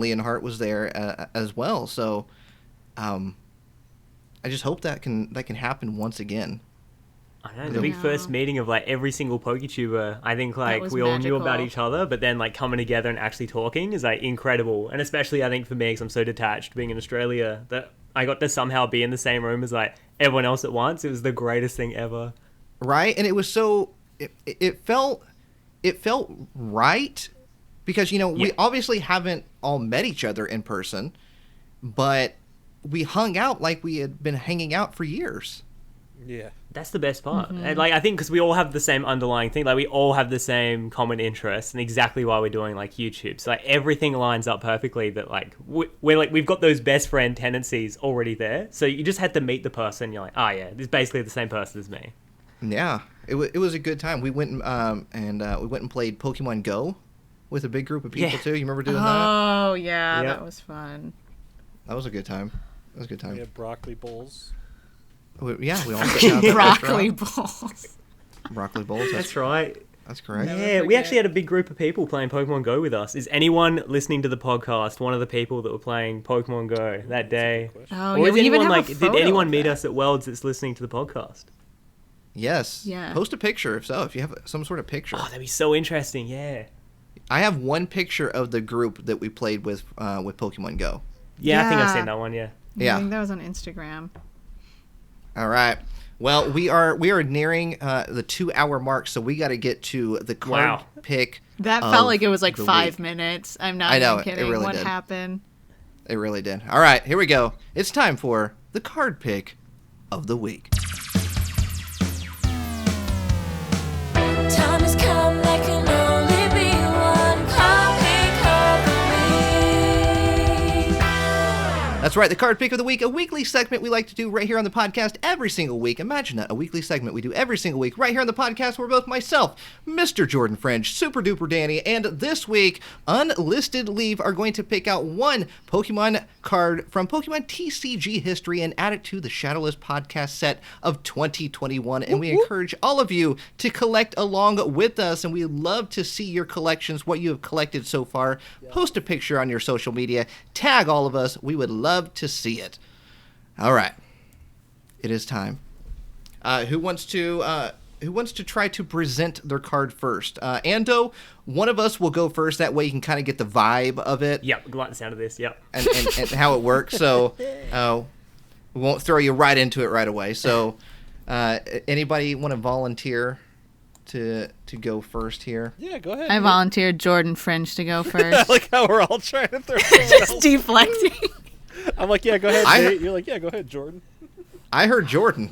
Leonhardt was there as well, so I just hope that can happen once again. I know, the big first meeting of like every single PokeTuber, I think like we all knew about each other, but then like coming together and actually talking is like incredible. And especially I think for me, because I'm so detached being in Australia, that I got to somehow be in the same room as like everyone else at once. It was the greatest thing ever. Right? And it was so, it felt right because, we obviously haven't all met each other in person, but we hung out like we had been hanging out for years. Yeah. That's the best part. And like, I think because we all have the same underlying thing, like we all have the same common interests and exactly why we're doing like YouTube. So like everything lines up perfectly that like we've got those best friend tendencies already there. So you just had to meet the person. You're like, oh yeah, this is basically the same person as me. Yeah, it was a good time. We went and played Pokemon Go with a big group of people too. You remember doing that? Oh yeah, that was fun. That was a good time. That was a good time. We had broccoli bowls. We all sat down at the Broccoli restaurant. bowls. Broccoli bowls. That's right. That's correct. Yeah, we actually had a big group of people playing Pokemon Go with us. Is anyone listening to the podcast one of the people that were playing Pokemon Go that day? Oh, Or yeah, is we even anyone have a did photo anyone of meet that. us at Worlds that's listening to the podcast? Yes. Yeah. Post a picture if you have some sort of picture. Oh, that'd be so interesting. Yeah. I have one picture of the group that we played with Pokemon Go. Yeah, I think I've Yeah. seen that one. Yeah. Yeah. I think that was on Instagram. All right. Well, we are nearing the 2-hour mark, so we got to get to the card pick. That of felt like it was like the 5 week. minutes. I'm not I know, even it kidding. really What did. happened? It really did. All right, here we go. It's time for the card pick of the week. Time has come, there can only be one card pick of the week. That's right, the card pick of the week, a weekly segment we like to do right here on the podcast every single week. Imagine that, a weekly segment we do every single week right here on the podcast where both myself, Mr. Jordan French, Super Duper Danny, and this week, Unlisted Leave are going to pick out one Pokemon card from Pokemon TCG history and add it to the Shadowless podcast set of 2021. And we encourage all of you to collect along with us, and we love to see your collections, what you have collected so far. Post a picture on your social media, tag all of us. We would love to see it. All right, it is time. Who wants to try to present their card first? Ando, one of us will go first. That way you can kind of get the vibe of it. Yep. I like the sound of this. Yep. And how it works. So we won't throw you right into it right away. So anybody want to volunteer to go first here? Yeah, go ahead. I dude. volunteered Jordan French to go I first. like how we're all trying to throw Just ourselves. deflecting. I'm like, yeah, go ahead, Nate. You're like, yeah, go ahead, Jordan. I heard Jordan.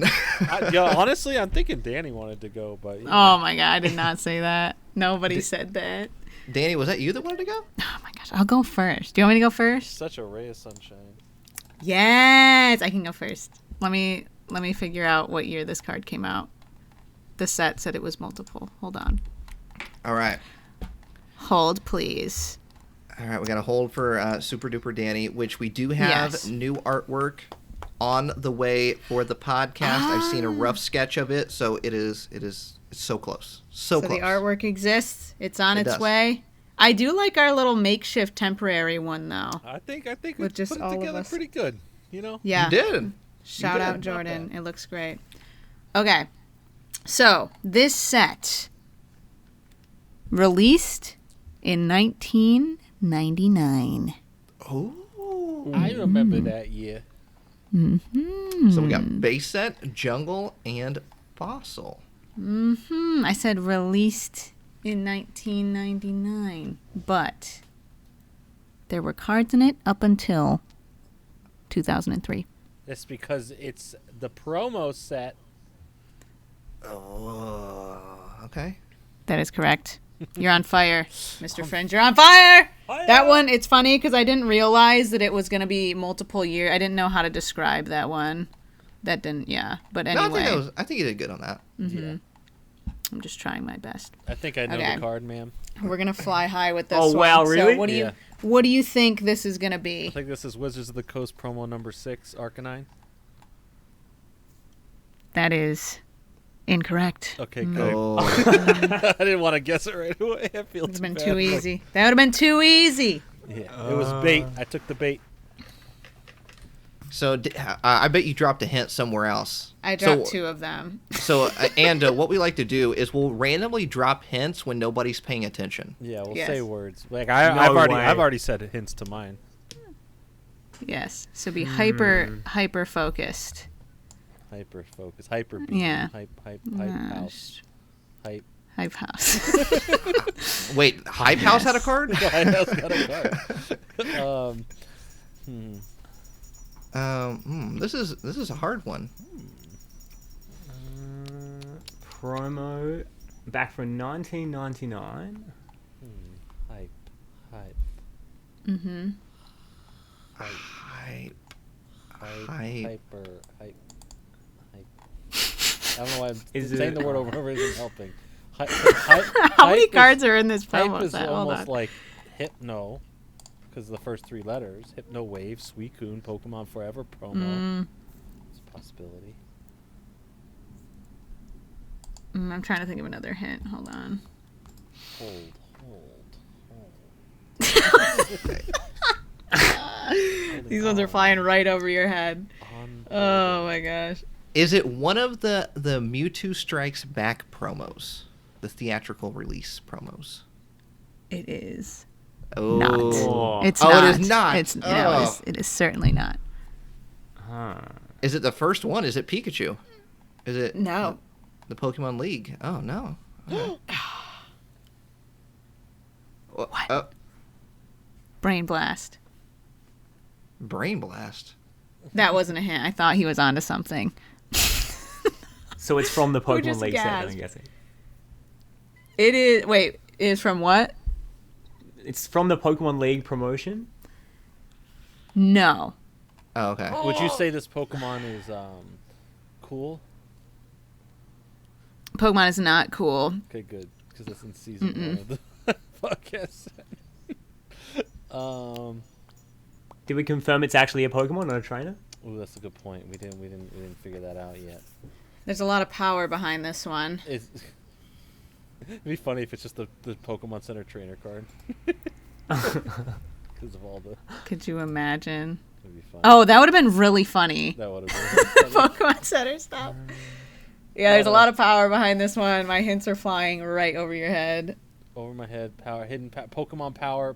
Honestly, I'm thinking Danny wanted to go, but Oh my god, I did not say that. Nobody said that. Danny, was that you that wanted to go? Oh my gosh, I'll go first. Do you want me to go first? such a ray of sunshine. Yes, I can go first. Let me figure out what year this card came out. The set said it was multiple. Hold on. All right. Hold, please. All right, we got to hold for Super Duper Danny, which we do have Yes. new artwork on the way for the podcast. I've seen a rough sketch of it, so it's so close. So close. The artwork exists. It's on It its does. way. I do like our little makeshift temporary one though. I think we With just put it all of together us. pretty good. You know? Yeah. You did. Shout did. out Not Jordan. It looks great. Okay. So, this set released in 1999. Oh. I remember that year. So we got base set, jungle, and fossil. I said released in 1999, but there were cards in it up until 2003. That's because it's the promo set. Oh, okay. That is correct. You're on fire, Mr. Fringe. You're on fire! Fire! That one, it's funny because I didn't realize that it was going to be multiple year. I didn't know how to describe that one. That didn't, yeah. But No, anyway. I think you did good on that. Yeah. I'm just trying my best. I think I know Okay. the card, ma'am. We're gonna fly high with this Oh, one. wow, really? So Yeah. what do you think this is gonna I be? think this is Wizards of the Coast promo number 6, Arcanine. That is incorrect. Okay, good. Oh, I didn't want to guess it right away. I feel Would have been bad. too easy. That would have been too easy. Yeah, it was bait. I took the bait. so I bet you dropped a hint somewhere else. I dropped So- 2 of them. So, and what we like to do is we'll randomly drop hints when nobody's paying attention. Yeah, we'll Yes. say words. Like No I've way. already said hints to mine. Yes. So be hyper focused. Hyper focus, hyper beam, Yeah. hype Nah, house, hype. Hype house. Wait, Hype House had a card? I know, it's got a card. This is a hard one. Promo back from 1999. Hype. Mm-hmm. Hype. Hype. Hype. Hyper. Hype. I don't know why I'm Is saying it- the word over and over isn't helping. How How many cards are in this promo Hype is set? Hold almost on. like Hypno, because the first 3 letters. Hypno Wave, Suicune, Pokemon Forever promo. It's a possibility. I'm trying to think of another hint. Hold on. Hold. These ones are flying right over your head. On Oh my gosh. Is it one of the Mewtwo Strikes Back promos? The theatrical release promos? It is Oh. not. Oh. It's Oh, not. it is not. It's no. Oh. It is certainly not. Huh. Is it the first one? Is it Pikachu? Is it No. the Pokemon League? Oh, no. What? Brain blast. Brain Blast. That wasn't a hint. I thought he was onto something. So it's from the We're Pokemon just League set, gassed. I'm guessing. It is. Wait. Is from what? It's from the Pokemon League promotion. No. Oh, okay. Would you say this Pokemon is cool? Pokemon is not cool. Okay, good, because that's in season 1 of the podcast. Did we confirm it's actually a Pokemon, not a trainer? Ooh, that's a good point. We didn't figure that out yet. There's a lot of power behind this one. It'd be funny if it's just the Pokemon Center trainer card. Because of all the. Could you imagine? It'd be fun. Oh, that would have been really funny. That would have been. funny. Pokemon Center stuff. Yeah, there's a lot of power behind this one. My hints are flying right over your head. Over my head, power, hidden Pokemon power,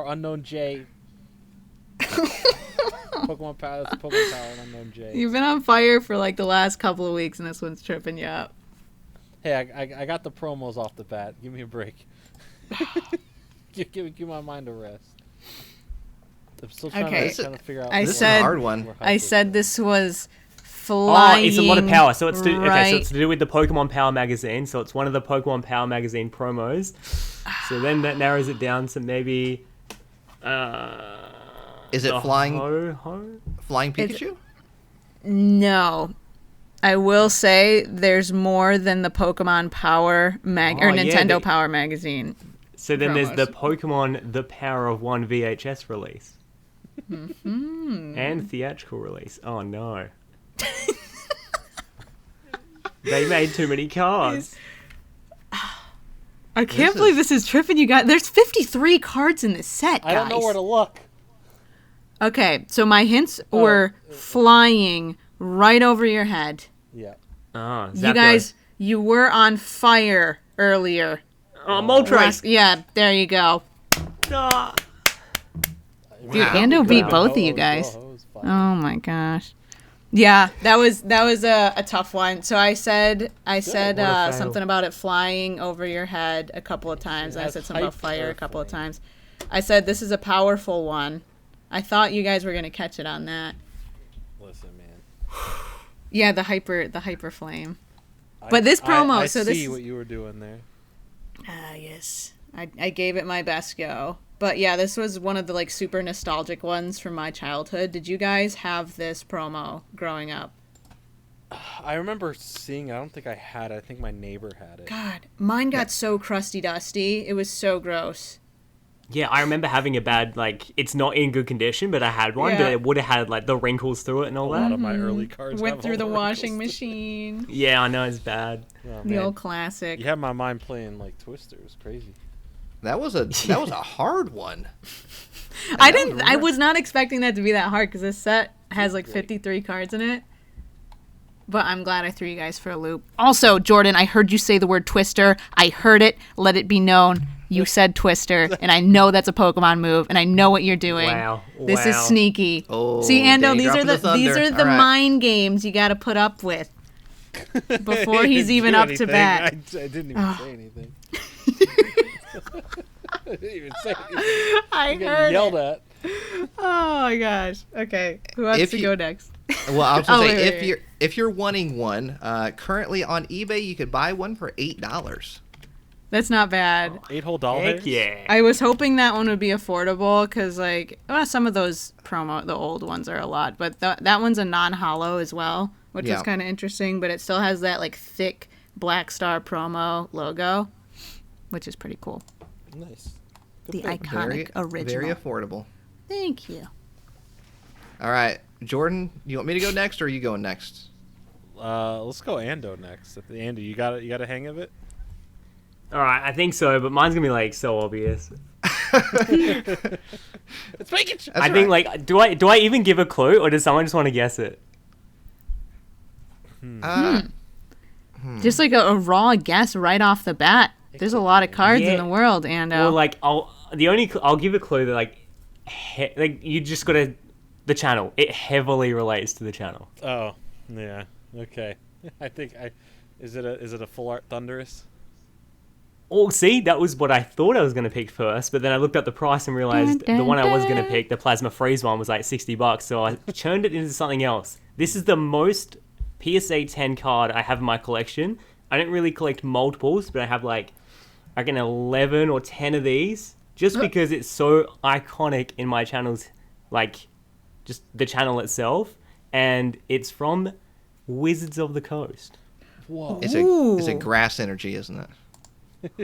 unknown J. Pokemon power, that's Pokemon power, and unknown J. You've been on fire for like the last couple of weeks, and this one's tripping you up. Hey, I got the promos off the bat. Give me a break. give my mind a rest. I'm still trying, Okay. trying to figure out. I This is said- a hard one. where I hype said is. this was Oh, flying. it's a lot of power. So it's to, okay. So right- it's to do with the Pokemon Power magazine. So it's one of the Pokemon Power magazine promos. So then that narrows it down to maybe. Is it the flying Ho-Ho? Flying Pikachu? No. I will say there's more than the Pokemon Power or yeah, Nintendo Power magazine. So then there's the Promos. Pokemon The Power of One VHS release. And theatrical release. Oh no. They made too many cards. I can't This believe is- this is tripping you guys. There's 53 cards in this set, guys. I don't know where to look. Okay, so my hints were flying right over your head. Yeah. Oh, You guys, you were on fire earlier. Oh, Moltres. Yeah, there you go. Ah. Dude, Wow. Ando beat Wow. both of you guys. Oh my gosh. Yeah, that was a tough one. So I said What a fail. something about it flying over your head a couple of times. I That's said something about hype fire or a couple of flame? times. I said this is a powerful one. I thought you guys were gonna catch it on that. Listen, man. Yeah, the hyper flame. But this promo, I so see this is- what you were doing there. Yes. I gave it my best go. But yeah, this was one of the like super nostalgic ones from my childhood. Did you guys have this promo growing up? I remember seeing it. I don't think I had it. I think my neighbor had it. God, mine got so crusty dusty. It was so gross. Yeah, I remember having a bad, like, it's not in good condition, but I had one, but Yeah. it would have had, like, the wrinkles through it and all A lot that. of my early cards Went have through all the washing wrinkles. machine. Yeah, I know, it's bad. Oh, The man. old classic. You had my mind playing like Twister. It was crazy. That was a hard one. I was not expecting that to be that hard because this set has like Great. 53 cards in it. But I'm glad I threw you guys for a loop. Also, Jordan, I heard you say the word Twister. I heard it. Let it be known. You said Twister, and I know that's a Pokemon move, and I know what you're doing. Wow. This is Wow. sneaky. Oh, See, Ando, Danny these are dropping the the these thunder. are the All right. mind games you got to put up with before he's Didn't even do up to anything. bat. I didn't even say anything. I didn't even say anything. I I'm heard getting yelled it. at. Oh my gosh. Okay, who wants If to you- go next? Well, I was gonna Oh, say wait, wait. if you're wanting one, currently on eBay you could buy one for $8. That's not bad. 8-hole doll Heck hairs? yeah. I was hoping that one would be affordable because, like, well, some of those the old ones are a lot, but that one's a non-hollow as well, which Yeah. is kind of interesting. But it still has that like thick Black Star promo logo, which is pretty cool. Nice. The Very, iconic original. very affordable. Thank you. All right, Jordan, you want me to go next or are you going next? Let's go Ando next. Ando, you got it. You got a hang of it. All right, I think so, but mine's going to be, like, so obvious. It's making sure. I think, like, do I even give a clue, or does someone just want to guess it? Just like a raw guess right off the bat. There's a lot of cards Yeah. in the world, and Well, like, I'll give a clue that, like, you just got to, the channel. It heavily relates to the channel. Oh, yeah. Okay. I think is it a full art Thunderous? Oh, see, that was what I thought I was going to pick first, but then I looked up the price and realized Dun, the one I was dun, going to pick, the Plasma Freeze one, was like $60, so I churned it into something else. This is the most PSA 10 card I have in my collection. I don't really collect multiples, but I have like, I reckon 11 or 10 of these, just because it's so iconic in my channel's, like, just the channel itself, and it's from Wizards of the Coast. Whoa. It's a grass energy, isn't it?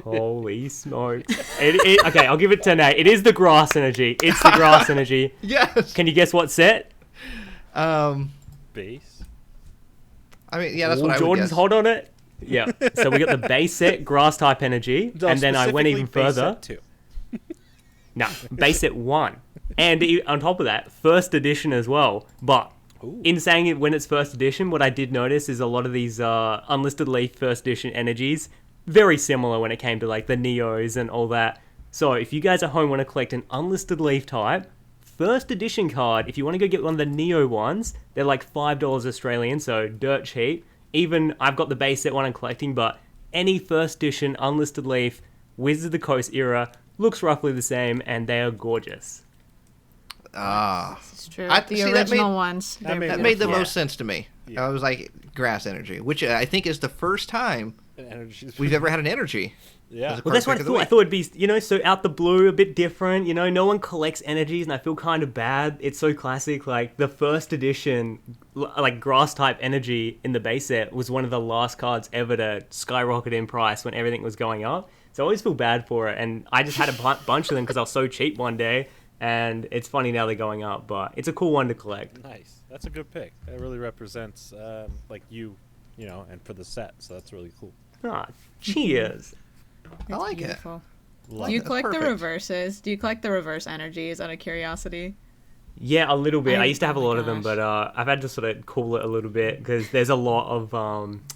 Holy smokes. Okay, I'll give it 10 8. It is the grass energy. It's the grass energy. Yes. Can you guess what set? Base. I mean, yeah, that's Ooh, what I would Jordan's guess. hold on it. Yeah. So we got the base set, grass type energy, No, and then I went even specifically base further. set two. No, base set 1. And on top of that, first edition as well. But Ooh. in saying it when it's first edition, what I did notice is a lot of these Unlisted Leaf first edition energies, very similar when it came to like the Neos and all that. So if you guys at home want to collect an Unlisted Leaf type, first edition card, if you want to go get one of the Neo ones, they're like $5 Australian, so dirt cheap. Even, I've got the base set one I'm collecting, but any first edition Unlisted Leaf, Wizards of the Coast era, looks roughly the same, and they are gorgeous. Ah, it's true. I- The see, that original made- ones. that they're made that Yeah. made the beautiful. most sense to me. Yeah. I was like grass energy, which I think is the first time And energy's we've ever had an energy. Yeah. as a Well, that's what card I pick of the thought. I week. thought it'd be, so out the blue, a bit different. No one collects energies, and I feel kind of bad. It's so classic. Like, the first edition, like, grass-type energy in the base set was one of the last cards ever to skyrocket in price when everything was going up. So I always feel bad for it, and I just had a bunch of them because I was so cheap one day, and it's funny now they're going up, but it's a cool one to collect. Nice. That's a good pick. That really represents like you know, and for the set. So that's really cool. Ah, cheers. I like Beautiful. Love Do you That's collect the perfect. reverses? Do you collect the reverse energies out of curiosity? Yeah, a little bit. I used to have a oh my lot of them, gosh. but I've had to sort of cool it a little bit because there's a lot of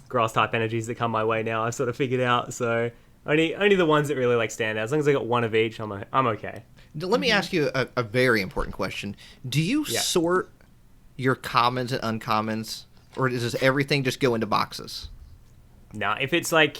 grass type energies that come my way now. I've sort of figured out, so only the ones that really like stand out. As long as I got one of each, I'm okay. Let me ask you a very important question. Do you Yeah. sort your commons and uncommons, or does everything just go into boxes? Nah, if it's like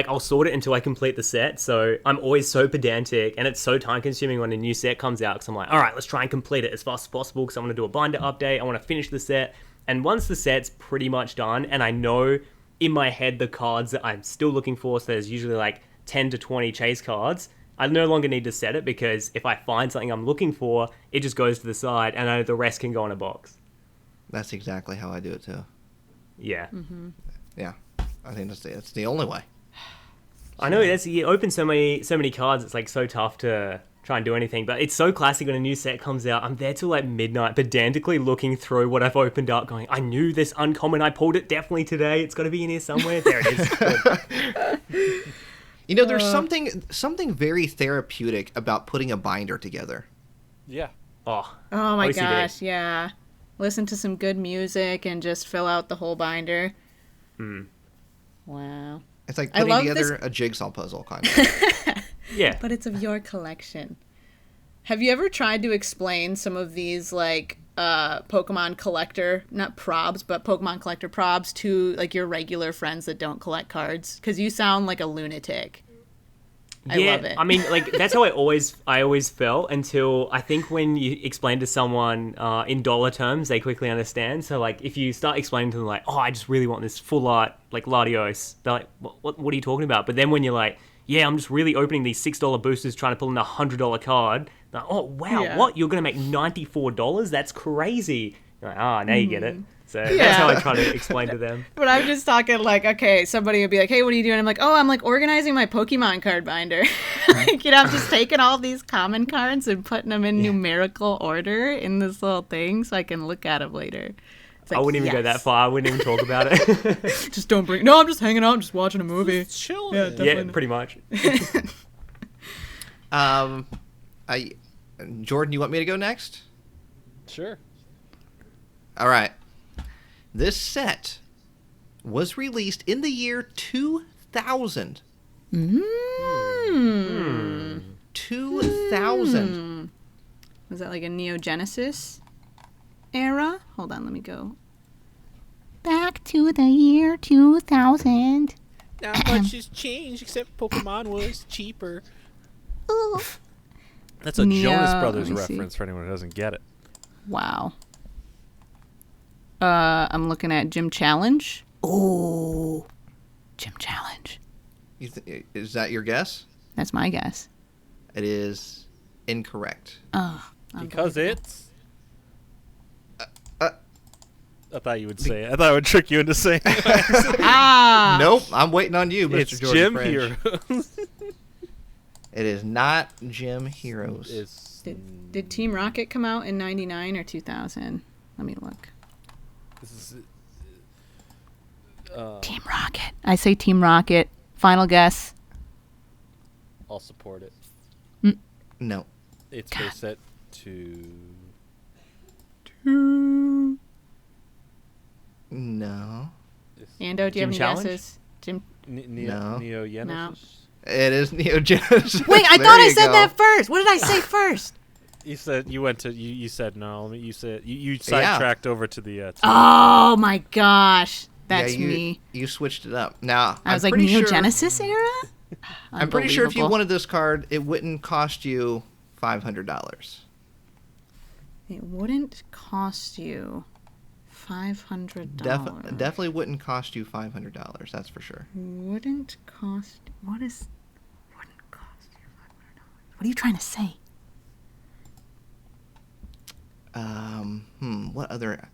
I'll sort it until I complete the set. So I'm always so pedantic, and it's so time consuming when a new set comes out. Because I'm like, all right, let's try and complete it as fast as possible. Because I want to do a binder update. I want to finish the set. And once the set's pretty much done, and I know in my head the cards that I'm still looking for, so there's usually like 10 to 20 chase cards. I no longer need to set it because if I find something I'm looking for, it just goes to the side, and I know the rest can go in a box. That's exactly how I do it too. Yeah. Yeah, I think that's the only way. I know you open so many cards. It's like so tough to try and do anything. But it's so classic when a new set comes out. I'm there till like midnight, pedantically looking through what I've opened up, going, I knew this uncommon. I pulled it definitely today. It's got to be in here somewhere. There it is. You know, there's something very therapeutic about putting a binder together. Yeah. Oh Oh my OCD. gosh, yeah. Listen to some good music and just fill out the whole binder. Wow. It's like I putting love together this- a jigsaw puzzle, kind of. Yeah. But it's of your collection. Have you ever tried to explain some of these, like, Pokemon collector, not probs, but Pokemon collector probs to, like, your regular friends that don't collect cards? Because you sound like a lunatic. I love it. I mean, like that's how I always felt until I think when you explain to someone in dollar terms, they quickly understand. So like if you start explaining to them like, oh, I just really want this full art like Latios, they're like, what are you talking about? But then when you're like, yeah, I'm just really opening these $6 boosters trying to pull in a $100 card. Like, oh wow, Yeah. what? You're gonna make $94? That's crazy. You're like, now you get it. So Yeah. that's how I try to explain to them. But I'm just talking like, okay, somebody would be like, hey, what are you doing? I'm like, oh, I'm like organizing my Pokemon card binder. Like, you know, I'm just taking all these common cards and putting them in numerical order in this little thing so I can look at them later. It's I like, wouldn't even go that yes. far. I wouldn't even talk about it. Just don't bring. No, I'm just hanging out, just watching a movie. Chill. Yeah, Yeah, definitely. pretty much. Jordan, you want me to go next? Sure. All right. This set was released in the year 2000. 2000. Was that like a Neo Genesis era? Hold on, let me go back to the year 2000. Not much has changed except Pokemon was cheaper. Oof. That's a Neo- Jonas Brothers let me see. reference for anyone who doesn't get it. Wow. I'm looking at Gym Challenge. Oh, Gym Challenge. Is that your guess? That's my guess. It is incorrect. Oh, Because it's... uh. I thought you would say it. I thought I would trick you into saying it. ah. Nope, I'm waiting on you, Mr. It's Jordan Gym French. Heroes. It is not Gym Heroes. It's, Did Team Rocket come out in '99 or 2000? Let me look. this is, Team Rocket. I say Team Rocket. Final guess. I'll support it. No. It's base set to... No. Ando, do you have Gym any Challenge? guesses? Gym. No. Neo Genesis? It is Neo Genesis. Wait, I There thought I you said go. that first. What did I say first? You said you went to... You said no. You said... You sidetracked over to the... Oh my gosh, that's yeah, me. You switched it up. Now, I was I'm like pretty Neo sure, Genesis era. I'm pretty sure if you Unbelievable. wanted this card, it wouldn't cost you $500. It wouldn't cost you $500. Definitely wouldn't cost you $500. That's for sure. Wouldn't cost. What is? Wouldn't cost you $500. What are you trying to say? What other?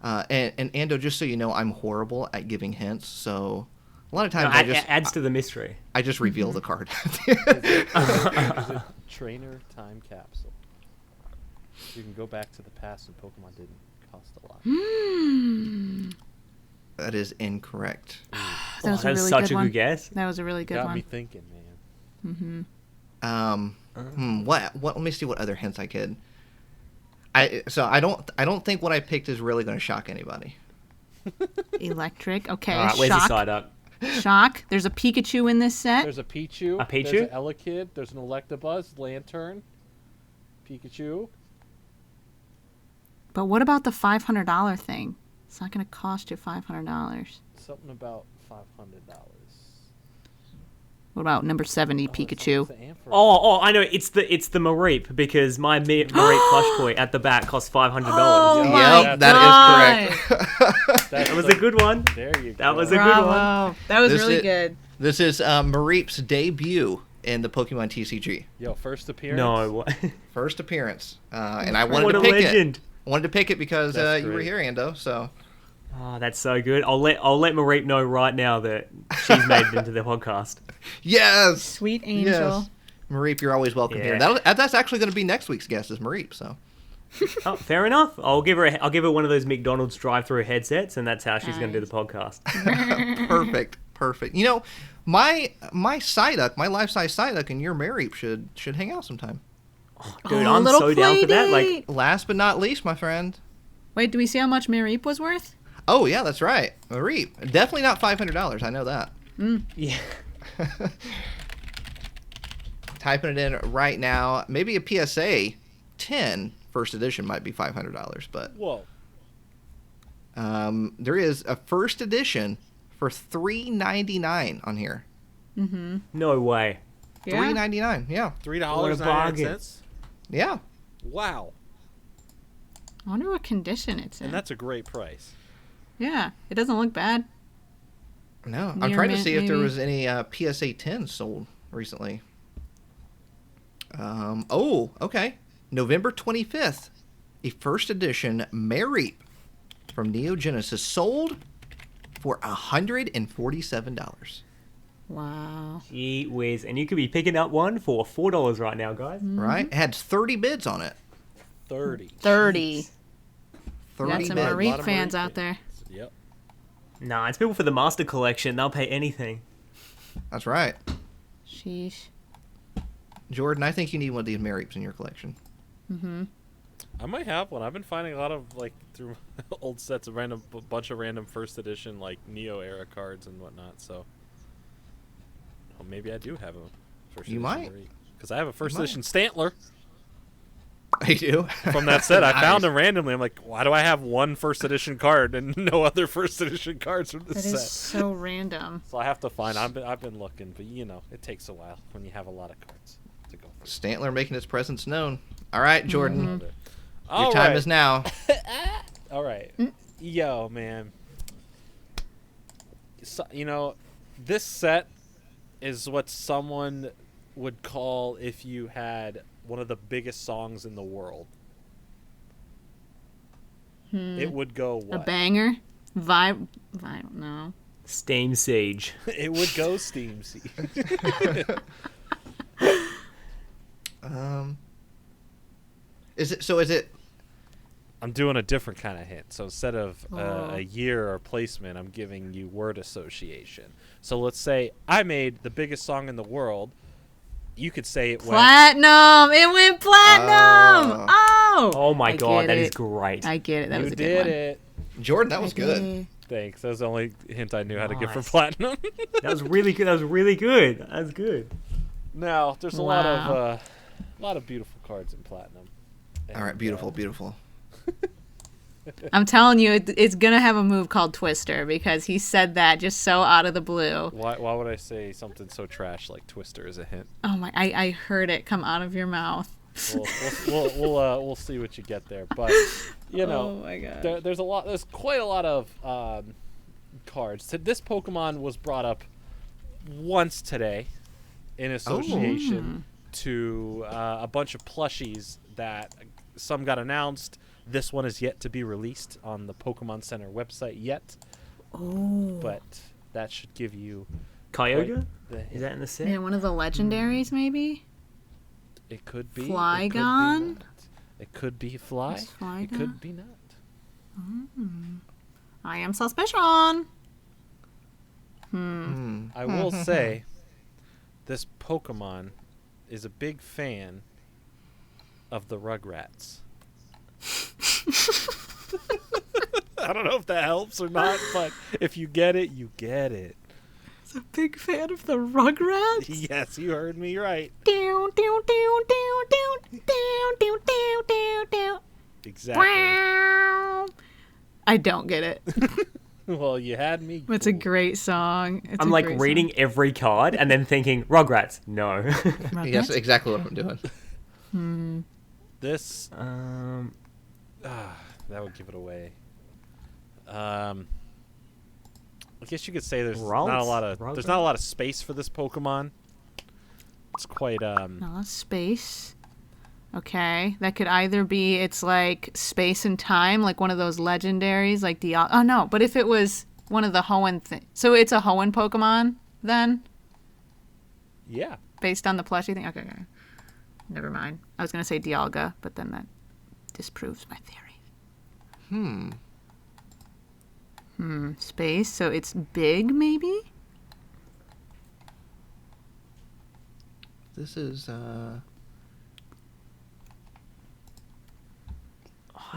And Ando, just so you know, I'm horrible at giving hints. So a lot of times Adds to the mystery. I just reveal the card. It's a trainer time capsule. You can go back to the past and Pokemon didn't cost a lot. That is incorrect. That was a That's really such good a one. good guess. That was a really good Got one. me thinking, man. What? Let me see what other hints I could. I don't think what I picked is really going to shock anybody. Electric. Okay. All right, where's the Shock. side up? Shock. There's a Pikachu in this set. There's a Pichu. A Pichu? There's an Elekid. There's an Electabuzz. Lantern. Pikachu. But what about the $500 thing? It's not going to cost you $500. Something about $500. What about number 70 Pikachu? Oh, I know. It's the Mareep because my Mareep plush toy at the back costs $500. Oh Yeah. my Yep, that is correct. That was a good one. There you go. That was a good one. Bravo. That was This really is- good. This is Mareep's debut in the Pokemon TCG. Yo, first appearance. No, what? First appearance. And I wanted What to a pick legend. it. I wanted to pick it because That's you were great. here, Ando. So Oh, that's so good. I'll let Mareep know right now that she's made it into the podcast. Yes. Sweet angel. Yes. Mareep, you're always welcome here. Yeah. That's actually going to be next week's guest is Mareep. So Oh, fair enough. I'll give her one of those McDonald's drive-through headsets, and that's how she's going to do the podcast. perfect. You know, my Psyduck, my life-size Psyduck, and your Mareep should hang out sometime. Dude, Oh, I'm little so down for that. Like, playdate. Last but not least, my friend. Wait, do we see how much Mareep was worth? Oh yeah, that's right, Mareep. Definitely not $500. I know that. yeah. Typing it in right now. Maybe a PSA 10 first edition might be $500, but Whoa. there is a first edition for $3.99 on here. No way. Yeah. $3.99. Yeah. What a $3.99. bargain. Yeah. Wow. I wonder what condition it's in. And that's a great price. Yeah, it doesn't look bad. No, I'm Near trying to mint, see if there maybe. was any PSA 10 sold recently. Oh, okay. November 25th, a first edition Mareep from Neo Genesis sold for $147. Wow. Gee whiz. And you could be picking up one for $4 right now, guys. Right? It had 30 bids on it. 30. 30. 30 Got some bids. A lot Mareep of fans Mareep out there. Yep. Nah, it's people for the Master Collection. They'll pay anything. That's right. Sheesh. Jordan, I think you need one of these Mareeps in your collection. I might have one. I've been finding a lot of like through old sets of bunch of random first edition like Neo era cards and whatnot. So, well, maybe I do have a first. You might. because I have a first might. edition Stantler I do. from that set. I Nice. found him randomly. I'm like, why do I have one first edition card and no other first edition cards from this That set? is so random. So I have to find. I've been looking, but you know, it takes a while when you have a lot of cards to go for. Stantler making his presence known. All right, Jordan. Your All time right. is now. All right. Yo, man. So, you know, this set is what someone would call if you had one of the biggest songs in the world. It would go A what? banger? Vibe? I don't know. Steam Siege. It would go Steam Siege. Is it I'm doing a different kind of hint. So instead of Oh. a year or placement, I'm giving you word association. So let's say I made the biggest song in the world. You could say it went. Platinum! It went platinum! Oh! Oh my I god, get that is it. great. I get it. That You was a good did one. it. Jordan? That was I good. did. Thanks. That was the only hint I knew how to give for Nice. platinum. That was really good. That was really good. That was good. Now, there's a lot of beautiful cards in platinum. All right, And, beautiful, beautiful. I'm telling you, it's going to have a move called Twister because he said that just so out of the blue. Why would I say something so trash like Twister as a hint? Oh my, I heard it come out of your mouth. We'll see what you get there, but you know, Oh my god. there's quite a lot of cards. So this Pokemon was brought up once today in association to a bunch of plushies that some got announced. This one is yet to be released on the Pokemon Center website yet. Oh. But that should give you Kyogre? the Is that in the set? Yeah, one of the legendaries, maybe? It could be Flygon? It could be, not. It could be Fly. Is It Flygon? could be not. I am suspicion. I will say, this Pokemon is a big fan of the Rugrats. I don't know if that helps or not, but if you get it, you get it. A big fan of the Rugrats? Yes, you heard me right. Down, down, down, down, down, down, down, down, down, down. Exactly. I don't get it. Well, you had me. It's a fooled. great song. It's I'm a like great reading every card and then thinking, Rugrats. No. song. Yes, Rugrats? exactly what I'm doing. This um, that would give it away. I guess you could say there's Ralts? not a lot of Rugrats? space for this Pokemon. It's quite No, that's space. Okay, that could either be it's like space and time, like one of those legendaries, like oh no, but if it was one of the Hoenn so it's a Hoenn Pokemon then, Yeah. based on the plushie thing. Okay, never mind. I was gonna say Dialga, but then that disproves my theory. Space, so it's big maybe. This is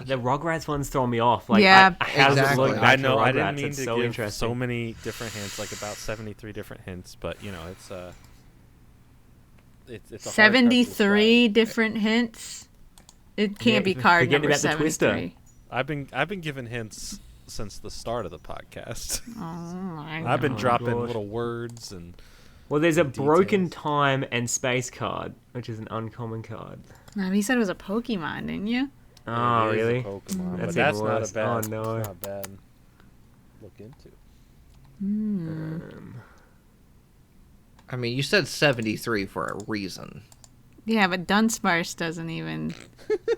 The Rugrats one's throwing me off. Like, Yeah. how does it Exactly. look back I to know. I Rugrats? didn't mean It's to so give interesting. so many different hints, like about 73 different hints. But you know, it's a hard card to 73 describe. different hints. It can't be Yeah, card forget number about the Twister. 73. I've been given hints since the start of the podcast. Oh my I've been God. dropping gosh. little words and Well, there's a details. broken time and space card, which is an uncommon card. No, he said it was a Pokemon, didn't you? Oh, It is a really? Pokemon, That's but that's even not worse. a bad. Oh, no. That's not a bad look into. I mean, you said 73 for a reason. Yeah, but Dunsparce doesn't even.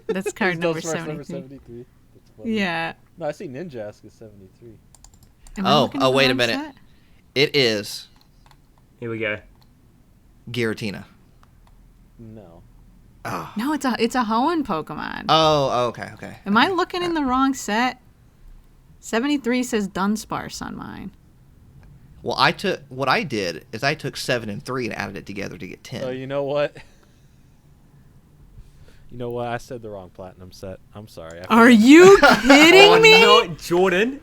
That's card Is number Dunsparce 73. 73? That's funny. Yeah. No, I see Ninjask is 73. Am I Oh, looking at oh, the wait a wrong minute. set? It is Here we go. Giratina. No. Oh. No, it's a Hoenn Pokemon. Oh, okay, okay. Am I looking in the wrong set? 73 says Dunsparce on mine. Well, what I did is I took 7 and 3 and added it together to get 10. Oh, you know what? You know what? I said the wrong platinum set. I'm sorry. Are you kidding me? Oh, no, Jordan.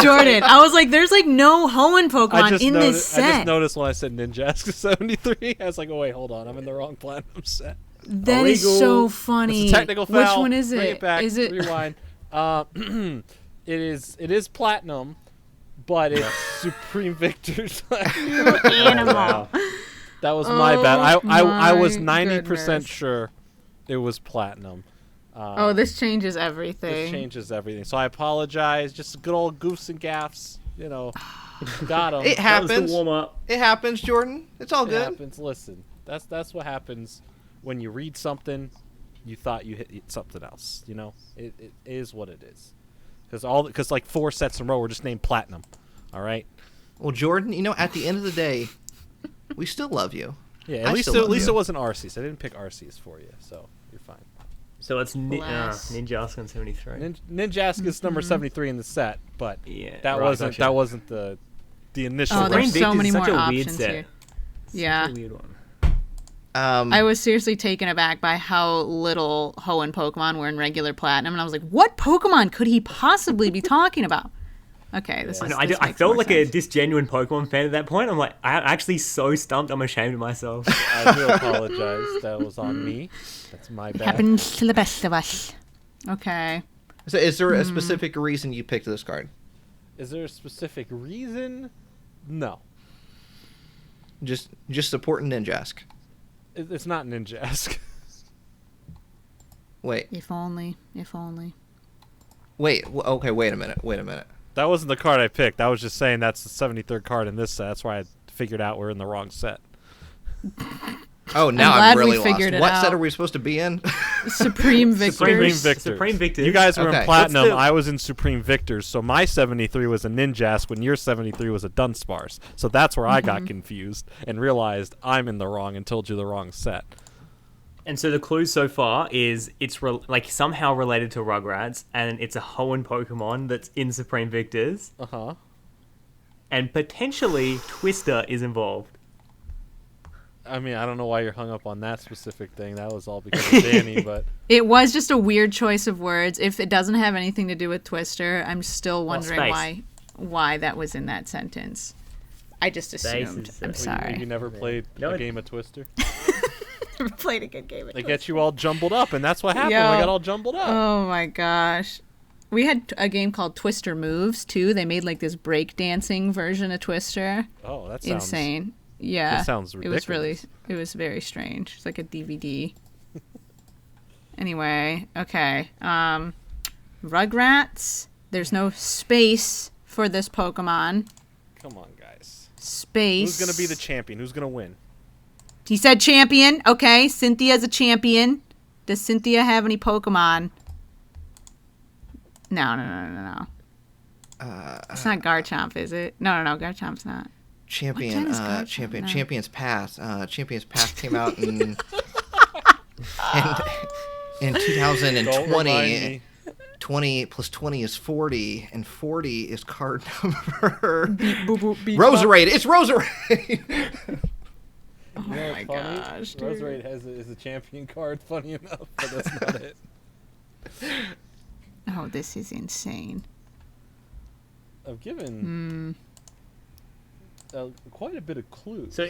Jordan, I was like, there's like no Hoenn Pokemon in this I just set. noticed when I said Ninjask is 73. I was like, oh wait, hold on, I'm in the wrong platinum set. That is Illegal. so It's funny. a technical foul. Which one is Bring it? it back. Is it? Rewind. It is platinum, but it's Supreme Victor's. Animal. Wow. That was my bad. I was my 90% goodness. sure it was platinum. Oh, this changes everything. This changes everything. So I apologize. Just good old goofs and gaffs. You know, got 'em. It That was happens. the warm up. It happens, Jordan. It's all It good. happens. Listen, that's what happens when you read something. You thought you hit something else. You know, it is what it is. Because like 4 sets in a row were just named platinum. All right. Well, Jordan, you know, at the end of the day, we still love you. Yeah. I At least still love it you. wasn't Arceus. I didn't pick Arceus for you, so you're fine. So it's Bless. Ninjask on 73. Ninjask is number 73 in the set, but Yeah, that right, wasn't gotcha. that wasn't the initial. Oh, there's Supreme so Victor's many such more a weird options set. here. Such Yeah. a weird one. I was seriously taken aback by how little Hoenn Pokemon were in regular Platinum, and I was like, what Pokemon could he possibly be talking about? Okay, this I is. know, this I makes felt more like a sense. disgenuine Pokemon fan at that point. I'm like, I'm actually so stumped. I'm ashamed of myself. I do apologize. That was on me. That's my bad. Happens to the best of us. Okay. So is there a specific reason you picked this card? Is there a specific reason? No. Just supporting Ninjask. It's not Ninjask. Wait. If only. If only. Okay, wait a minute. That wasn't the card I picked. I was just saying that's the 73rd card in this set. That's why I figured out we're in the wrong set. Oh, now glad I'm we really lost. figured it What set out. are we supposed to be in? Supreme Victors. Supreme Victors. You guys were Okay. in Platinum. What's the- I was in Supreme Victors. So my 73 was a Ninjask when your 73 was a Dunsparce. So that's where I got confused and realized I'm in the wrong and told you the wrong set. And so the clue so far is it's like somehow related to Rugrats, and it's a Hoenn Pokemon that's in Supreme Victors, Uh-huh. and potentially Twister is involved. I mean, I don't know why you're hung up on that specific thing. That was all because of Danny, but It was just a weird choice of words. If it doesn't have anything to do with Twister, I'm still wondering space. why that was in that sentence. I just Space assumed. is, I'm you sorry. you never played No, a it- game of Twister. Never played a good game. They get you all jumbled up, and that's what happened. Yo. We got all jumbled up. Oh my gosh. We had a game called Twister Moves too. They made like this break dancing version of Twister. Oh, that sounds Insane. Yeah. that sounds It was really ridiculous. it was very strange. It's like a DVD. Anyway, okay. Rugrats. There's no space for this Pokemon. Come on, guys. Space. Who's gonna be the champion? Who's gonna win? He said champion. Okay, Cynthia's a champion. Does Cynthia have any Pokemon? No. It's not Garchomp, is it? No, Garchomp's not. Champion, What gen is Garchomp? champion, No. Champion's Path. Champion's Path came out in 2020. Don't remind me. 20 plus 20 is 40, and 40 is card number. Beep, boop, boop, beep, Roserade. It's Roserade. Oh my gosh, dude. Roserade is a champion card, funny enough, but that's not it. Oh, this is insane. I've given quite a bit of clues. So,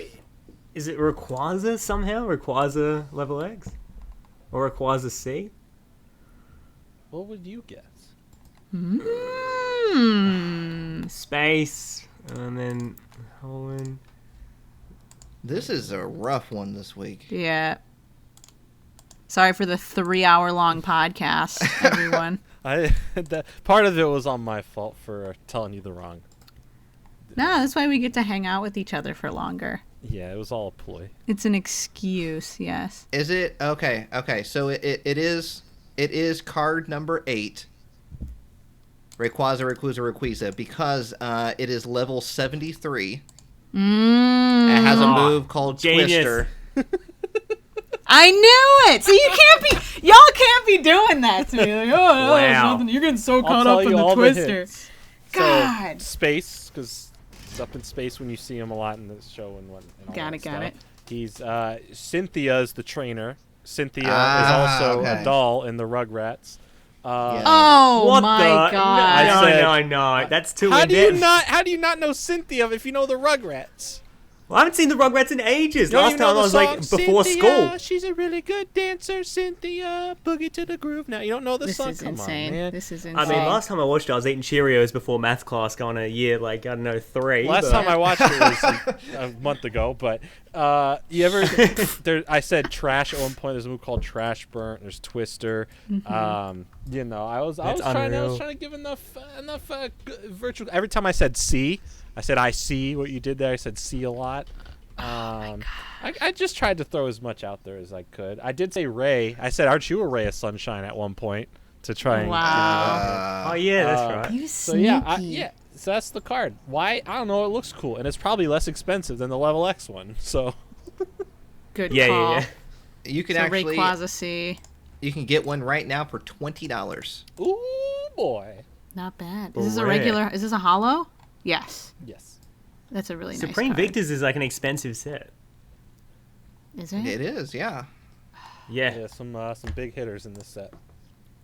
is it Rayquaza somehow? Rayquaza level X? Or Rayquaza C? What would you guess? Space, and then Holland. This is a rough one this week. Yeah. Sorry for the 3-hour-long podcast, everyone. That part of it was on my fault for telling you the wrong. No, that's why we get to hang out with each other for longer. Yeah, it was all a ploy. It's an excuse, yes. Is it okay? Okay, so it is card number 8. Rayquaza, because it is level 73. It has a move called Genius. Twister. I knew it! So y'all can't be doing that to me. Like, oh, Wow. nothing. You're getting so I'll caught tell up in you the all the Twister. hints. God. So, space, because he's up in space when you see him a lot in the show and what. And all Got that it, got stuff. it. He's Cynthia's the trainer. Cynthia is Ah, also okay. a doll in the Rugrats. Yeah. Oh What my the? god. No. That's too How in-depth. do you not know Cynthia if you know the Rugrats? Well, I haven't seen the Rugrats in ages. Don't Last you know time the I was like song, before Cynthia, school. She's a really good dancer, Cynthia. Boogie to the groove. Now you don't know the This song. is Come insane. on, man. This is I insane. mean, last time I watched it, I was eating Cheerios before math class going a year, like, I don't know, 3. Last but- time I watched it was a month ago, but you ever? I said trash at one point. There's a move called Trash Burnt. There's Twister. You know, I was trying to give enough virtual. Every time I said see, I said I see what you did there. I said see a lot. I just tried to throw as much out there as I could. I did say Ray. I said, "Aren't you a ray of sunshine?" at one point to try and. Wow. Oh, yeah, that's right. You So sneaky. yeah. So that's the card. Why? I don't know. It looks cool, and it's probably less expensive than the level X one. So. Good Yeah, call. yeah. You can So actually Rayquaza C. you can get one right now for $20. Ooh boy. Not bad. Oh, Is this a rare. regular? Is this a hollow? Yes. Yes. That's a really Supreme nice card. Victors is like an expensive set. Is it? It is, yeah. Yeah. Yeah. Some big hitters in this set.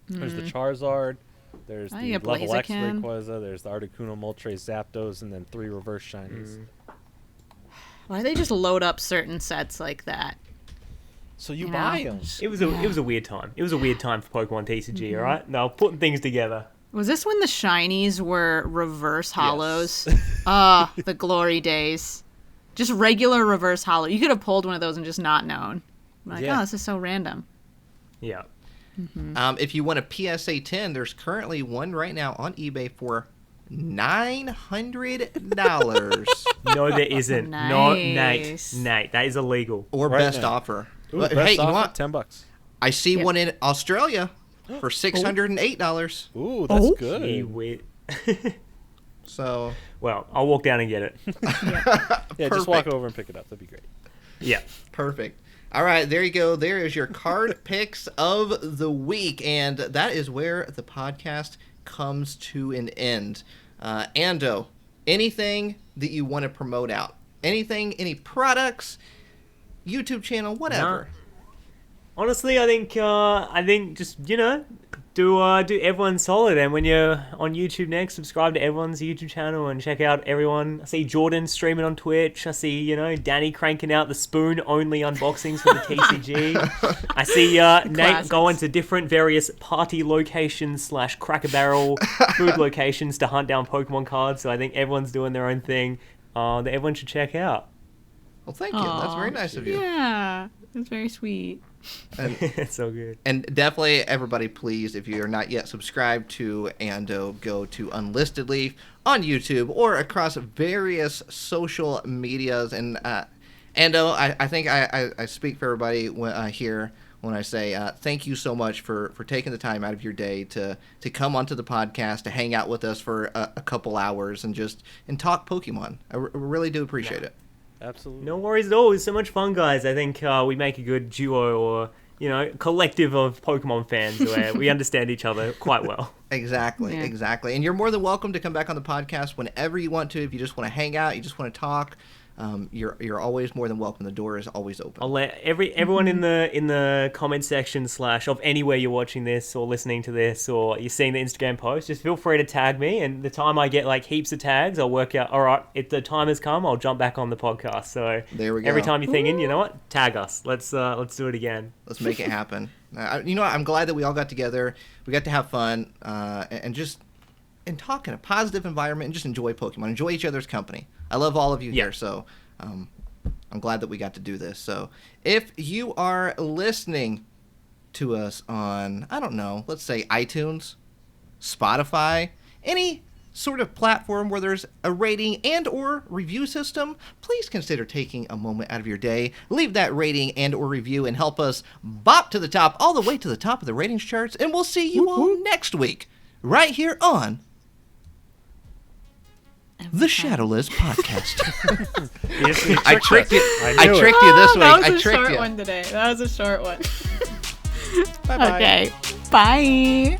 There's the Charizard. There's Oh, the you got level X Blaziken. Rayquaza. There's the Articuno, Moltres, Zapdos, and then 3 reverse shinies. Why do they just load up certain sets like that? So you You buy know? them. It was a weird time. It was a weird time for Pokemon TCG, alright? No, putting things together. Was this when the shinies were reverse hollows? The glory days. Just regular reverse hollow. You could have pulled one of those and just not known. Like, Yeah. oh, this is so random. Yeah. If you want a PSA 10, there's currently one right now on eBay for $900 No, there isn't. No, Nice. Nate, that is illegal. or Right best now. offer. Ooh, But, best hey, you know offer, what? $10. I see Yep. one in Australia for $608. Ooh, that's Oh. good. Gee whiz. So, Well, I'll walk down and get it. Yeah, just walk Perfect. over and pick it up. That'd be great. Yeah. perfect. All right, there you go. There is your card picks of the week, and that is where the podcast comes to an end. Ando, anything that you want to promote out? Anything, any products, YouTube channel, whatever. Honestly, I think just do everyone solid, and when you're on YouTube next, subscribe to everyone's YouTube channel and check out everyone. I see Jordan streaming on Twitch. I see Danny cranking out the spoon only unboxings for the TCG. I see Nate Classics. going to different various party locations / Cracker Barrel food locations to hunt down Pokemon cards. So I think everyone's doing their own thing that everyone should check out. Well, thank you. That's very nice of you. Yeah, that's very sweet. It's so good. And definitely, everybody, please, if you're not yet subscribed to Ando, go to Unlisted Leaf on YouTube or across various social medias. And Endo, I think I speak for everybody here when I say thank you so much for taking the time out of your day to come onto the podcast, to hang out with us for a couple hours and talk Pokemon. I really do appreciate it. Absolutely. No worries at all. It was so much fun, guys. I think we make a good duo or, collective of Pokemon fans where we understand each other quite well. Exactly. And you're more than welcome to come back on the podcast whenever you want to. If you just want to hang out, you just want to talk, you're always more than welcome. The door is always open. I'll let everyone in the comment section / of anywhere you're watching this or listening to this or you're seeing the Instagram post, just feel free to tag me. And the time I get like heaps of tags, I'll work out. All right, if the time has come, I'll jump back on the podcast. So there we go. Every time you're thinking, you know what, tag us. Let's do it again. Let's make it happen. I'm glad that we all got together. We got to have fun and talk in a positive environment and just enjoy Pokemon, enjoy each other's company. I love all of you here, so I'm glad that we got to do this. So if you are listening to us on, I don't know, let's say iTunes, Spotify, any sort of platform where there's a rating and or review system, please consider taking a moment out of your day, leave that rating and or review, and help us bop to the top, all the way to the top of the ratings charts, and we'll see you all next week, right here on the Shadowless podcast. I tricked you. I tricked you this week. That was I a tricked short you. one today. That was a short one. Bye-bye. Okay. Bye.